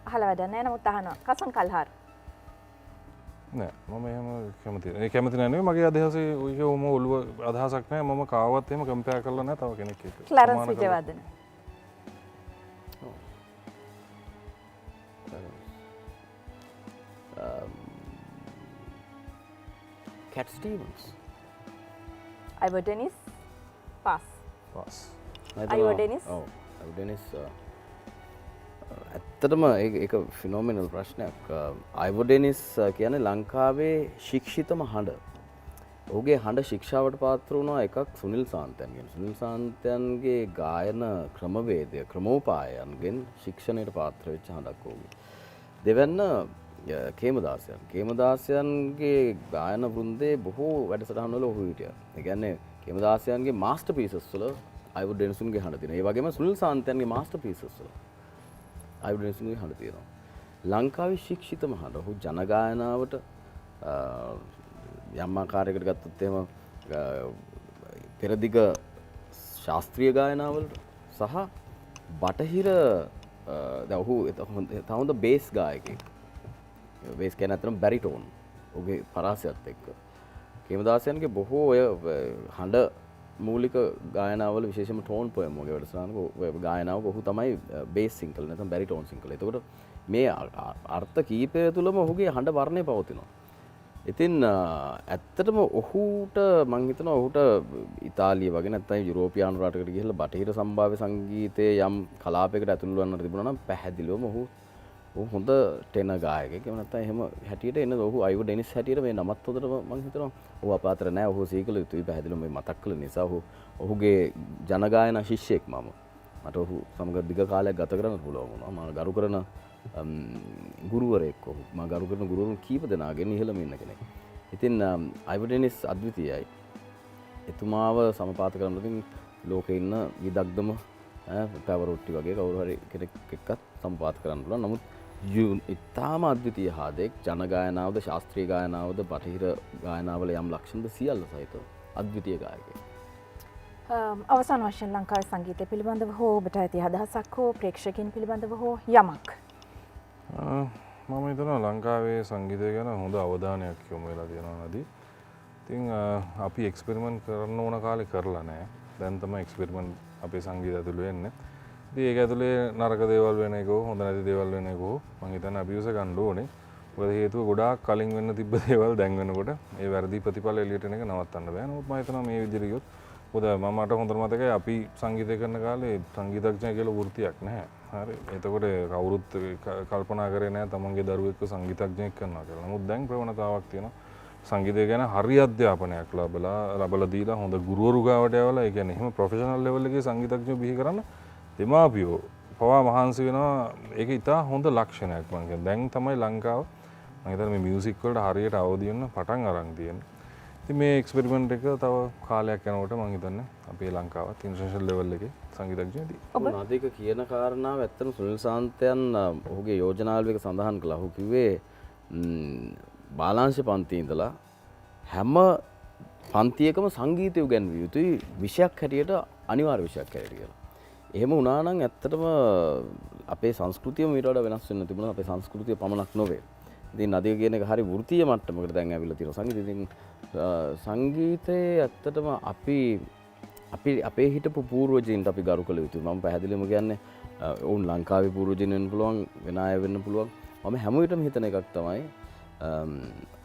අහලා වැඩක් නෑ නමුත් අහනවා. කසන් කල්හාර්. නෑ මම එහෙම කැමති නෑ. ඒ කැමති නෑ නෙවෙයි මගේ අදහසේ ඔය ඔම ඔළුව අදහසක් නෑ. මම කාවත් එහෙම කම්පෙයාර් කරලා නෑ තව කෙනෙක් එක්ක. Clarence Wijewardena. Cat Stevens. Ivor Dennis. Pass. Pass. Ivor Dennis. ඔව්. Ivor Dennis ඇත්තටම ඒක ෆිනෝමිනල් ප්‍රශ්නයක්. Ivor Dennis කියන්නේ ලංකාවේ ශික්ෂිතම හඬ. ඔහුගේ හඬ ශික්ෂාවට පාත්‍ර වුණා එකක් සුනිල් සාන්තයන්ගෙන්. සුනිල් සාන්තයන්ගේ ගායන ක්‍රමවේදය ක්‍රමෝපායන්ගෙන් ශික්ෂණයට පාත්‍ර වෙච්ච හඬක් ඔහුගේ. දෙවැන්න කේමදාසයන්. කේමදාසයන්ගේ ගායන වෘන්දේ බොහෝ වැඩසටහන් වල ඔහු හිටියා. ඒ කියන්නේ කේමදාසයන්ගේ මාස්ටර්පීසස් වල Ivor Dennisගේ හඬ තියෙනවා. ඒ වගේම සුනිල් සාන්තයන්ගේ මාස්ටර්පීසස් වල Ivor Dennisගේ හඬ තියෙනවා. ලංකාවේ ශික්ෂිතම හඬ. ඔහු ජන ගායනාවට යම් ආකාරයකට ගත්තොත් එහෙම පෙරදිග ශාස්ත්‍රීය ගායනාවලට සහ බටහිර දැන් ඔහු තවද බේස් ගායකයෙක්. බේස් කියන්නේ අතරම බැරිටෝන්. ඔහුගේ පරාසයත් එක්ක. කේමදාසයන්ගේ බොහෝ ඔය හඬ මූලික ගායනාවල විශේෂයෙන්ම ටෝන් පොයම් වගේ වැඩසටහනක ගායනාවක ඔහු තමයි බේස් සිංකල් නැත්නම් බැරිටෝන් සිංකල්. එතකොට මේ අර්ථ කීපය තුළම ඔහුගේ හඬ වර්ණය පවතිනවා. ඉතින් ඇත්තටම ඔහුට මං හිතනවා ඔහුට ඉතාලිය වගේ නැත්නම් යුරෝපියානු රටකට ගිහිල්ලා බටහිර සම්භාව්‍ය සංගීතයේ යම් කලාපයකට ඇතුළු වෙන්න තිබුණා නම් පැහැදිලිවම ඔහු හොඳ ටෙන ගායකයෙක්. එහෙම නැත්නම් එහෙම හැටියට එන ඔහු Ivor Dennis හැටියට මේ නමත් හොඳට මං හිතනවා ඔහු අප අතර නෑ. ඔහු සීකල යුතුයි පැහැදිලිවම මේ මතක් කළ නිසා ඔහුගේ ජන ගායනා ශිෂ්‍යයෙක් මම. මට ඔහු සමග දිග කාලයක් ගත කරන්න පුළුවන් වුණා. මම ගරු කරන ගුරුවරයෙක් ඔහු. මම ගරු කරන ගුරුවරුන් කීප දෙනාගෙන් ඉහළම ඉන්න කෙනෙක්. ඉතින් Ivor Dennis අද්විතීයයි. එතුමාව සමපාත කරනකින් ලෝකේ ඉන්න විදග්ධම පැවරොට්ටි වගේ කවුරු හරි කෙනෙක් එක්කත් සම්පාත කරන්න පුළුවන්. නමුත් ඉතාම අද්විතීය හාදෙක් ජන ගායනාවද ශාස්ත්‍රීය ගායනාවද බටහිර ගායනාවල යම් ලක්ෂණද සියල්ල සහිතව අද්විතීය ගායකයෙක්. අවසාන වශයෙන් ලංකාවේ සංගීතය පිළිබඳව හෝ ඔබට ඇති අදහසක් හෝ ප්‍රේක්ෂකයන් පිළිබඳව හෝ යමක්. මම හිතනවා ලංකාවේ සංගීතය ගැන හොඳ අවධානයක් යොමු වෙලා තියෙනවා නදී. ඉතින් අපි එක්ස්පෙරිමන්ට් කරන්න ඕන කාලේ කරලා නැහැ. දැන් තමයි එක්ස්පෙරිමන්ට් අපේ සංගීතය ඇතුළේ වෙන්නේ. ඉතින් ඒක ඇතුළේ නරක දේවල් වෙන එක හොඳ නැති දේවල් වෙන එක මම හිතන්නේ අපි උස ගන්න ඕනේ. මොකද හේතුව ගොඩාක් කලින් වෙන්න තිබ්බ දේවල් දැන් වෙනකොට ඒ වැරදි ප්‍රතිඵල එළියට එන එක නවත්තන්න බෑ. නමුත් මම හිතනවා මේ විදිහට ගියොත් මොකද මට හොඳට මතකයි අපි සංගීතය කරන කාලේ සංගීතඥය කියලා වෘත්තියක් නැහැ. හරි. එතකොට කවුරුත් කල්පනා කරේ නැහැ තමන්ගේ දරුවෙක්ව සංගීතඥයෙක් කරනවා කියලා. නමුත් දැන් ප්‍රවණතාවක් තියෙනවා. සංගීතය ගැන හරි අධ්‍යාපනයක් ලබලා දීලා හොඳ ගුරුවරු ගාවට යවලා ඒ කියන්නේ එහෙම ප්‍රොෆෙෂනල් ලෙවල් එකේ සංගීතඥයෝ බිහි කරන්න දෙමාපියෝ පවා මහන්සි වෙනවා. ඒක ඉතා හොඳ ලක්ෂණයක් මම කියන්නේ. දැන් තමයි ලංකාව මම හිතන්නේ මේ මියුසික් වලට හරියට අවදි වෙන්න පටන් අරන් තියෙන්නේ. ඉතින් මේ එක්ස්පෙරිමන්ට් එක තව කාලයක් යනකොට මම හිතන්නේ අපේ ලංකාවත් ඉන්ටර්නැෂනල් ලෙවල් එකේ සංගීතඥයෝදී. ඔබ නදීක කියන කාරණාව ඇත්තටම සුනිල් සාන්තයන් ඔහුගේ යෝජනාවල එක සඳහන් කළා. ඔහු කිව්වේ බාලාංශ පන්තියේ ඉඳලා හැම පන්තියකම සංගීතය උගන්විය යුතුයි විෂයක් හැටියට අනිවාර්ය විෂයක් හැටියට කියලා. එහෙම වුණා නම් ඇත්තටම අපේ සංස්කෘතියම ඊට වඩා වෙනස් වෙන්න තිබුණා. අපේ සංස්කෘතිය පමණක් නොවේ. ඉතින් නදික කියන එක හරි වෘත්තීය මට්ටමකට දැන් ඇවිල්ලා තියෙනවා සංගීතය. ඉතින් සංගීතයේ ඇත්තටම අපේ හිටපු පූර්වජයින්ට අපි ගරු කළ යුතුයි. මම පැහැදිලිවම කියන්නේ ඔවුන් ලංකාවේ පූර්වජයින් වෙන්න පුළුවන්, වෙන අය වෙන්න පුළුවන්. මම හැම විටම හිතන එකක් තමයි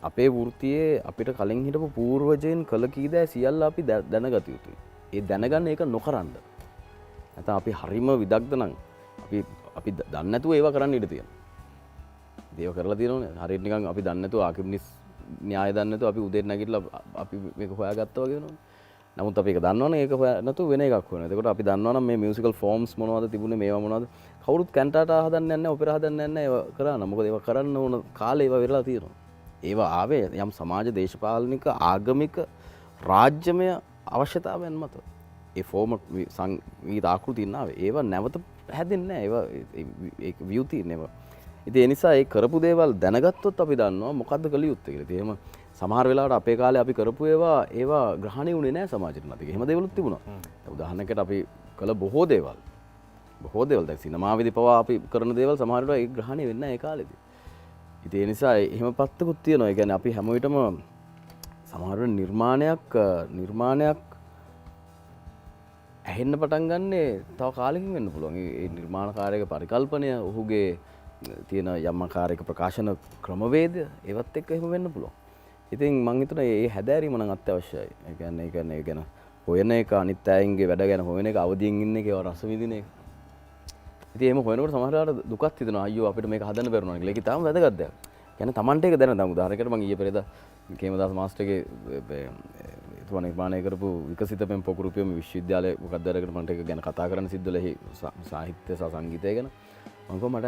අපේ වෘත්තියේ අපිට කලින් හිටපු පූර්වජයන් කළ කී දෑ සියල්ල අපි දැනගත යුතුයි. ඒ දැනගන්න ඒක නොකරන්න. නැත්නම් අපි හරිම විදග්ධ නම් අපි දන්නේ නැතුව ඒවා කරන්න ඉඩ තියෙනවා. දේව කරලා තියෙනවනේ. හරියට නිකන් අපි දන්නේ නැතුව ආකිමිනිස් න්‍යාය දන්නේ නැතුව අපි උදේට නැගිටලා අපි මේක හොයාගත්තා වගේ වෙනවනේ. නමුත් අපි ඒක දන්නවනේ ඒක හොයා නැතුව වෙන එකක් වෙනවා. එතකොට අපි දන්නවනම් මේ මියුසිකල් ෆෝම්ස් මොනවද තිබුණේ මේවා මොනවද? කවුරුත් කැන්ටාටා හදන්නේ නැහැ, ඔපෙරා හදන්නේ නැහැ ඒවා කරා. මොකද ඒවා කරන්න ඕන කාලේ ඒවා වෙරලා තියෙනවා. ඒවා ආවේ යම් සමාජ දේශපාලනික ආගමික රාජ්‍යමය අවශ්‍යතාවයන් මත. ඒ ෆෝම සංගීත ආකෘතිය නාවේ. ඒවා නැවත හැදෙන්නේ නැහැ. ඒවා ඒක view තියෙනවා. ඉතින් ඒ නිසා ඒ කරපු දේවල් දැනගත්තොත් අපි දන්නවා මොකද්ද කළ යුත්තේ කියලා. ඉතින් එහෙම සමහර වෙලාවට අපේ කාලේ අපි කරපු ඒවා ග්‍රහණය වුණේ නැහැ සමාජෙට නැති. එහෙම දේවලුත් තිබුණා. උදාහරණයකට අපි කළ බොහෝ දේවල් දැන් සිනමාවේදී පවා අපි කරන දේවල් සමහර වෙලාවට ඒ ග්‍රහණය වෙන්නේ නැහැ ඒ කාලේදී. ඉතින් ඒ නිසා එහෙම පැත්තකුත් තියෙනවා. ඒ කියන්නේ අපි හැම විටම සමහර නිර්මාණයක් ඇහෙන්න පටන් ගන්නේ තව කාලෙකින් වෙන්න පුළුවන්. ඒ නිර්මාණකාරයගේ පරිකල්පනය, ඔහුගේ තියෙන යම් ආකාරයක ප්‍රකාශන ක්‍රමවේදය ඒවත් එක්ක එහෙම වෙන්න පුළුවන්. ඉතින් මම හිතනවා මේ හැදෑරීම නම් අත්‍යවශ්‍යයි. ඒ කියන්නේ හොයන එක අනිත් අයගේ වැඩ ගැන හොයන එක අවදියෙන් ඉන්න එක ඒවා රස විඳින එක. ඉතින් එහෙම හොයනකොට සමහර වෙලාවට දුකක් හිතෙනවා. අයියෝ අපිට මේක හදන්න බැරුණා කියලා. ඒක තාම වැදගත් දෙයක්. කියන්නේ Tamante එක දැන උදාහරණයකට මම ඊයේ පෙරේද කේමදාස මාස්ටර්ගේ එතුමා නිර්මාණය කරපු විකසිත පෙම් පොකුරුපියම විශ්වවිද්‍යාලයේ මොකක්ද අරගෙන මන්ට ඒක ගැන කතා කරන්න සිද්ධ වෙලා එහි සාහිත්‍ය සහ සංගීතය ගැන. මට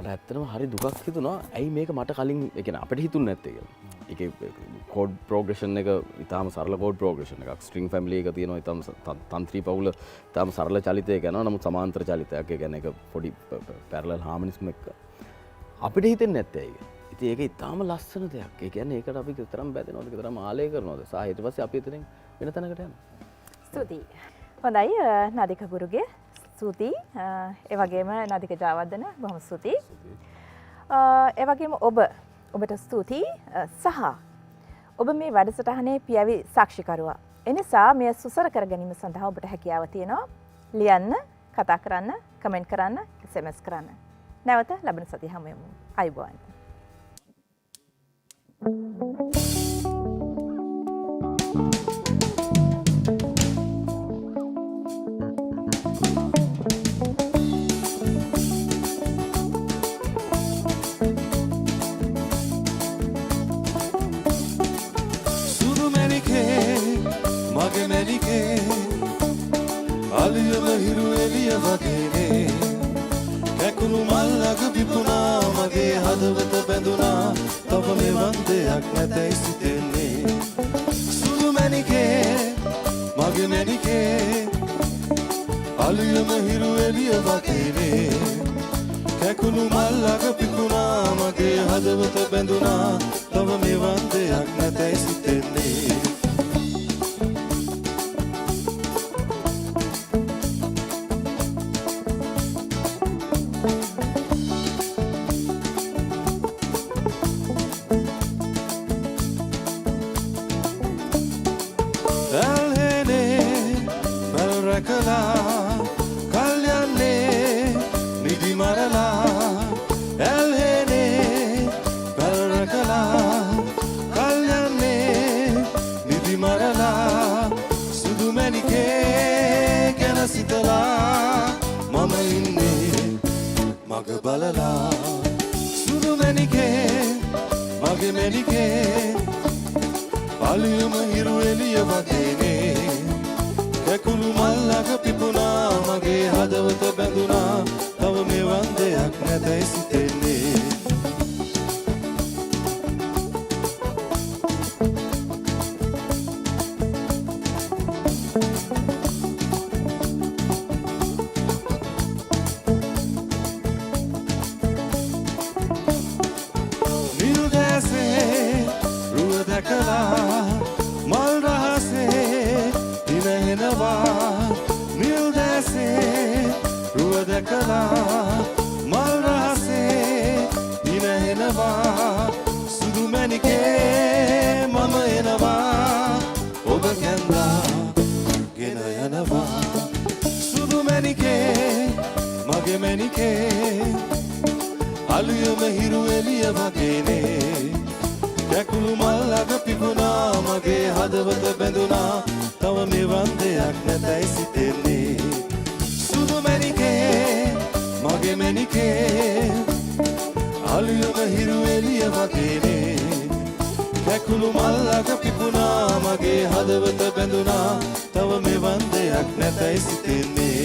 ඇත්තටම හරි දුකක් හිතුණා. ඇයි මේක මට කලින් ඒ කියන්නේ අපිට හිතුන්නේ නැත්තේ කියලා. ඒකේ කෝඩ් ප්‍රෝග්‍රෙෂන් එක ඊටාම සරල කෝඩ් ප්‍රෝග්‍රෙෂන් එකක්. ස්ට්‍රින්ග් ෆැමිලි එක තියෙනවා. ඊටාම තන්ත්‍රී පවුල ඊටාම සරල චලිතයක් යනවා. නමුත් සමාන්තර චලිතයක්. ඒ කියන්නේ ඒක පොඩි පැරලල් හාමනිස්ම් එක අපිට හිතෙන්නේ නැත්තේ ඒක. ඉතින් ඒක ඊටාම ලස්සන දෙයක්. ඒ කියන්නේ ඒකට අපි තරම් බැඳෙනවද, තරම් ආලය කරනවද? ඊට පස්සේ අපි එතනින් වෙන තැනකට යනවා. ස්තුතියි. හොඳයි නදික ගුරුගේ ස්තුතියි. ඒ වගේම නදික ජයවර්ධන බොහොම ස්තුතියි. ඒ වගේම ඔබට ස්තුතියි සහ ඔබ මේ වැඩසටහනේ පියවි සාක්ෂිකරුවා. එනිසා මේ සුසර කර ගැනීම සඳහා ඔබට හැකියාව තියෙනවා ලියන්න, කතා කරන්න, කමෙන්ට් කරන්න, SMS කරන්න. නැවත ලබන සතිය හමු වෙමු. අයුබෝවන්. මගේ මැනිකේ අලියම හිරු එළිය වගේනේ කැකුණු මල්ලක පිපුණා මගේ හදවත බැඳුනා තව මෙවන් දෙයක් නැතයි සිතෙන්නේ සුදු මැනිකේ මගේ මැනිකේ හදවත බැඳුනා තව මෙවන් දෙයක් නැතැයි සිතෙන්නේ බලලා සුදු මැණිකේ මගේ මැණිකේ අලියම හිරු එළිය වගේනේ කැකුළු මල්ලක පිපුණා මගේ හදවත බැඳුනා තව මෙවන් දෙයක් නැතයි සිතෙන්නේ අලියම හිරු එළිය වගේනේ කැකුළු මල්ලක පිපුණා මගේ හදවත බැඳුනා තව මෙවන් දෙයක් නැතයි සිතෙන්නේ සුදු මැණිකේ මගේ මැණිකේ අලියම හිරු එළිය වගේනේ කැකුළු මල්ලක පිපුණා මගේ හදවත බැඳුනා තව මෙවන් දෙයක් නැතයි සිතෙන්නේ